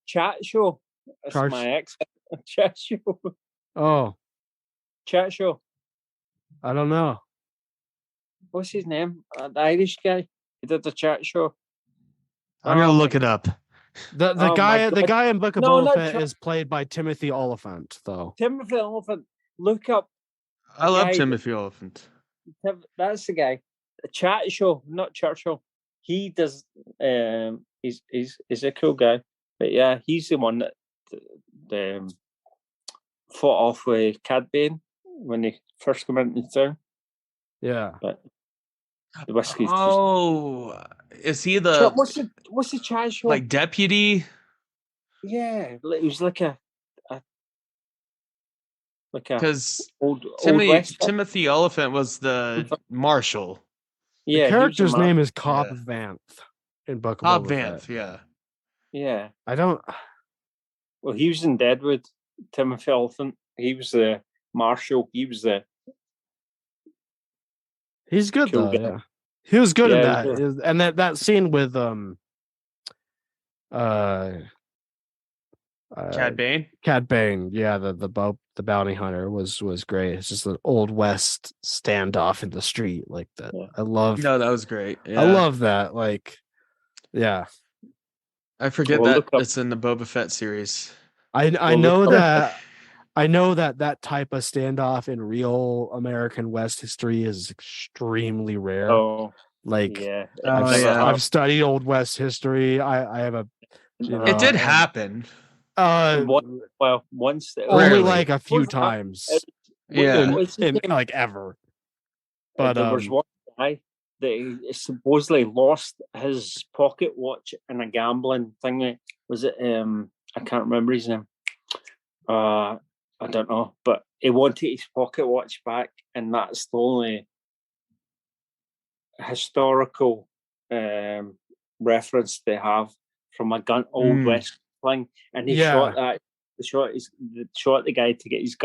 chat show. That's my ex. Chat show. Oh. Chat show. I don't know. What's his name? The Irish guy. He did the chat show. I'm gonna look it up. The guy in Book of Boba Fett is played by Timothy Olyphant, though. Timothy Olyphant. Look up. I love Timothy Olyphant. That's the guy. A chat show, not Churchill. He does. He's a cool guy, but yeah, he's the one that fought off with Cad Bane when he first came into town. Yeah, but the whiskey's. Oh, is he the? What's the chat show? Like deputy? Yeah, it was like a like a Because old West. Timothy Oliphant was the marshal. Yeah, The character's name is Cobb Yeah. Vanth in Book of Cobb Boba Vanth, Fett. yeah. Yeah. I don't. Well, he was in Deadwood. Timothy Oliphant. He was the marshal. He was the. He's good Cool though. guy. Yeah, he was good in Yeah, that. he was And that scene with Cad Bane. Cad Bane, yeah, the bounty hunter was great. It's just an old west standoff in the street like that. Yeah. I love. No, that was great. Yeah. I love that. Like, yeah. I forget Well, that look up- it's in the Boba Fett series. I Well, know look that. I know that type of standoff in real American West history is extremely rare. Oh, Like, yeah. Oh, It's- yeah. I've studied Old West history. I have a. You know, It did and- happen. Well, once only Rarely. like a few Was that- times. Yeah. What's his in name? like ever. But there was one guy that he supposedly lost his pocket watch in a gambling thing. Was it? I can't remember his name. I don't know, but he wanted his pocket watch back, and that's the only historical reference they have from a old Mm. West thing. And he Yeah. shot that. Shot the guy to get his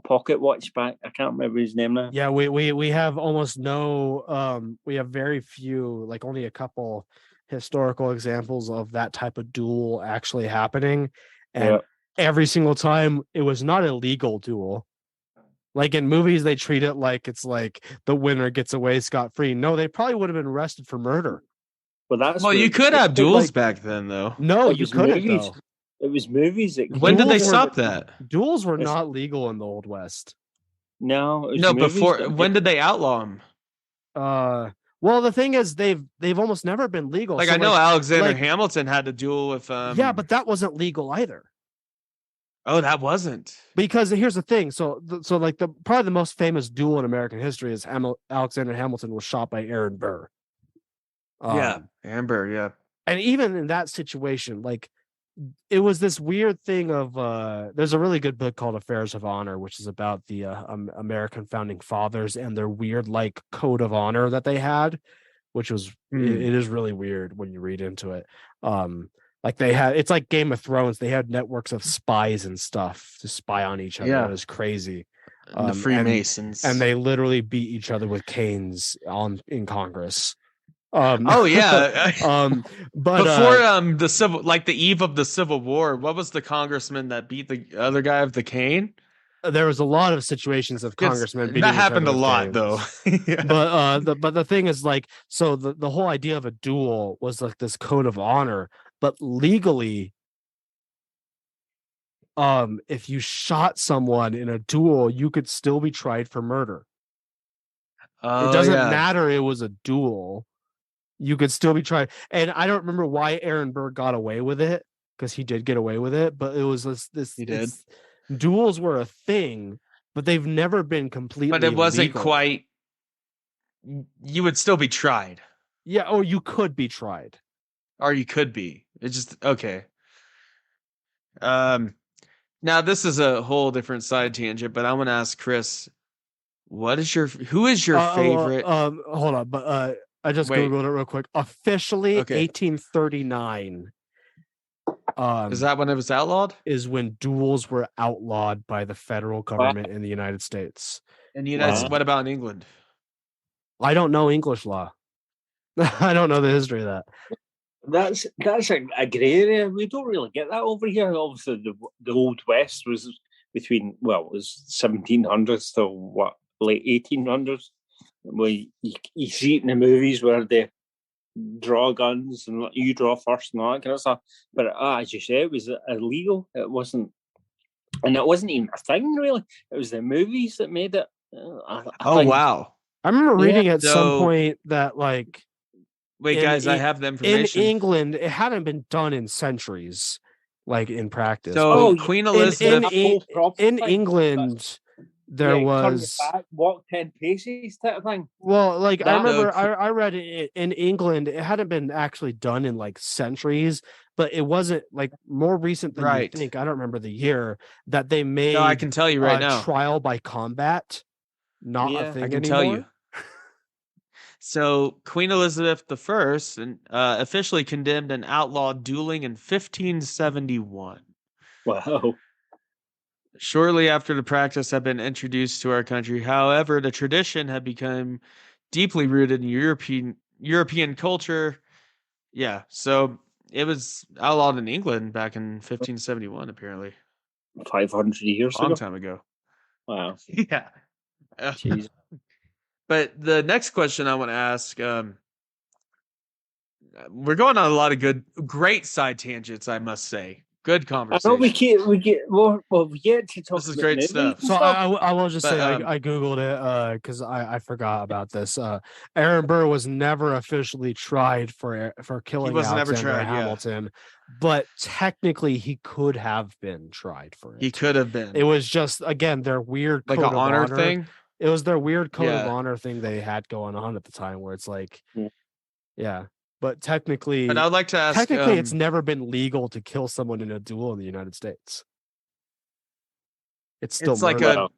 pocket watch back. I can't remember his name now. yeah, we have almost no we have very few, like only a couple historical examples of that type of duel actually happening. And Yeah. every single time it was not a legal duel. Like in movies, they treat it like it's like the winner gets away scot-free. No, they probably would have been arrested for murder. But that's Well, what you it- could have it- duels like- back then, though. No, It you was couldn't movies. though. It was movies that When did they Duels were- stop that? Duels were It's- not legal in the Old West. No, it was No, movies before. that When did they outlaw them? Well, the thing is, they've almost never been legal. Like So, I know Alexander like- Hamilton had to duel with. yeah, but that wasn't legal either. Oh, that wasn't. Because here's the thing. So like probably the most famous duel in American history is Alexander Hamilton was shot by Aaron Burr. Yeah, Um, Amber. Yeah. and even in that situation, like it was this weird thing of there's a really good book called Affairs of Honor, which is about the American founding fathers and their weird like code of honor that they had, which was it is really weird when you read into it. Like they had, it's like Game of Thrones. They had networks of spies and stuff to spy on each other. Yeah. It was crazy. The Freemasons. And they literally beat each other with canes in Congress. Oh yeah. But Before the civil, like the eve of the Civil War, what was the congressman that beat the other guy with the cane? there was a lot of situations of congressmen beating That each happened a other with lot, canes. though. Yeah. But the thing is, like, so the whole idea of a duel was like this code of honor, but legally, if you shot someone in a duel, you could still be tried for murder. It doesn't matter. It was a duel. You could still be tried. And I don't remember why Aaron Burr got away with it, because he did get away with it. But it was this He did. Duels were a thing, but they've never been completely. But it wasn't legal. quite. You would still be tried, Yeah, or you could be tried. or you could be. It's just okay. Now this is a whole different side tangent, but I'm gonna ask Chris, who is your favorite? Hold on, but I just Wait. googled it real quick. Officially, Okay. 1839. Is that when it was outlawed is when duels were outlawed by the federal government in the United States. in the United States? Wow. What about in England? I don't know English law. I don't know the history of that. That's a grey area. We don't really get that over here. Obviously, the Old West was between, well, it was 1700s to what, late 1800s. Where you see it in the movies where they draw guns and you draw first and all that kind of stuff. But as you say, it was illegal. It wasn't, and it wasn't even a thing really. It was the movies that made it. I Oh think- wow! I remember Yeah, reading at some so- point that like Wait, in- guys, I in- have the in information. England, it hadn't been done in centuries, like in practice. So Oh, Queen in, Elizabeth. in, full proper in thing. England, there Yeah, turn your was back, walk 10 paces type of thing. well, like I That- remember No, I read it in England. It hadn't been actually done in like centuries, but it wasn't like more recent than Right. you think. I don't remember the year that they made. No, I can tell you right now. Trial by combat, not a thing I can anymore. tell you. So Queen Elizabeth I officially condemned and outlawed dueling in 1571. Wow. Shortly after the practice had been introduced to our country, however, the tradition had become deeply rooted in European culture. Yeah, so it was outlawed in England back in 1571, apparently. 500 years A long ago. time ago. Wow. Yeah. Jeez. But the next question I want to ask, we're going on a lot of great side tangents, I must say. Good I conversation. know we get to talk. This is great stuff. So I will just But, say I googled it because I forgot about this. Aaron Burr was never officially tried for killing Alexander Hamilton, but technically he could have been tried for it. He could have been. It was just again their weird like code an of honor thing. It was their weird code of honor thing they had going on at the time, where it's like, yeah. But technically, and I'd like to ask. Technically, it's never been legal to kill someone in a duel in the United States. It's still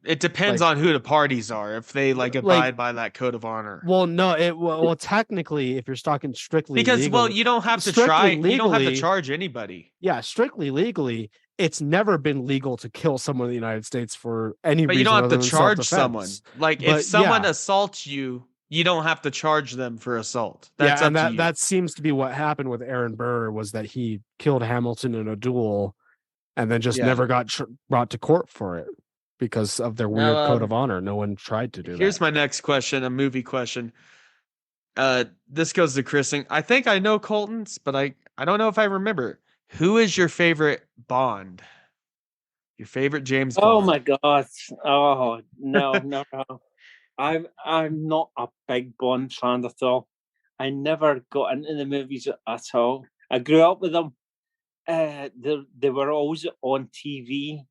it depends on who the parties are, if they abide by that code of honor. Well, no, well, technically, if you're talking strictly because legally, you don't have to try. You don't have to charge anybody. Yeah, strictly legally, it's never been legal to kill someone in the United States for any reason. But you don't have to charge someone. If someone assaults you, you don't have to charge them for assault. That's and that seems to be what happened with Aaron Burr, was that he killed Hamilton in a duel and then just never got brought to court for it because of their weird code of honor. No one tried to do that. Here's my next question, a movie question. This goes to Chrising. I think I know Colton's, but I don't know if I remember. Who is your favorite Bond? Your favorite James Bond? Oh my God. Oh, no. I'm not a big Bond fan at all. I never got into the movies at all. I grew up with them. They were always on TV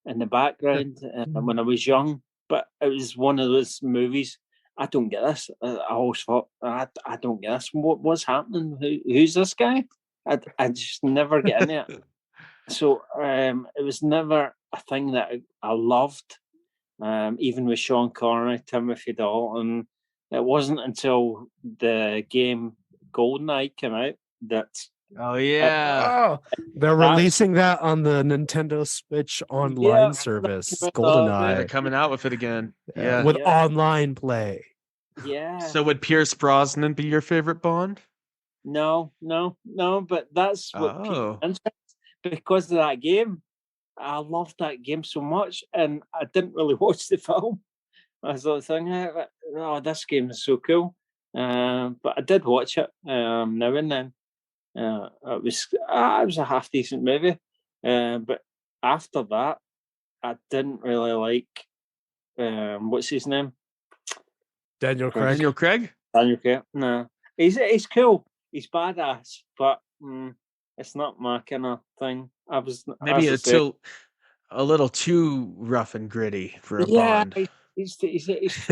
in the background when I was young, but it was one of those movies. I don't get this. I always thought, I don't get this. What's happening? Who's this guy? I just never get in it. So it was never a thing that I loved. Even with Sean Connery, Timothy Dalton, it wasn't until the game GoldenEye came out that. Oh yeah, they're releasing that on the Nintendo Switch online service. GoldenEye, they're coming out with it again. Yeah, with online play. Yeah. So would Pierce Brosnan be your favorite Bond? No. But that's what because of that game. I loved that game so much, and I didn't really watch the film. I was like thinking, "Oh, this game is so cool," but I did watch it now and then. It was a half decent movie, but after that, I didn't really like what's his name? Daniel Craig. Daniel Craig. No, he's cool. He's badass, but it's not my kind of thing. Maybe a little too rough and gritty for a Bond. He's too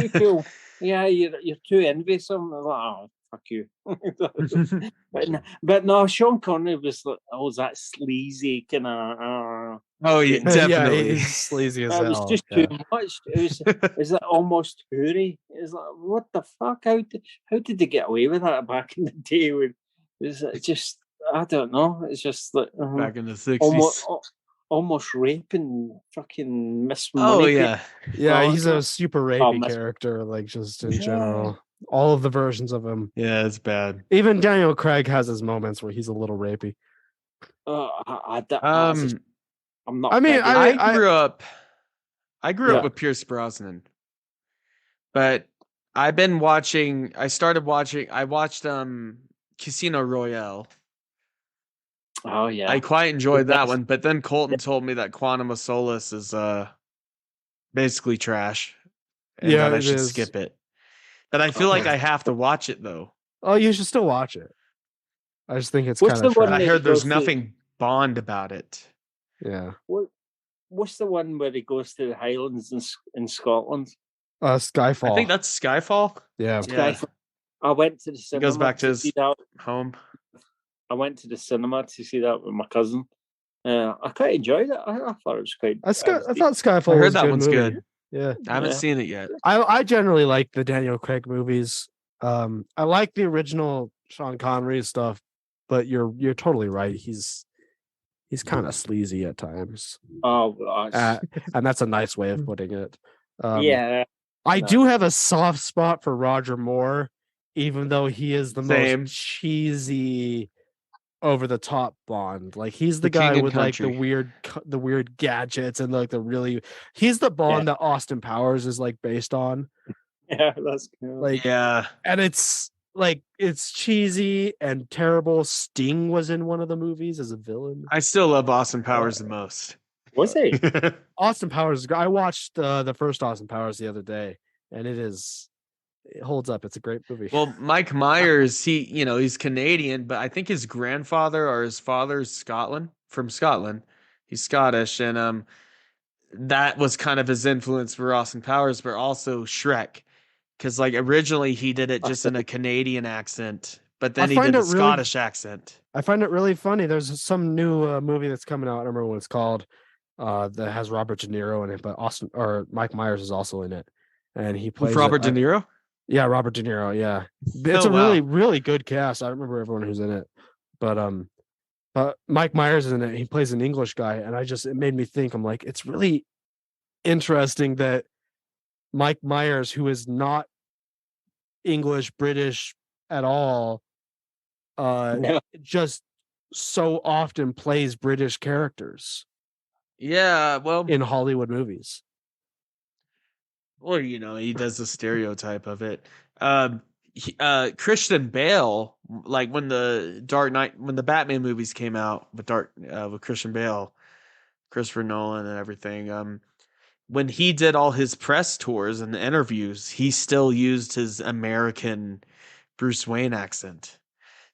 cool. Yeah, you're too envious of him. Like, oh, fuck you. but no, Sean Connery was that sleazy kind of. Oh yeah, definitely. Yeah, he's sleazy as hell. It was just too much. It was like almost hoary. It was like, what the fuck? How did they get away with that back in the day? When it was just, I don't know. It's just like back in the 60s. Almost raping fucking Miss Money. Oh yeah, he's a super rapey character, like just in general. All of the versions of him. Yeah, it's bad. Even Daniel Craig has his moments where he's a little rapey. I'm not. I mean, I grew up with Pierce Brosnan, but I watched Casino Royale. Oh yeah, I quite enjoyed that one, but then Colton told me that Quantum of Solace is basically trash, and that I should skip it. But I feel like I have to watch it though. Oh, you should still watch it. I just think it's kind of trash. I heard there's nothing Bond about it. Yeah. What's the one where he goes to the Highlands in Scotland? Skyfall. I think that's Skyfall. Yeah. Skyfall. I went to the cinema. He goes back to his home. I went to the cinema to see that with my cousin. I quite enjoyed it. I thought it was quite. I thought Skyfall I heard was a that good one's movie. good. Yeah, I haven't Yeah. seen it yet. I generally like the Daniel Craig movies. I like the original Sean Connery stuff, but you're totally right. He's kind of sleazy at times, Oh gosh. and that's a nice way of putting it. Yeah. I no. do have a soft spot for Roger Moore, even though he is the Same. most cheesy, over the top Bond. Like he's the The guy King and with like Country. the weird gadgets and like the really. He's the Bond that Austin Powers is like based on. Yeah, that's cool. Like Yeah. and it's like it's cheesy and terrible. Sting was in one of the movies as a villain. I still love Austin Powers the most. Was he? Austin Powers. I watched the first Austin Powers the other day, and it holds up. It's a great movie. Well, Mike Myers, he's Canadian, but I think his grandfather or his father is from Scotland. He's Scottish, and that was kind of his influence for Austin Powers, but also Shrek, because like originally he did it just in a Canadian accent, but then he did a Scottish accent. I find it really funny. There's some new movie that's coming out. I don't remember what it's called. That has Robert De Niro in it, but Mike Myers is also in it, and he plays Robert De Niro. Yeah, Robert De Niro. Yeah, it's Oh, a wow. really, really good cast. I don't remember everyone who's in it, but Mike Myers is in it. He plays an English guy, and it made me think. I'm like, it's really interesting that Mike Myers, who is not English, British at all, No. just so often plays British characters Yeah, well, in Hollywood movies. Well, he does the stereotype of it. Christian Bale, like when the Batman movies came out with Christian Bale, Christopher Nolan, and everything. When he did all his press tours and the interviews, he still used his American Bruce Wayne accent.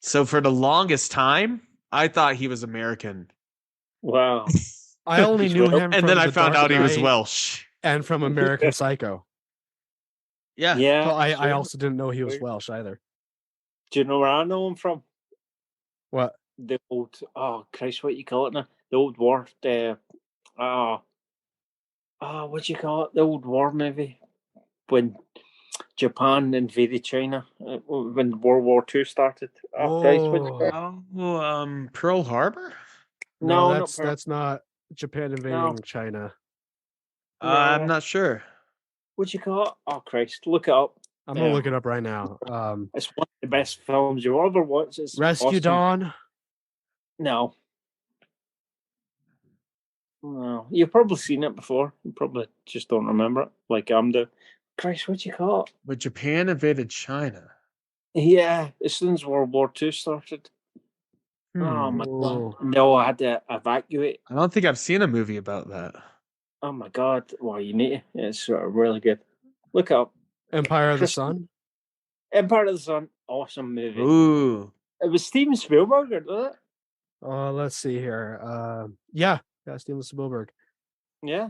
So for the longest time, I thought he was American. Wow. I only knew him, and from then I The found Dark out he was Knight Welsh. and from American Psycho. Yeah. Yeah. So I sure. also didn't know he was Welsh either. Do you know where I know him from? What? The old, oh Christ, what you call it now? The old war. What do you call it? The old war movie when Japan invaded China when World War II started. Oh Christ, what do you call it? Pearl Harbor. No, not Pearl- that's not Japan invading China. I'm not sure. What do you call it? Oh Christ, look it up. I'm gonna look it up right now. It's one of the best films you'll ever watch. It's Rescue awesome. Dawn. No. You've probably seen it before. You probably just don't remember it, like I'm doing. Christ, what do you call it? But Japan invaded China. Yeah, as soon as World War II started. Oh my Whoa. god! No, I had to evacuate. I don't think I've seen a movie about that. Oh my god! Well, you need to. It's really good. Look up Empire of the Sun. Empire of the Sun. Awesome movie. Ooh. It was Steven Spielberg, was it? Let's see here. Yeah, Steven Spielberg. Yeah.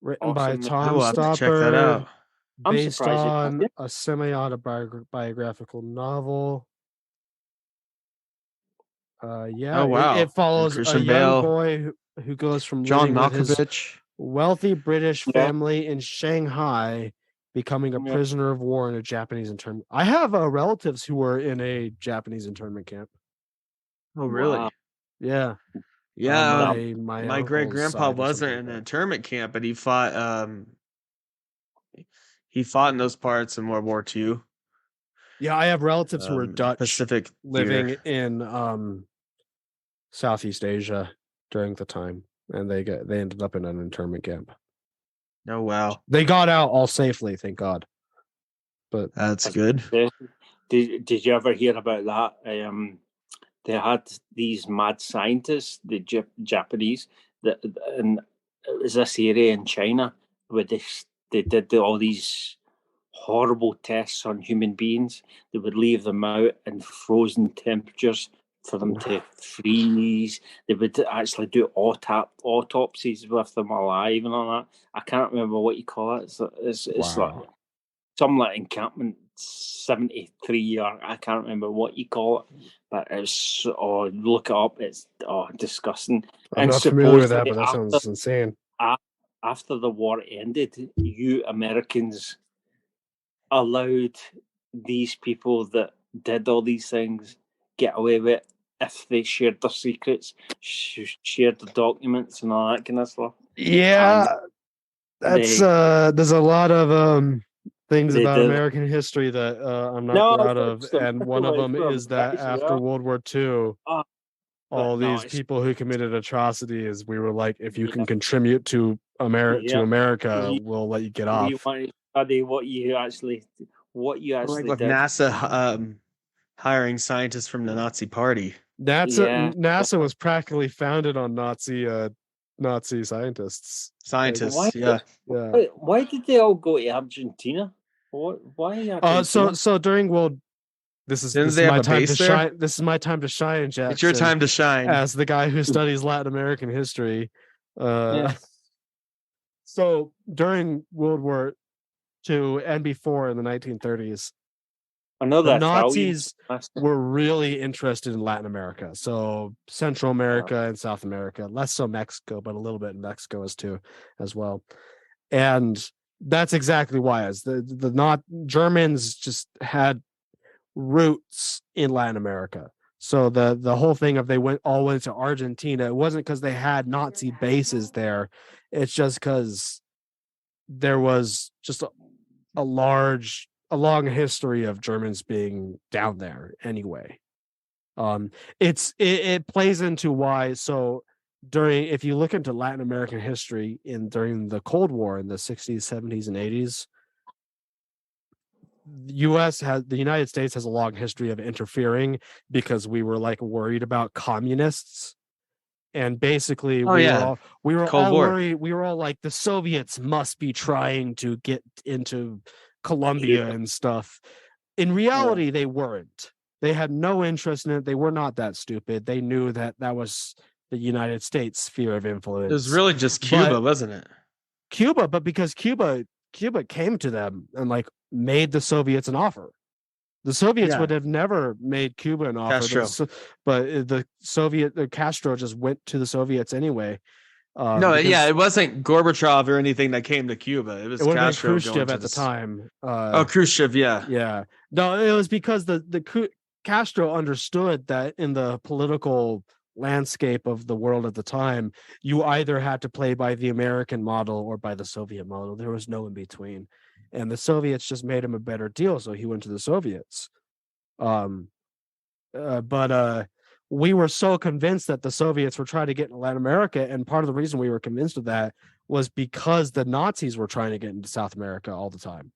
Written by Awesome. Tom I will have to check that Stoppard, out. I'm based surprised you on did. a semi-autobiographical novel. Yeah. Oh, wow. It follows a Christian young Bale. boy who goes from John living with his Malkovich. wealthy British Yeah. family in Shanghai, becoming a Yeah. prisoner of war in a Japanese internment. I have relatives who were in a Japanese internment camp. Oh, really? Wow. Yeah. Yeah. My My great uncle's grandpa side or wasn't something in an like that. internment camp, but he fought. He fought in those parts in World War II. Yeah, I have relatives who were Dutch Pacific living Theater. in Southeast Asia during the time, and they ended up in an internment camp. Oh, wow. They got out all safely, thank God. But That's good. Did you ever hear about that? They had these mad scientists, the Japanese, that and it was this area in China where they did all these horrible tests on human beings. They would leave them out in frozen temperatures for them to freeze. They would actually do autopsies with them alive and all that. I can't remember what you call it. It's Wow. like some like encampment 73, or I can't remember what you call it, but it's look it up. It's disgusting. I'm And not familiar with that, supposedly but that sounds insane. after the war ended, you Americans allowed these people that did all these things get away with it if they shared their secrets, shared the documents and all that kind of stuff. Yeah, that's there's a lot of things they about did. American history that I'm not proud of, it's them. and one of It's them them is that guys, after yeah. World War II, Oh, all but no, these it's- people who committed atrocities, we were like, if you Yeah. can contribute to Yeah. America, we'll let you get we off. want to study what you actually Like with did. NASA hiring scientists from the Nazi Party. Yeah. NASA was practically founded on Nazi scientists. Scientists, Yeah. Why did they all go to Argentina? Why Argentina? So during this is Didn't they have my a time to base there? shine. This is my time to shine, Jackson. It's your time to shine. As the guy who studies Latin American history. So during World War II and before in the 1930s, the Nazis were really interested in Latin America. So Central America and South America, less so Mexico, but a little bit in Mexico as well. And that's exactly why, as the Germans just had roots in Latin America. So the whole thing of they went to Argentina, it wasn't because they had Nazi bases there. It's just because there was just a long history of Germans being down there anyway. It plays into why. So if you look into Latin American history during the Cold War in the 60s, 70s, and 80s, the United States has a long history of interfering because we were like worried about communists. And basically we were all worried. We were all like, the Soviets must be trying to get into Colombia and stuff. In reality, they weren't. They had no interest in it. They were not that stupid. They knew that was the United States' sphere of influence. It was really just Cuba, wasn't it? Cuba, but because Cuba came to them and like made the Soviets an offer. The Soviets would have never made Cuba an offer, but the Castro just went to the Soviets anyway. It wasn't Gorbachev or anything that came to Cuba. It was Castro, Khrushchev at the time. Khrushchev, yeah. No, it was because the Castro understood that in the political landscape of the world at the time, you either had to play by the American model or by the Soviet model. There was no in between. And the Soviets just made him a better deal, so he went to the Soviets. But we were so convinced that the Soviets were trying to get into Latin America, and part of the reason we were convinced of that was because the Nazis were trying to get into South America all the time.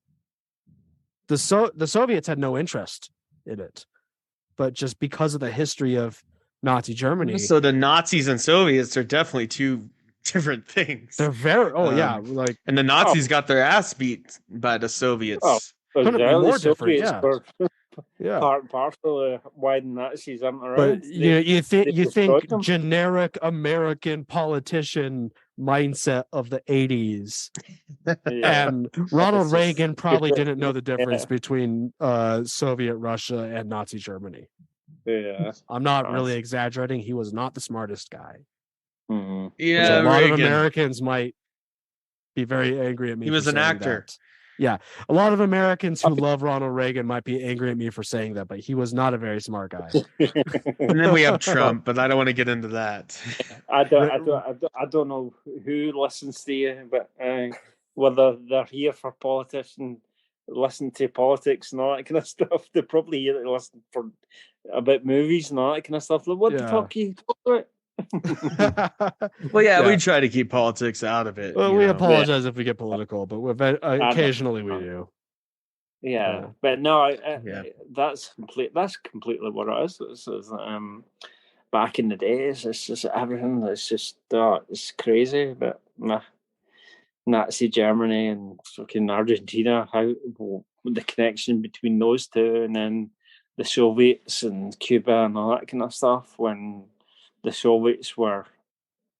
The Soviets had no interest in it, but just because of the history of Nazi Germany. So the Nazis and Soviets are definitely two different things. They're very and the Nazis got their ass beat by the Soviets. Couldn't be more different, part and parcel of why the Nazis aren't around. But you think generic American politician mindset of the 80s. And Ronald Reagan probably didn't know the difference between Soviet Russia and Nazi Germany. Yeah. I'm not really exaggerating. He was not the smartest guy. Mm-hmm. Yeah, a lot of Americans might be very angry at me. He was an actor. That. Yeah, a lot of Americans who love Ronald Reagan might be angry at me for saying that, but he was not a very smart guy. And then we have Trump, but I don't want to get into that. I don't know who listens to you, but whether they're here for politicians, listen to politics and all that kind of stuff, they probably here to listen for about movies and all that kind of stuff. Like, what the fuck are you talking about? We try to keep politics out of it. Well, we apologize if we get political, but occasionally we do. Yeah, but no, that's completely what it is. It's back in the days, it's just everything. It's just it's crazy. But Nazi Germany and fucking Argentina, how the connection between those two, and then the Soviets and Cuba and all that kind of stuff when the Soviets were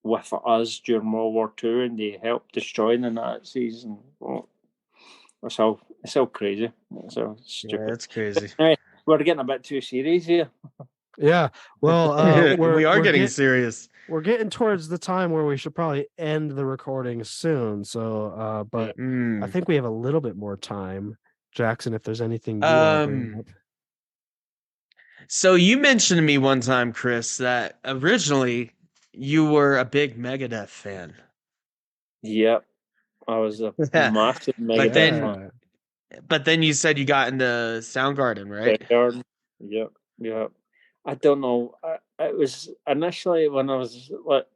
with us during World War II and they helped destroy the Nazis. And It's all crazy. It's all stupid. Yeah, that's crazy. Anyway, we're getting a bit too serious here. Yeah. Well, we are getting serious. We're getting towards the time where we should probably end the recording soon. So, but I think we have a little bit more time. Jackson, if there's anything you want to bring up. So you mentioned to me one time, Chris, that originally you were a big Megadeth fan. Yep. I was a massive Megadeth fan. But then you said you got into Soundgarden, right? Soundgarden. Yep. I don't know. It was initially when I was like,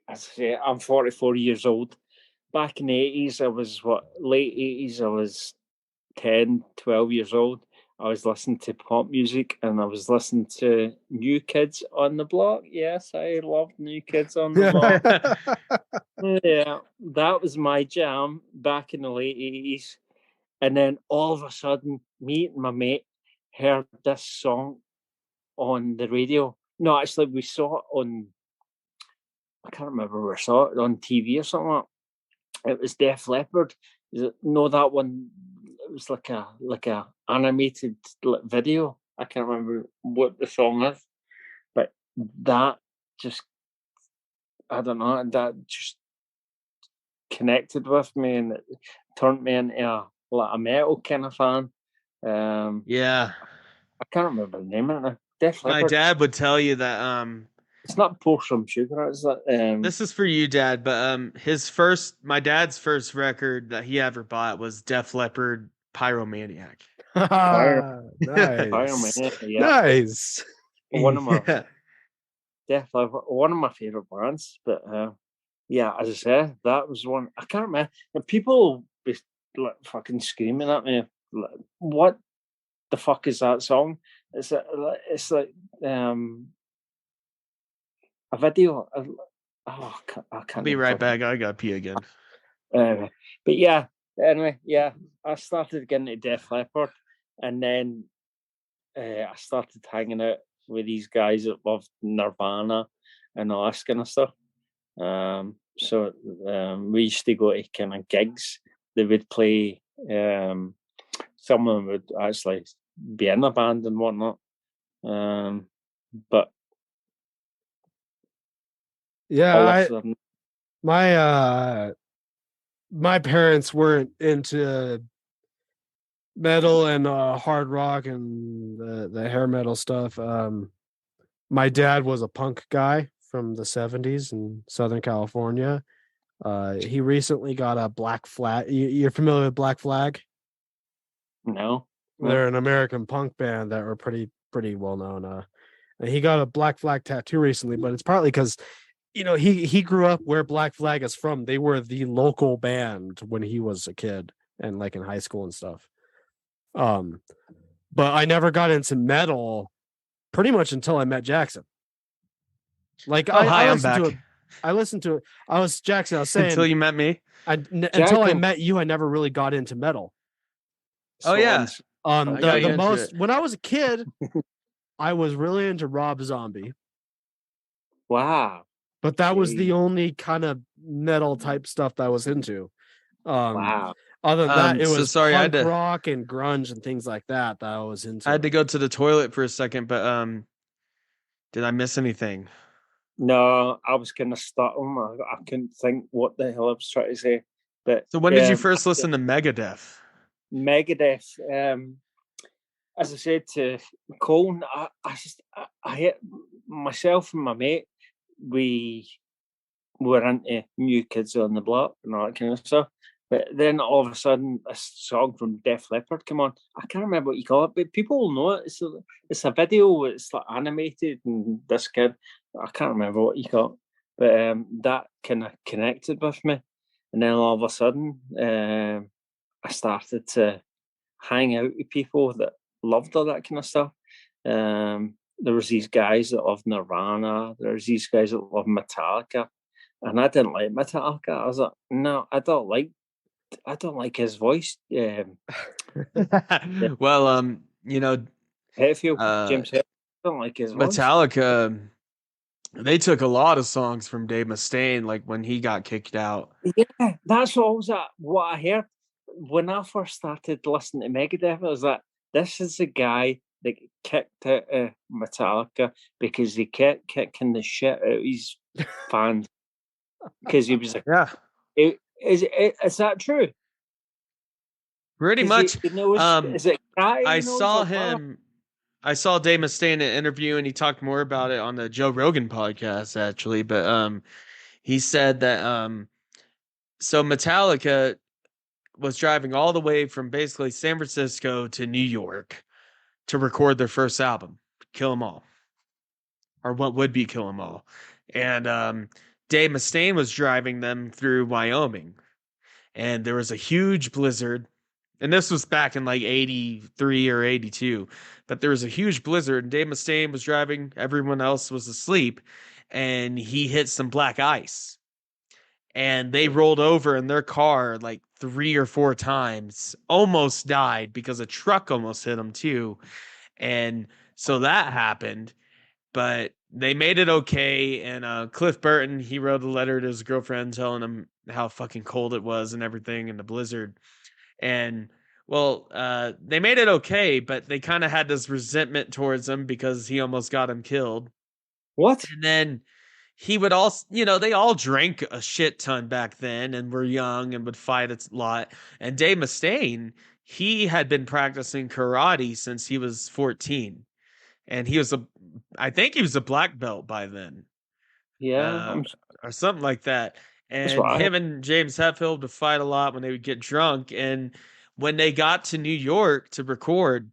I'm 44 years old. Back in the 80s, I was late 80s, I was 10, 12 years old. I was listening to pop music and I was listening to New Kids on the Block. Yes, I loved New Kids on the Block. Yeah, that was my jam back in the late 80s. And then all of a sudden, me and my mate heard this song on the radio. No, actually, we saw it on, I can't remember where we saw it, on TV or something like that. It was Def Leppard. No, that one, it was like a animated video. I can't remember what the song is, but that just, I don't know, that just connected with me and it turned me into a metal kind of fan. Yeah. I can't remember the name of it. Def Leppard. My dad would tell you that it's not Pour Some Sugar. It's that. This is for you, Dad. But my dad's first record that he ever bought was Def Leppard Pyromaniac. Nice. Yeah. Nice. One of my Def Leppard, one of my favorite bands. But yeah, as I said, that was one. I can't remember. And people be like fucking screaming at me. Like, what the fuck is that song? It's like a video. I can't. Be right back. I got pee again. But yeah. Anyway, yeah. I started getting into Def Leppard, and then I started hanging out with these guys that loved Nirvana and all that kind of stuff. So we used to go to kind of gigs. They would play. Some of them would actually be in a band and whatnot. But yeah, my parents weren't into metal and hard rock and the hair metal stuff. My dad was a punk guy from the 70s in Southern California. He recently got a Black Flag. You're familiar with Black Flag? No. They're an American punk band that were pretty well known. And he got a Black Flag tattoo recently, but it's partly because he grew up where Black Flag is from. They were the local band when he was a kid and like in high school and stuff. But I never got into metal pretty much until I met Jackson. Like I listened to it. I was saying until you met me. Until I met you, I never really got into metal. Oh yeah. The most when I was a kid, I was really into Rob Zombie. Wow. But that was the only kind of metal type stuff that I was into. Wow. Other than that, it was punk rock and grunge and things like that I was into. I had to go to the toilet for a second, but did I miss anything? No, I was kind of stuttering. I couldn't think what the hell I was trying to say. But so when did you first listen to Megadeth? Megadeth. As I said to Colin, I myself and my mate, we were into New Kids on the Block and all that kind of stuff. But then all of a sudden, a song from Def Leppard came on. I can't remember what you call it, but people will know it. It's a video. It's like animated, and this kid, I can't remember what you call it, but that kind of connected with me. And then all of a sudden, I started to hang out with people that loved all that kind of stuff. There was these guys that loved Nirvana. There was these guys that loved Metallica, and I didn't like Metallica. I was like, no, I don't like his voice. Well, Hetfield, James Hetfield, I don't like his voice. Metallica They took a lot of songs from Dave Mustaine, like when he got kicked out. Yeah, that's what I heard when I first started listening to Megadeth. I was like, this is the guy that kicked out of Metallica because he kept kicking the shit out of his fans because he was like, yeah, is that true? Pretty much. Is it I saw him. I saw Dave Mustaine in an interview, and he talked more about it on the Joe Rogan podcast, actually. But he said that so Metallica was driving all the way from basically San Francisco to New York to record their first album, Kill 'Em All, or what would be Kill 'Em All. And Dave Mustaine was driving them through Wyoming, and there was a huge blizzard. And this was back in like 83 or 82, but there was a huge blizzard, and Dave Mustaine was driving. Everyone else was asleep, and he hit some black ice, and they rolled over in their car like 3 or 4 times, almost died because a truck almost hit them too. And so that happened, but they made it okay. And Cliff Burton, he wrote a letter to his girlfriend telling him how fucking cold it was and everything in the blizzard. And well, they made it okay, but they kind of had this resentment towards him because he almost got him killed. What? And then he would also, they all drank a shit ton back then and were young and would fight a lot. And Dave Mustaine, he had been practicing karate since he was 14. And I think he was a black belt by then. Yeah. Or something like that. And him and James Hetfield would fight a lot when they would get drunk. And when they got to New York to record,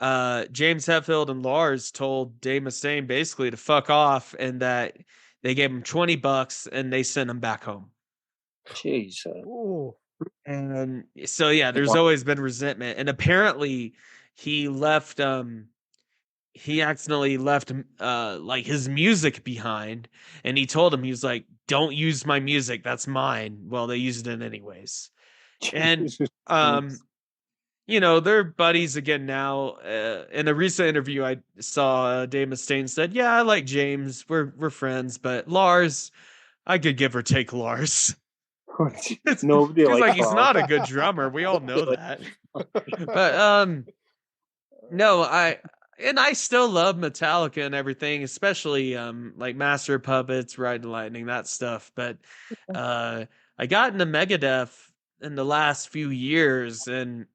James Hetfield and Lars told Dave Mustaine basically to fuck off, and that they gave him $20 and they sent him back home. Jeez. And so, yeah, there's always been resentment. And apparently he left, he accidentally left like his music behind, and he told him, he was like, don't use my music, that's mine. Well, they used it anyways. And they're buddies again now. In a recent interview I saw, Dave Mustaine said, yeah, I like James, we're friends, but Lars, I could give or take Lars. Nobody like he's not a good drummer, we all know that. But no, I still love Metallica and everything, especially like Master of Puppets, Ride the Lightning, that stuff. But I got into Megadeth in the last few years, and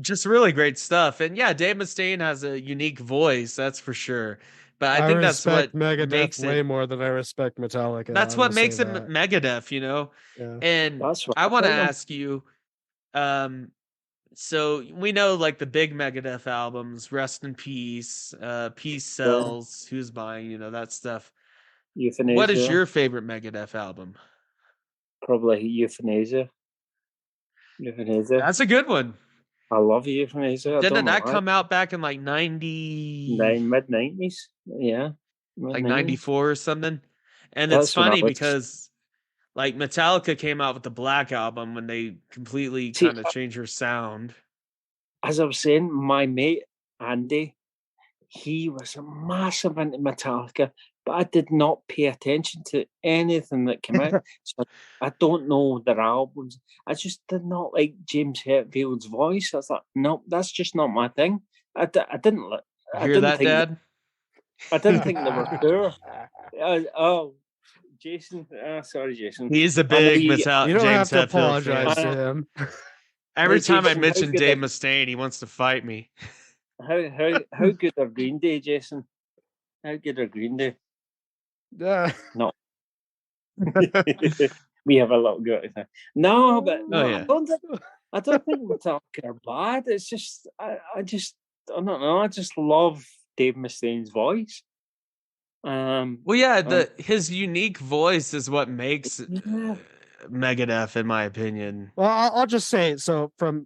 just really great stuff. And yeah, Dave Mustaine has a unique voice, that's for sure. But I think that's what Megadeth makes it way more than I respect Metallica. That's what makes it Megadeth, Yeah. And I want to ask you, so we know like the big Megadeth albums, Rest in Peace, Peace Sells, Who's Buying, that stuff. Euthanasia. What is your favorite Megadeth album? Probably Euthanasia. That's a good one. I love Euthanasia. Didn't that come out back in like 90? Mid-90s? Yeah. Like 94 or something? And it's funny because like Metallica came out with the Black Album when they completely kind of changed their sound. As I was saying, my mate Andy, he was a massive into Metallica, but I did not pay attention to anything that came out. So I don't know their albums. I just did not like James Hetfield's voice. I was like, no, that's just not my thing. I didn't hear that, Dad? I didn't think they were poor. Jason, sorry, Jason. He's a big Metallica. You don't James have to Hetfield apologize to him. Every time I mention Dave Mustaine, he wants to fight me. How good are Green Day, Jason? How good are Green Day? Yeah. No. We have a lot good. No, but yeah. I don't think Metallica are bad. It's just I don't know. I just love Dave Mustaine's voice. Well, yeah, his unique voice is what makes Megadeth, in my opinion. Well, I'll just say, so to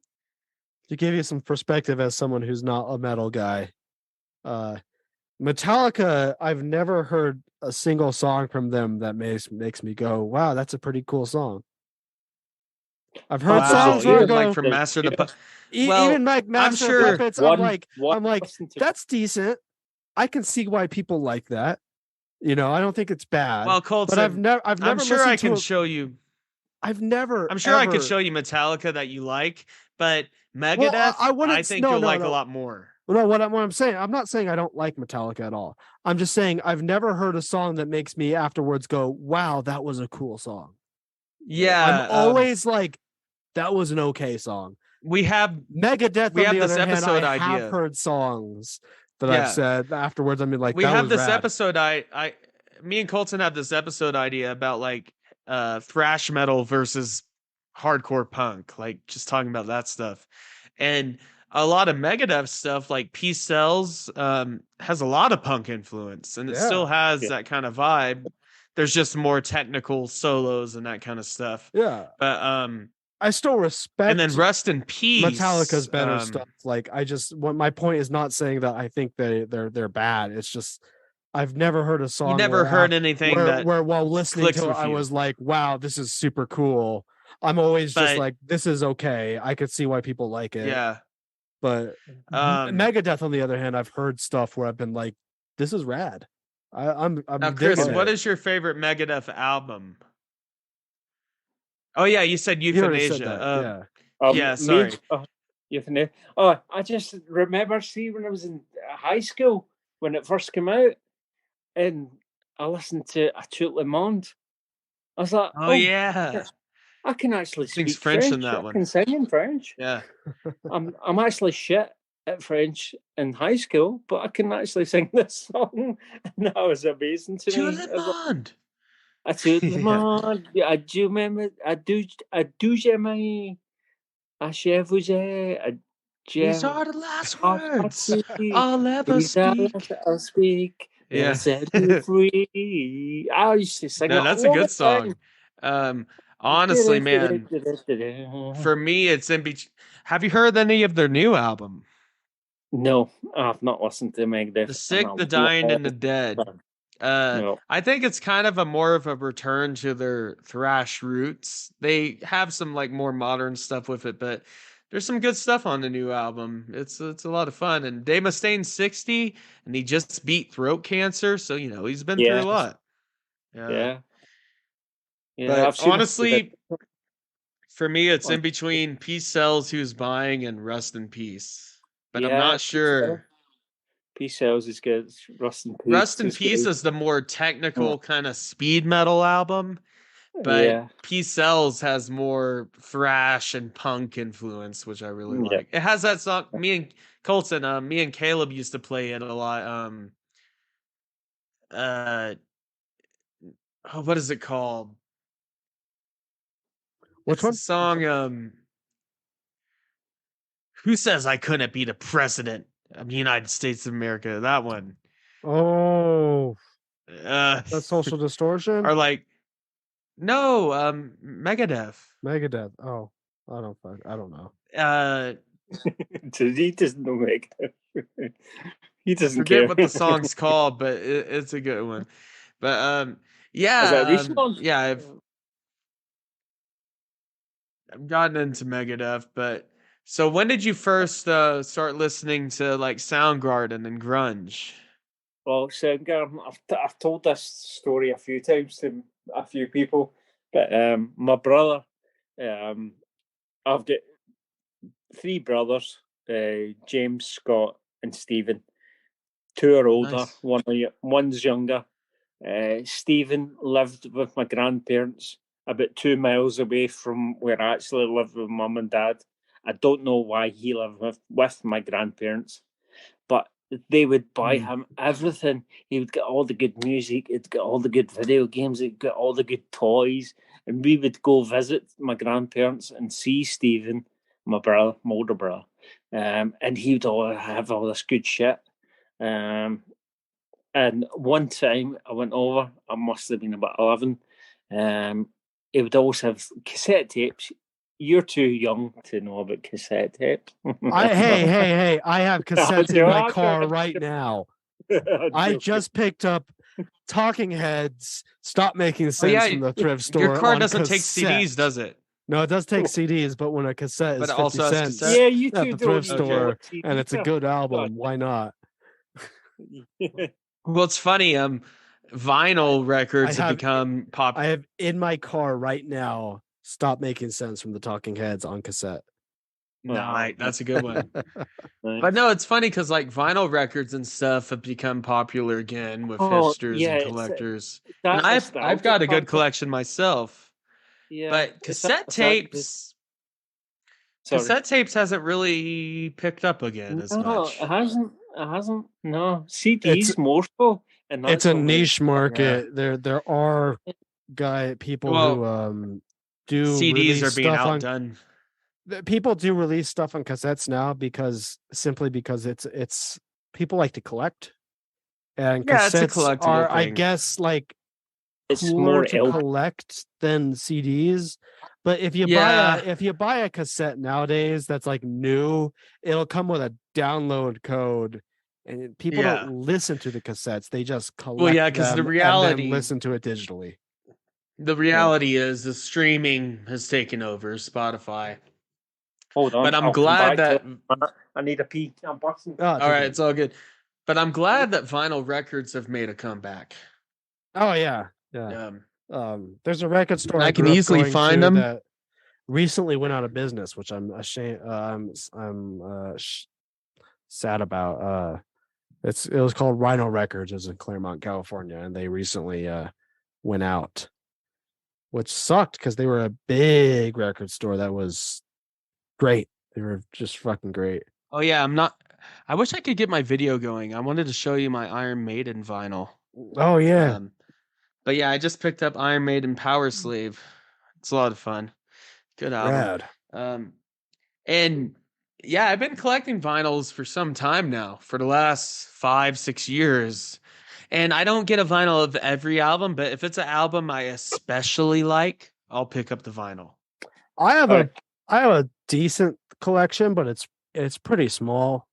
give you some perspective as someone who's not a metal guy, Metallica, I've never heard a single song from them that makes me go, wow, that's a pretty cool song. I've heard songs where I go, like from Master of the Puppets. Even like Master of Puppets, I'm like, that's decent. I can see why people like that. You know, I don't think it's bad. Well, Colton, but I've never I'm sure I can to show you. I've never. I'm sure I could show you Metallica that you like, but Megadeth, I think you'll like a lot more. No, what I'm saying, I'm not saying I don't like Metallica at all. I'm just saying I've never heard a song that makes me afterwards go, "Wow, that was a cool song." Yeah, I'm always like, "That was an okay song." We have Megadeth. We on have the this other hand, episode I idea. have heard songs that I've said afterwards. I mean, like we that have was this rad. episode. Me and Colton have this episode idea about like thrash metal versus hardcore punk, like just talking about that stuff. And a lot of Megadeth stuff, like Peace Cells, has a lot of punk influence, and it still has that kind of vibe. There's just more technical solos and that kind of stuff. Yeah, but I still respect. And then Rust in Peace, Metallica's better stuff. Like what my point is not saying that I think they're bad. It's just I've never heard a song. You never heard anything where while listening to it, I was like, "Wow, this is super cool." I'm always just like, "This is okay." I could see why people like it. Yeah. But Megadeth, on the other hand, I've heard stuff where I've been like, "This is rad." I'm now, Chris, what is your favorite Megadeth album? Oh yeah, you said Euthanasia. Yeah, sorry. Euthanasia. Oh, I just remember, when I was in high school when it first came out, and I listened to A Tout Le Monde. I was like, "Oh yeah, I can actually speak French in that one. I can sing in French." Yeah, I'm actually shit at French in high school, but I can actually sing this song, and that was amazing to me. Tout Le Monde. A Tout Le Monde. I do remember. I do jamais. Achève vous These are the last words I'll ever speak. Yeah. Set you free. I used to sing. No, that's a good song. Honestly, man, for me, it's in between. Have you heard any of their new album? No, I've not listened to Megadeth. The Sick, the Dying, and the Dead. No. I think it's kind of more of a return to their thrash roots. They have some like more modern stuff with it, but there's some good stuff on the new album. It's a lot of fun. And Dave Mustaine's 60, and he just beat throat cancer, so he's been through a lot. Yeah. But honestly, for me, it's in between Peace Cells, Who's Buying, and Rust in Peace. But I'm not sure. Peace Cells is good. Rust in Peace. Rust in Peace is the more technical kind of speed metal album. But Peace Cells has more thrash and punk influence, which I really like. It has that song. Me and Colton, me and Caleb used to play it a lot. What is it called? Which one? The song? Who Says I Couldn't Be the President of the United States of America? That one. Oh, that's Social Distortion. Or like. No, Megadeth. Megadeth. Oh, I don't know. He doesn't know Megadeth. He doesn't forget what the song's called, but it's a good one. But I've gotten into Megadeth. But so when did you first start listening to like Soundgarden and grunge? Well, Soundgarden, I've told this story a few times to a few people, but my brother, I've got 3 brothers, James, Scott, and Stephen. 2 are older, nice. One's younger. Stephen lived with my grandparents about 2 miles away from where I actually live with Mum and Dad. I don't know why he lived with my grandparents, but they would buy him everything. He would get all the good music. He'd get all the good video games. He'd get all the good toys. And we would go visit my grandparents and see Stephen, my brother, my older brother. And he would have all this good shit. And one time I went over, I must have been about 11. He would always have cassette tapes. You're too young to know about cassette tapes. Hey! I have cassettes in my car right now. I just picked up Talking Heads. Stop Making Sense from the thrift store. Your car doesn't take CDs, does it? No, it does take CDs, but when a cassette is 50 cents you at the thrift store, and it's a good album, why not? Well, it's funny. Vinyl records have have- become popular. I have in my car right now. Stop Making Sense from the Talking Heads on cassette. Nice. That's a good one. Right. But no, it's funny because like vinyl records and stuff have become popular again with Oh, hipsters yeah, and it's- collectors. That And I've got a good nostalgic collection myself. Yeah, But it's that- cassette it's that- tapes, Sorry. cassette tapes hasn't really picked up again as No, much. it hasn't. It hasn't. No, CDs more so. And It's a that's only- niche market. There are people who do CDs release are being stuff on outdone. people do release stuff on cassettes now because it's people like to collect, and Yeah, it's a cassettes collectible are I thing. guess like It's cooler more to collect than CDs. But if you buy a cassette nowadays that's like new, it'll come with a download code, and people Yeah. don't listen to the cassettes; they just collect. Well, yeah, 'cause the them and then reality- listen to it digitally. The reality is the streaming has taken over Spotify. Hold on. But I'm I'll come glad back that to it. I need a pee. I'm busting. Oh, all right, it's all good. But I'm glad that vinyl records have made a comeback. Oh yeah, yeah. Um, There's a record store I can grew up easily going find to them. that recently went out of business, which I'm ashamed. Sad about. It was called Rhino Records. It was in Claremont, California, and they recently went out, which sucked because they were a big record store that was great. They were just fucking great. oh yeah, I wish I could get my video going. I wanted to show you my Iron Maiden vinyl. Oh yeah, But yeah, I just picked up Iron Maiden Power Slave. It's a lot of fun. Good album. rad. And yeah, I've been collecting vinyls for some time now, for the last 5-6 years. And I don't get a vinyl of every album, but if it's an album I especially like, I'll pick up the vinyl. I have a decent collection, but it's pretty small.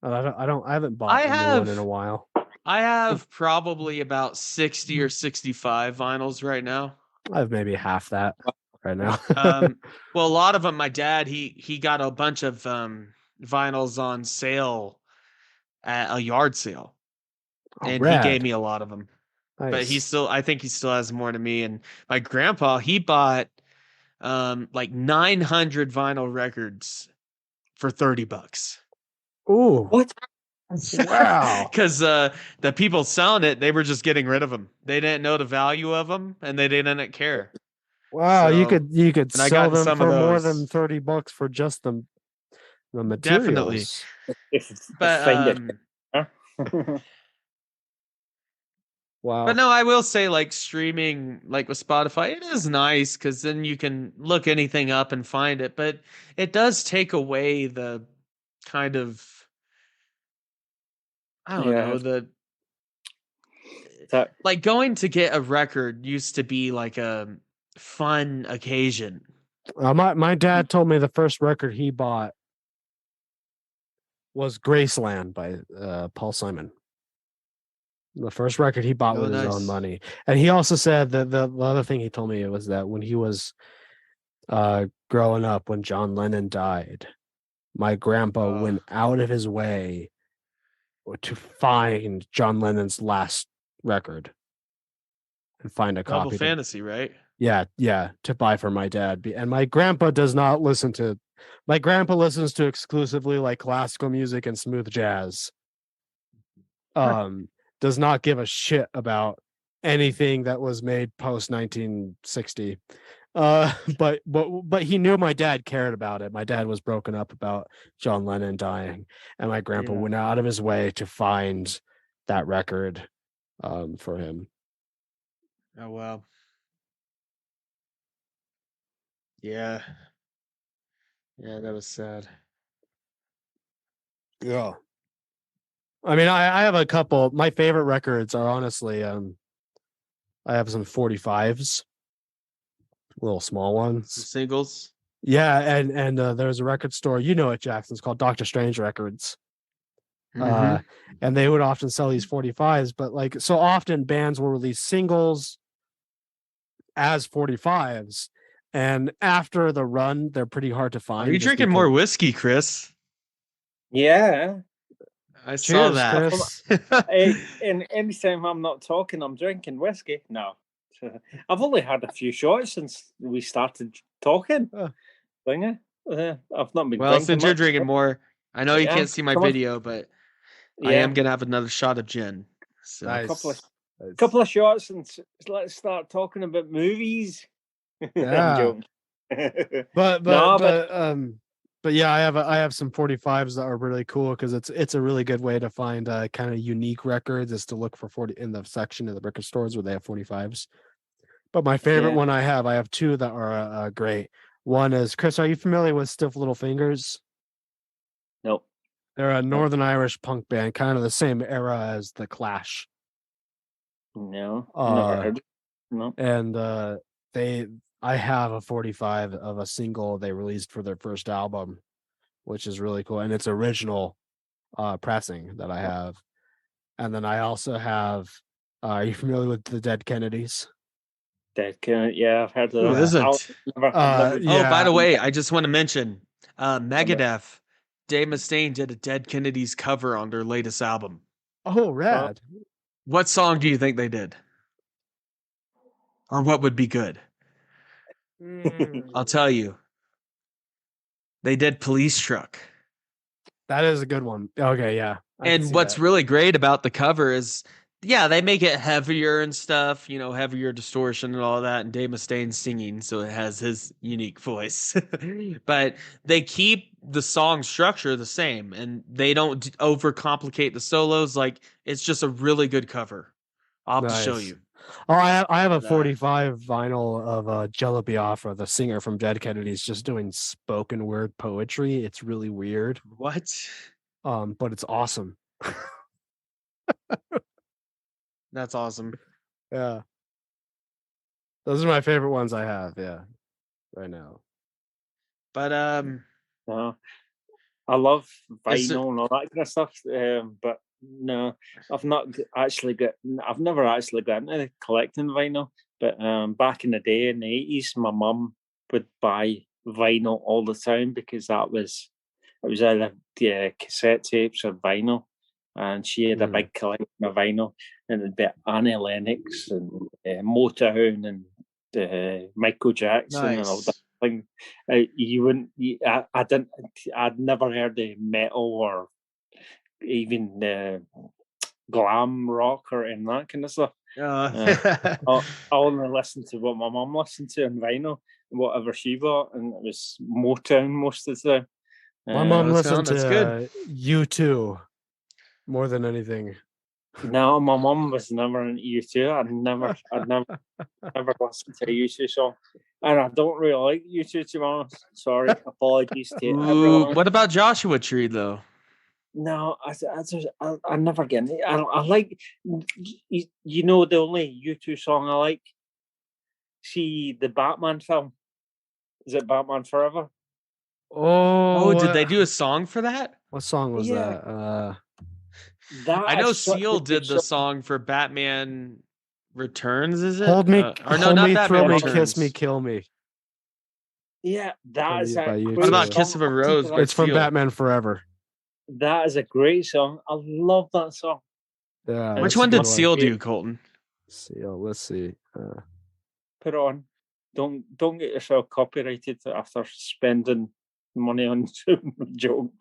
I haven't bought a new one in a while. I have probably about 60 or 65 vinyls right now. I have maybe half that right now. Well, a lot of them, my dad, he got a bunch of vinyls on sale at a yard sale. And rad. he gave me a lot of them. Nice. But I think he still has more to me. And my grandpa, he bought like 900 vinyl records for $30. Ooh. What? Wow. Because the people selling it, they were just getting rid of them. They didn't know the value of them, and they didn't care. Wow, you So- could and I sell got them some for of more those. than $30 for just the materials. Definitely. But Wow. But no, I will say, like, streaming, like with Spotify, it is nice because then you can look anything up and find it. But it does take away the kind of, I don't Yeah. know, That- like going to get a record used to be like a fun occasion. My dad told me the first record he bought was Graceland by Paul Simon. The first record he bought with his nice. own money. And he also said that the other thing he told me was that when he was growing up, when John Lennon died, my grandpa went out of his way to find John Lennon's last record and find a Double copy. Fantasy, right? Yeah, to buy for my dad. And my grandpa does not listen to. My grandpa listens to exclusively like classical music and smooth jazz. Does not give a shit about anything that was made post 1960. But he knew my dad cared about it. My dad was broken up about John Lennon dying, and my grandpa went out of his way to find that record for him. Oh wow. Yeah. Yeah, that was sad. Yeah. I mean, I have a couple. My favorite records are honestly, I have some 45s, little small ones. Singles. Yeah, and there's a record store, you know it, Jackson. It's called Dr. Strange Records. And they would often sell these 45s, but like so often bands will release singles as 45s, and after the run, they're pretty hard to find. Are you drinking more whiskey, Chris? Yeah. I saw Cheers, that. Chris. And anytime I'm not talking, I'm drinking whiskey. No, I've only had a few shots since we started talking. I've not been. Well, drinking since you're much. drinking more, I know you Yeah, can't see my come on. video, but I Yeah, am gonna have another shot of gin. So Nice. couple of shots, and let's start talking about movies. Yeah. I'm joking. But yeah, I have some 45s that are really cool because it's a really good way to find kind of unique records is to look for 40 in the section of the record stores where they have 45s. But my favorite one I have two that are great. One is, Chris, are you familiar with Stiff Little Fingers? Nope. They're a Northern Irish punk band, kind of the same era as the Clash. No, never heard. No. And I have a 45 of a single they released for their first album, which is really cool. And it's original pressing that I have. And then I also have, are you familiar with the Dead Kennedys? Dead Kennedy, yeah, I've heard of Who that. isn't? Never- Oh, by the way, I just want to mention Megadeth, Dave Mustaine did a Dead Kennedys cover on their latest album. Oh, rad. What song do you think they did? Or what would be good? I'll tell you. They did Police Truck. That is a good one. Okay, yeah. I can And see what's that. really great about the cover is, yeah, they make it heavier and stuff, you know, heavier distortion and all that. And Dave Mustaine's singing, so it has his unique voice. But they keep the song structure the same, and they don't overcomplicate the solos. Like, it's just a really good cover. I'll have to show Nice. you. Oh, I have a 45 vinyl of Jello Biafra, the singer from Dead Kennedys, just doing spoken word poetry. It's really weird. What? But it's awesome. That's awesome. Yeah. Those are my favorite ones I have, yeah. Right now. But I love Is it- vinyl and all that kind of stuff. But no, I've never actually got into collecting vinyl. But back in the day in the 80s, my mum would buy vinyl all the time because it was either cassette tapes or vinyl. And she had a big collection of vinyl, and it'd be Annie Lennox and Motown and Michael Jackson and all that thing. I'd never heard of metal or even glam rock or any that kind of stuff. I only listened to what my mum listened to on vinyl, whatever she bought, and it was Motown most of the time. My mom listened that's to good. U2 more than anything. No, my mum was never into U2. I'd never listened to a U2 song, and I don't really like U2 to be honest. Sorry, apologies to everyone. What about Joshua Tree though? No, I never get it. I like, you know, the only U2 song I like. See the Batman film. Is it Batman Forever? Oh, did they do a song for that? What song was that? I know is such a Seal good did the song for Batman Returns, is it? Hold me, or no, hold not me, Batman thrill me, Returns. kiss me, kill me. Yeah, that is By a U2. great What about song. Kiss of a Rose? by It's from Seal? Batman Forever. That is a great song. I love that song. Yeah. Which that's a one good did Seal do, Colton? Seal. Let's see. Put it on. Don't get yourself copyrighted after spending money on joke.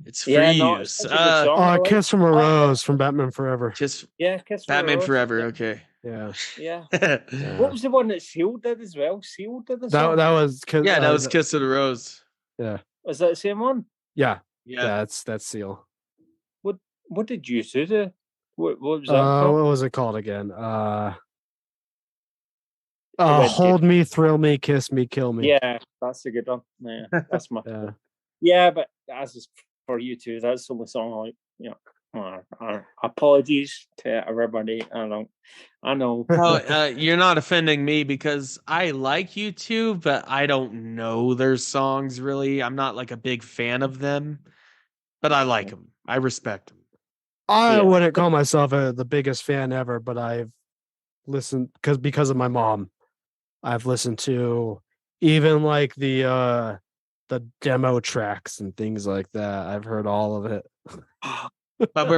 It's free it's use. such a good song. I like Kiss from a it. Rose from Batman Forever. Kiss Kiss from a Batman Rose. Forever. Okay. Yeah. Yeah. Yeah. What was the one that Seal did as well? Seal did the song. That was Kiss. Yeah, that was Kiss of the Rose. Yeah. Was that the same one? Yeah. Yeah. That's Seal. What did you do? What was that What called? was it called again? went Hold me, thrill me, kiss me, kill me. Yeah, that's a good one. Yeah, that's my. Yeah. Yeah, but as is for you too, that's the only song I like. Apologies to everybody. I know. No, you're not offending me because I like U2, but I don't know their songs really. I'm not like a big fan of them, but I like them. I respect them. I Yeah. wouldn't call myself the biggest fan ever, but I've listened because of my mom. I've listened to even like the the demo tracks and things like that. I've heard all of it. But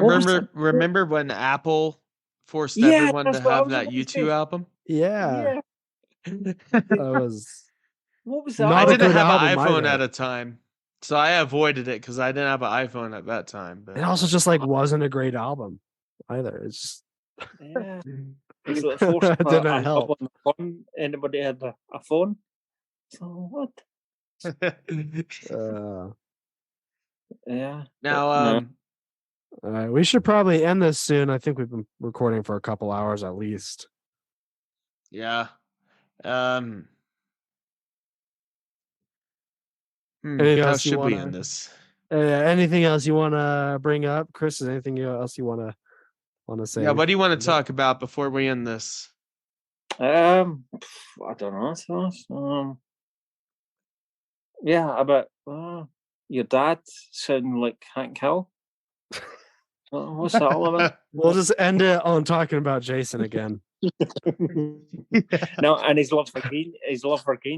remember when Apple forced everyone to have that U2 album? Yeah. That was What was Not I a that? didn't good have an album iPhone either. at a time, so I avoided it because I didn't have an iPhone at that time. But it also just like wasn't a great album either. It's just Yeah. It's like forced It didn't help. on the phone. Anybody had a phone? So what? Yeah. now, No. We should probably end this soon. I think we've been recording for a couple hours at least. yeah, Anything how else you should we wanna- end this? Anything else you want to bring up, Chris? Is anything else you want to say? Yeah, what do you want to talk about before we end this? I don't know. Yeah, about your dad sounding like Hank Hill. What's that all about? We'll just end it on talking about Jason again. No, and his love for Green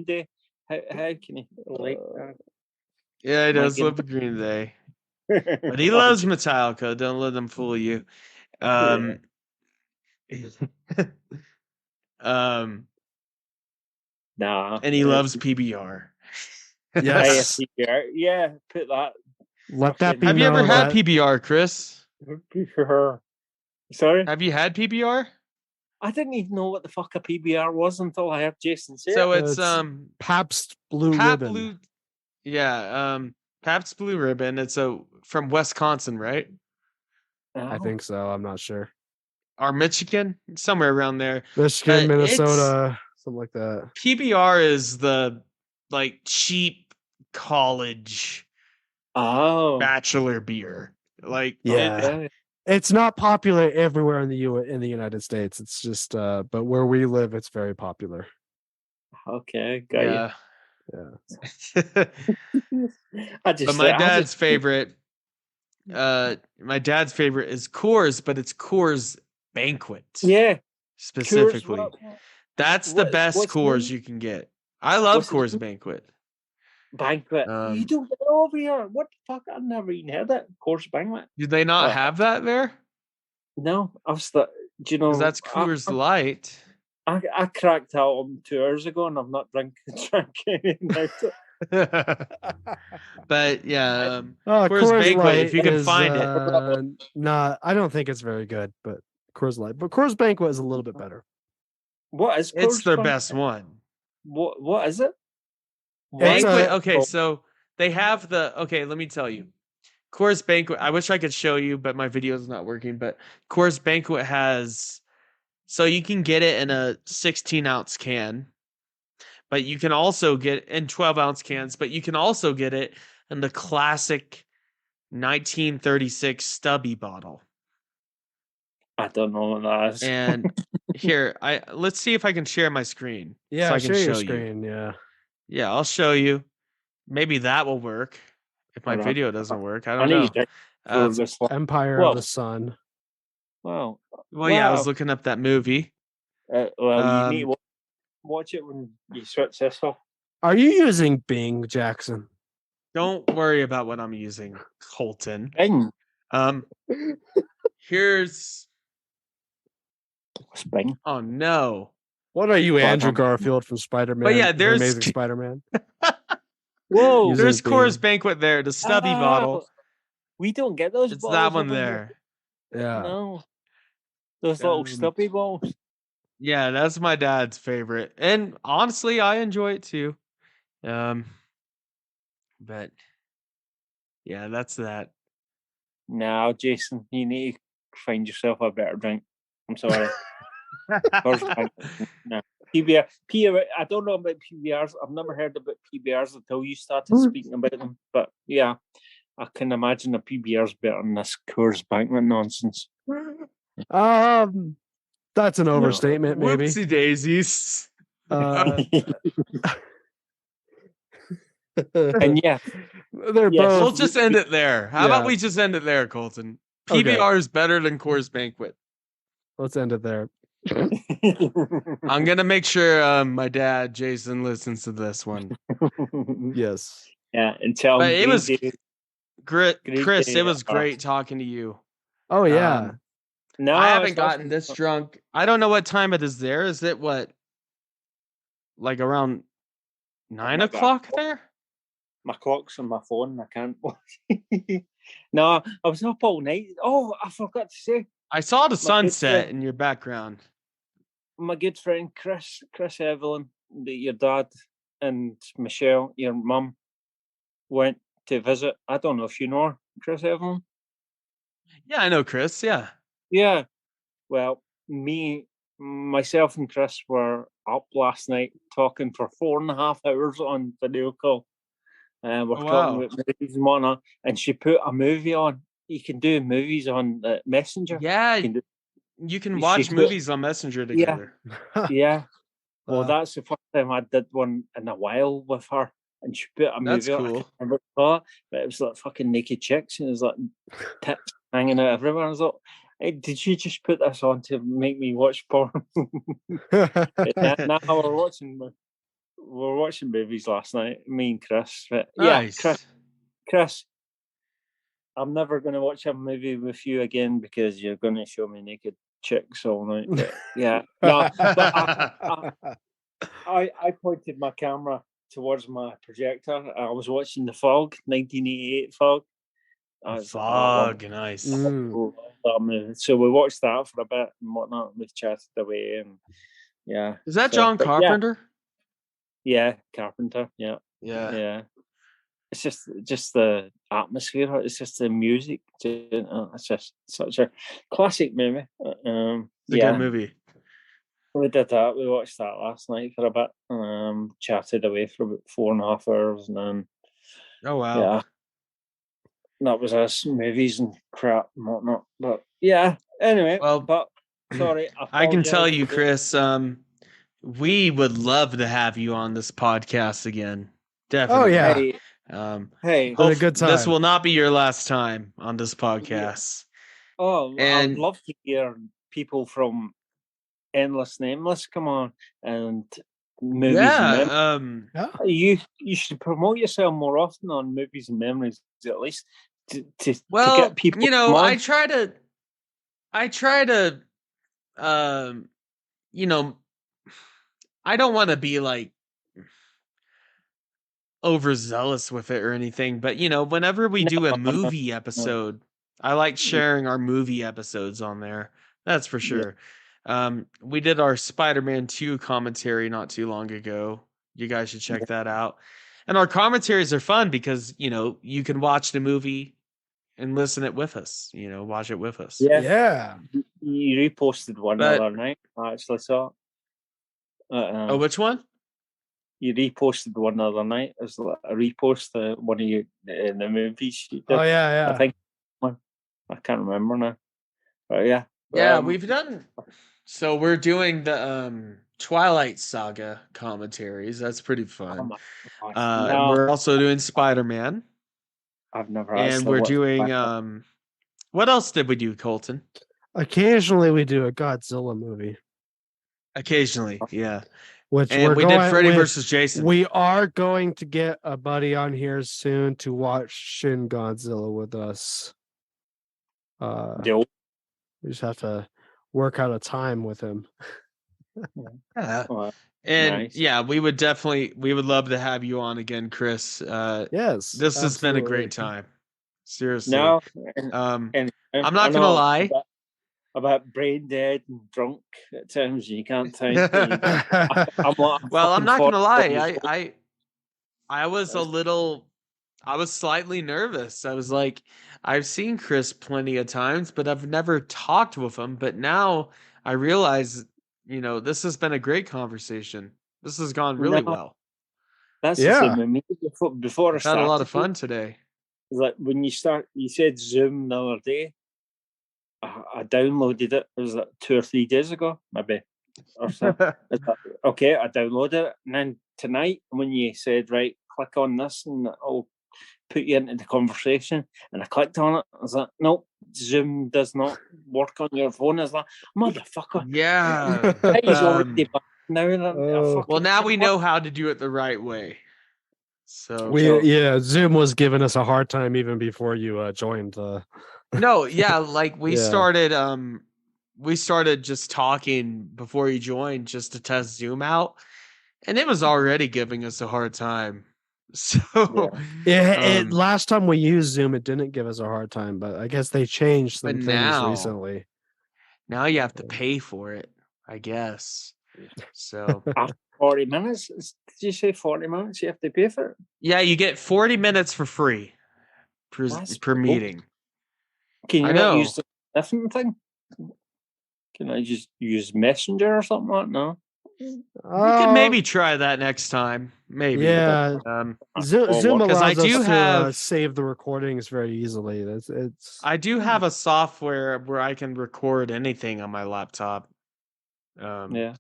Day. How can he like that? Yeah, he My does goodness. love Green Day, but he loves Metallica. Don't let them fool you. Nah, And he loves PBR. Yes. Yeah, put that. Let that be Have you ever known had that- PBR, Chris? Sorry, Have you had PBR? I didn't even know what the fuck a PBR was until I heard Jason say So it. it's Pabst Blue Pabst Ribbon. Blue. Yeah, Pabst Blue Ribbon. It's from Wisconsin, right? I think so. I'm not sure. Or Michigan, somewhere around there. Michigan, it's- Minnesota, something like that. PBR is the like cheap college Oh, bachelor beer. Like Yeah. It's not popular everywhere in the United States. It's just but where we live, it's very popular. Okay, got yeah. Yeah. you. I just, But my I dad's just- favorite is Coors, but it's Coors Banquet. yeah, Coors, Specifically. what- That's the what- best what's Coors the- you can get. I love what's the Coors name? Banquet. Banquet. You don't get it over here. What the fuck? I've never even heard it. Coors Banquet. Did they not What? have that there? No, I've do you know? Because that's Coors Light. I cracked out on 2 hours ago, and I've not drank anything out of it. But yeah, Coors Coors Banquet, Light if you can is, find it. Nah, I don't think it's very good, but Coors Light. But Coors Banquet is a little bit better. What is? It's Coors their Banquet? best one. What is it? It's Banquet. a- Okay, so they have let me tell you. Coors Banquet, I wish I could show you, but my video is not working. But Coors Banquet has, so you can get it in a 16-ounce can, but you can also get in 12-ounce cans, but you can also get it in the classic 1936 stubby bottle. I don't know what that is. And here, let's see if I can share my screen. Yeah, so I can share your show you. screen. Yeah. Yeah, I'll show you. Maybe that will work if my Hold on. video doesn't work. I I don't need know. to check for Uh, this one. Empire Well- of the Sun. Wow. well, yeah, I was Wow. looking up that movie. Well, you need to watch it when you switch this off. Are you using Bing, Jackson? Don't worry about what I'm using, Colton. Bing. Here's. What's Bing? Oh no! What are you, Well, Andrew I'm- Garfield from Spider-Man? yeah, The there's- Amazing Spider-Man. Whoa. Using There's Coors Bing. Banquet there, the stubby Ah, bottle. We don't get those. It's bottles that one over here. there. Yeah. No. Those little Um, stubby balls. Yeah, that's my dad's favorite, and honestly, I enjoy it too. But yeah, that's that. No, Jason, you need to find yourself a better drink. I'm sorry. Coors Banquet. No. PBR. I don't know about PBRs. I've never heard about PBRs until you started speaking about them. But yeah, I can imagine a PBR's better than this Coors Banquet nonsense. That's an overstatement, maybe. Whoopsie daisies. And yeah, They're Yes. both. We'll just end it there. How Yeah. about we just end it there, Colton? Okay. PBR is better than Coors Banquet. Let's end it there. I'm gonna make sure my dad Jason listens to this one. Yes. Yeah, and tell But him it Green was Day- Chris. Green Day It was are- great talking to you. Oh yeah. No, I haven't it's gotten this drunk. I don't know what time it is there. Is it what? Like around 9 my God. o'clock there? My clock's on my phone. I can't watch. No, I was up all night. Oh, I forgot to say, I saw the good sunset friend. in your background. my good friend Chris Evelyn, your dad, and Michelle, your mum, went to visit. I don't know if you know her, Chris Evelyn. Yeah, I know Chris. Yeah. Yeah. Well, myself and Chris were up last night talking for 4.5 hours on video call. We're Oh, talking wow. about movies and whatnot, and she put a movie on. You can do movies on Messenger. Yeah. You can do- You can She watch put- movies on Messenger together. yeah. Well, Wow. that's the first time I did one in a while with her, and she put a That's movie on. I cool. can't remember what it was, but it was like fucking naked chicks, and it was like tits hanging out everywhere. I was like, hey, did you just put this on to make me watch porn? Now we're watching movies last night, me and Chris. But yeah, Nice. Chris, I'm never going to watch a movie with you again because you're going to show me naked chicks all night. But yeah, no, but I pointed my camera towards my projector. I was watching The Fog, 1988 Fog. I was like, oh, I love Fog, nice. that movie. So we watched that for a bit and whatnot. We chatted away and yeah. Is that So, John but yeah. Carpenter? Yeah, Carpenter. Yeah, Yeah. yeah. It's just the atmosphere. It's just the music. It's just such a classic movie. It's a yeah, good movie. we did that. We watched that last night for a bit. Chatted away for about 4.5 hours, and then Oh, wow. yeah, that was us, movies and crap and whatnot. But yeah, anyway. Well, but sorry, I can tell apologise you, for- Chris, we would love to have you on this podcast again. Definitely. yeah. Hey, Um, hey. Had a good time. This will not be your last time on this podcast. Oh, I'd And- love to hear people from Endless Nameless come on and movies. And Yeah. you should promote yourself more often on movies and memories, at least to Well, get people. you know, come on. I try to, you know, I don't want to be like overzealous with it or anything, but you know, whenever we do a movie episode, I like sharing our movie episodes on there. That's for sure. We did our Spider-Man 2 commentary not too long ago. You guys should check that out. And our commentaries are fun because, you know, you can watch the movie and listen it with us, you know, watch it with us. Yeah, Yeah. you reposted one But- the other night. I actually saw it. Oh, which one? You reposted one the other night. It was like a repost one of you in the movies. You did. Oh yeah, I yeah. think I can't remember now. But yeah. Yeah, we've done. So we're doing the Twilight Saga commentaries. That's pretty Oh fun. my gosh. No, We're also doing Spider-Man, I've never. and actually we're watched doing Spider-Man. what else did we do, Colton? Occasionally we do a Godzilla movie, Occasionally, yeah. which And we're we going did Freddy with- versus Jason. We are going to get a buddy on here soon to watch Shin Godzilla with us. The old- We just have to work out a time with him. Yeah. oh, And Nice. yeah, we would love to have you on again, Chris. Yes, This has been a great absolutely. time. Seriously. No, And I'm I'm not gonna lie. about brain dead and drunk at times. You can't type. I'm well, I'm fucking not gonna lie. 40. I was slightly nervous. I was like, I've seen Chris plenty of times, but I've never talked with him. But now I realize, you know, this has been a great conversation. This has gone really No. well. That's Yeah. the same with me. Before I I've had a lot of started, fun today. it's like when you said Zoom the other day. I downloaded it. It was like 2 or 3 days ago, maybe. Or something. It's like, okay, I downloaded it, and then tonight when you said, right, click on this and I'll put you into the conversation, and I clicked on it. I was like, nope, Zoom does not work on your phone. I was like, motherfucker, Yeah. he's already back now. Oh. Well, now we know how to do it the right way. So Zoom was giving us a hard time even before you joined. no, yeah, like we Yeah. started just talking before you joined just to test Zoom out, and it was already giving us a hard time. So Last time we used Zoom, it didn't give us a hard time, but I guess they changed some But things now- recently. now you have to pay for it, I guess. So 40 minutes? Did you say 40 minutes you have to pay for it? yeah, you get 40 minutes for free That's per cool. meeting. Can you I not know. use the different thing? Can I just use Messenger or something like that? No. We could maybe try that next time. Maybe. Yeah. Zoom 'cause allows I us do to have- save the recordings very easily. It's I do have a software where I can record anything on my laptop. Yeah.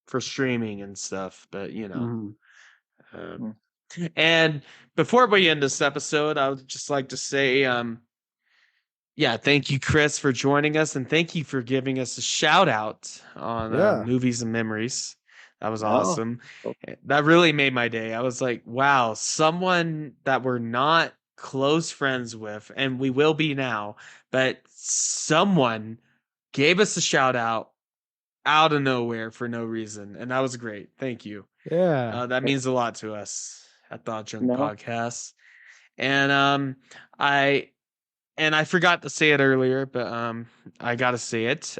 For streaming and stuff, but mhm. And before we end this episode, I would just like to say, thank you, Chris, for joining us, and thank you for giving us a shout out on Movies and Memories. That was awesome. That really made my day. I was like, wow, someone that we're not close friends with, and we will be now, but someone gave us a shout out of nowhere for no reason, and that was great. Thank you. Yeah. That means a lot to us at Thought Junk Podcast. And I forgot to say it earlier, but I gotta say it.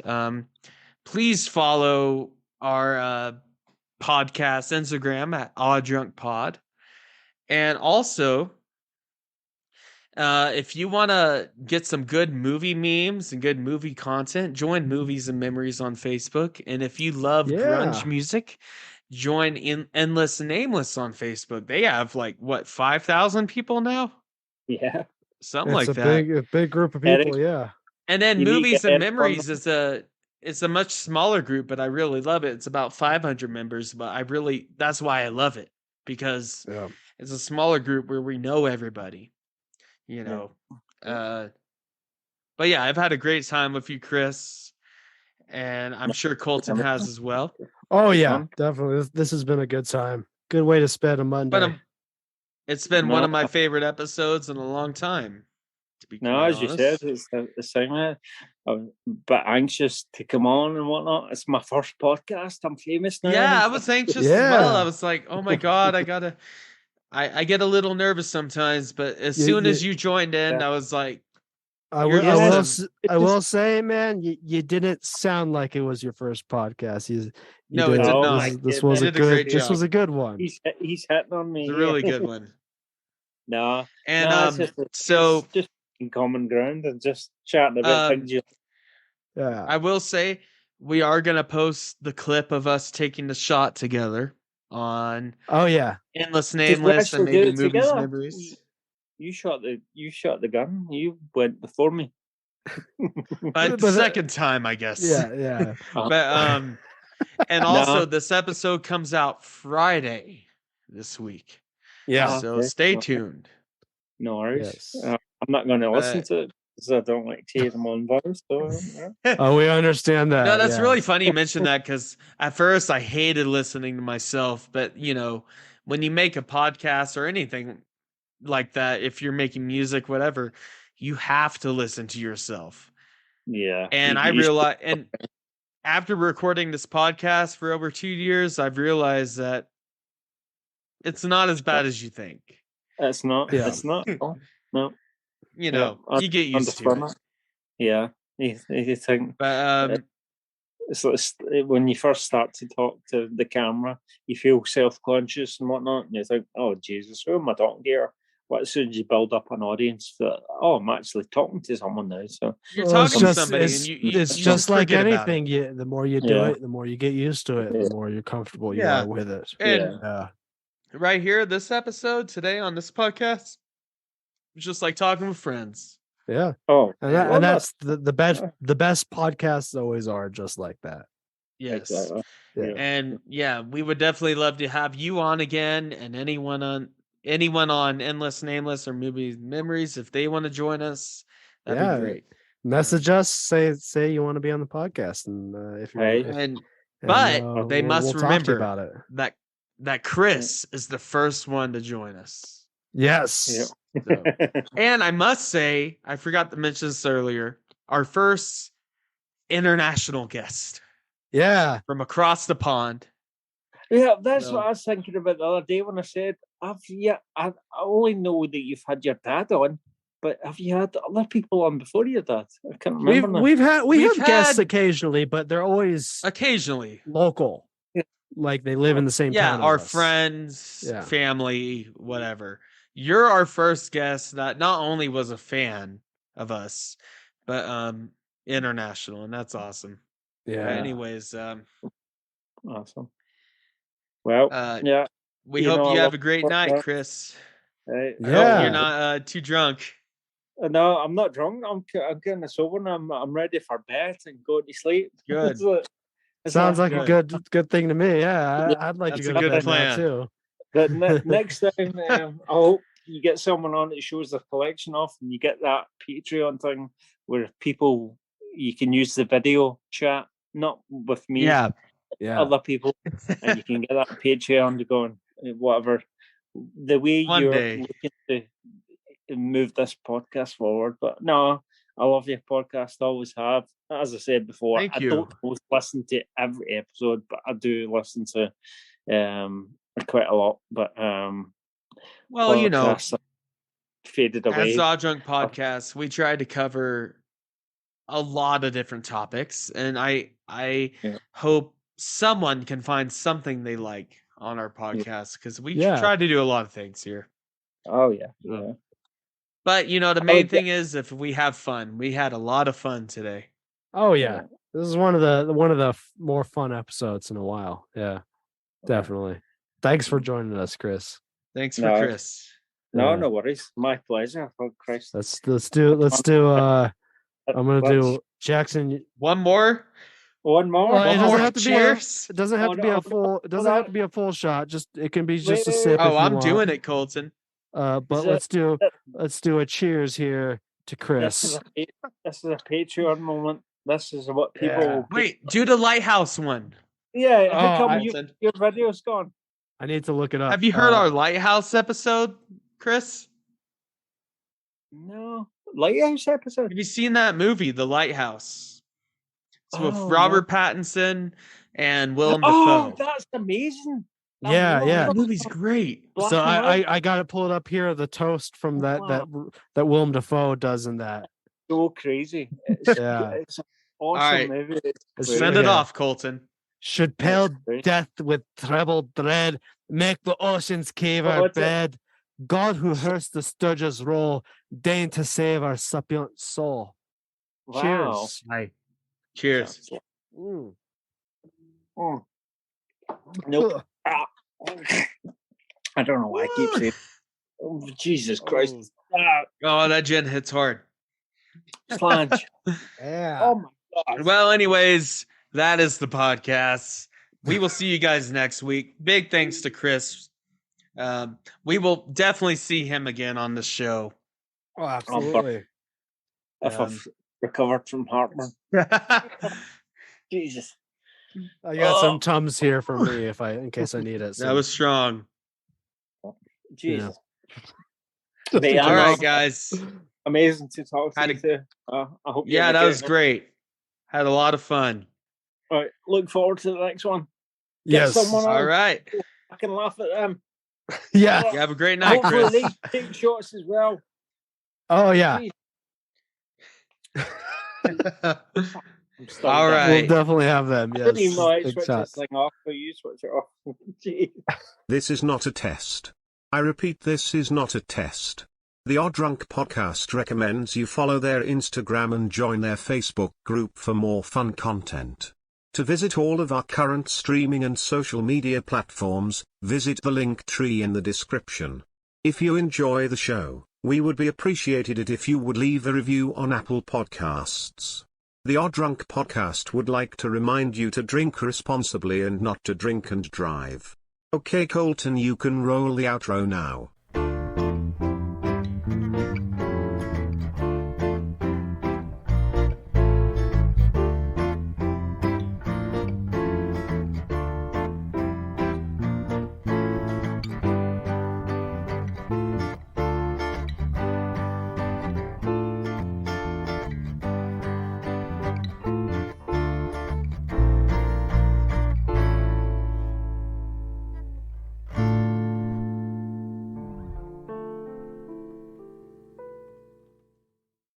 Please follow our podcast Instagram at Aw Drunk Pod. And also, if you want to get some good movie memes and good movie content, join Movies and Memories on Facebook. And if you love grunge music, join Endless Nameless on Facebook. They have 5,000 people now? Yeah. Something like that. A big group of people, yeah. And then Movies and Memories is a much smaller group, but I really love it. It's about 500 members, but that's why I love it, because it's a smaller group where we know everybody. But yeah, I've had a great time with you, Chris, and I'm sure Colton has as well. Oh yeah, definitely. This has been a good time. Good way to spend a Monday. But it's been one of my favorite episodes in a long time. To be honest. You said, it's the same. I'm a bit anxious to come on and whatnot. It's my first podcast. I'm famous now. Yeah, I was anxious as well. I was like, oh my God, I get a little nervous sometimes, but as soon as you joined in, I was like, I will say, man, you didn't sound like it was your first podcast. It did not. This was a good one. He's hitting on me. It's a really good one. No, and it's just in common ground and just chatting about things. Yeah, I will say we are gonna post the clip of us taking the shot together on. Oh yeah, Endless Nameless and maybe Movies and Memories. You shot the gun. You went before me. But the second time, I guess. Yeah. But and also this episode comes out Friday this week. Yeah. So stay tuned. No worries. Yes. I'm not going to listen to it because I don't like to hear them on voice. So, Oh, we understand that. No, that's really funny you mentioned that, because at first I hated listening to myself, but when you make a podcast or anything like that, if you're making music, whatever, you have to listen to yourself. Yeah. And I realized, and after recording this podcast for over 2 years, I've realized that it's not as bad as you think. It's not. Yeah. It's not. No. You get used to it. Yeah. You think. But it's when you first start to talk to the camera, you feel self-conscious and whatnot, and you think, "Oh Jesus, who am I talking to here?" But as soon as you build up an audience, that I'm actually talking to someone now. So you're talking to somebody, and it's just like anything. The more you do it, the more you get used to it, the more you're comfortable you are with it. And right here, this episode today on this podcast, it's just like talking with friends. Yeah. Oh, and that's the best. The best podcasts always are just like that. Yes. Exactly. Yeah. And we would definitely love to have you on again, and anyone on Endless Nameless or Movies Memories, if they want to join us, that'd be great. Message us, say you want to be on the podcast, and if you're but they must remember about it. that that Chris is the first one to join us. Yes. So, and I must say, I forgot to mention this earlier, our first international guest. Yeah. From across the pond. Yeah, that's what I was thinking about the other day when I said, I only know that you've had your dad on, but have you had other people on before your dad? I can't remember. We have guests occasionally, but they're always occasionally local. Yeah. Like they live in the same town. Yeah, our friends, family, whatever. You're our first guest that not only was a fan of us, but international, and that's awesome. Yeah. Anyways, awesome. Well, yeah. We hope you have a great night, Chris. I hope you're not too drunk. No, I'm not drunk. I'm getting sober and I'm ready for bed and going to sleep. Good. Sounds like a good thing to me. Yeah, I'd like to go to bed now too. But next time, I hope you get someone on that shows the collection off, and you get that Patreon thing where you can use the video chat, not with me, other people, and you can get that Patreon to go and whatever. The way you're looking to move this podcast forward, but no, I love your podcast. Always have. As I said before, I don't always listen to every episode, but I do listen to quite a lot. But well, you know, faded away. As Aw Drunk Podcast, we tried to cover a lot of different topics, and I hope someone can find something they like on our podcast, because we try to do a lot of things here. Oh yeah. But you know, the main thing is if we have fun. We had a lot of fun today. Oh yeah, this is one of the more fun episodes in a while. Yeah, definitely. Thanks for joining us, Chris. Thanks for Chris. No worries. My pleasure. Oh, Christ. Let's do. I'm gonna do Jackson. One more. It doesn't have to cheers. It doesn't have to be a full. It doesn't have to be a full shot. It can be just a sip. Oh, I'm doing it, Colton. But let's do a cheers here to Chris. This is a Patreon moment. This is what people. Wait, do the Lighthouse one. Yeah, how come your video's gone? I need to look it up. Have you heard our Lighthouse episode, Chris? No, Lighthouse episode. Have you seen that movie, The Lighthouse? It's with Robert Pattinson and Willem Dafoe. Oh, that's amazing. Yeah. That movie's great. So I got it pulled up here. The toast from that Willem Dafoe does in that. So crazy. It's an awesome movie. Send it off, Colton. Should pale death with treble dread make the ocean's cave our bed. God who hears the sturge's roll, deign to save our suppliant soul. Wow. Cheers. Hi. Cheers. Nope. I don't know why I keep saying. Oh, Jesus Christ! Oh, that gin hits hard. Slange. Yeah. Oh my God. Well, anyways, that is the podcast. We will see you guys next week. Big thanks to Chris. We will definitely see him again on the show. Oh, absolutely. If I've recovered from heartburn. Jesus. I got some Tums here for me in case I need it. So. That was strong. Jesus. Yeah. All right, guys. Amazing to talk to you. I hope. Yeah, that was great. Had a lot of fun. All right. Look forward to the next one. Yes. All right. I can laugh at them. Yeah. You have a great night, Chris. They take shots as well. Oh yeah. All right. We'll definitely have them. Yes. I didn't even know I switched this thing off, but you switch it off. This is not a test. I repeat, this is not a test. The Aw Drunk Podcast recommends you follow their Instagram and join their Facebook group for more fun content. To visit all of our current streaming and social media platforms, visit the link tree in the description. If you enjoy the show, we would be appreciated it if you would leave a review on Apple Podcasts. The Aw Drunk Podcast would like to remind you to drink responsibly and not to drink and drive. Okay, Colton, you can roll the outro now.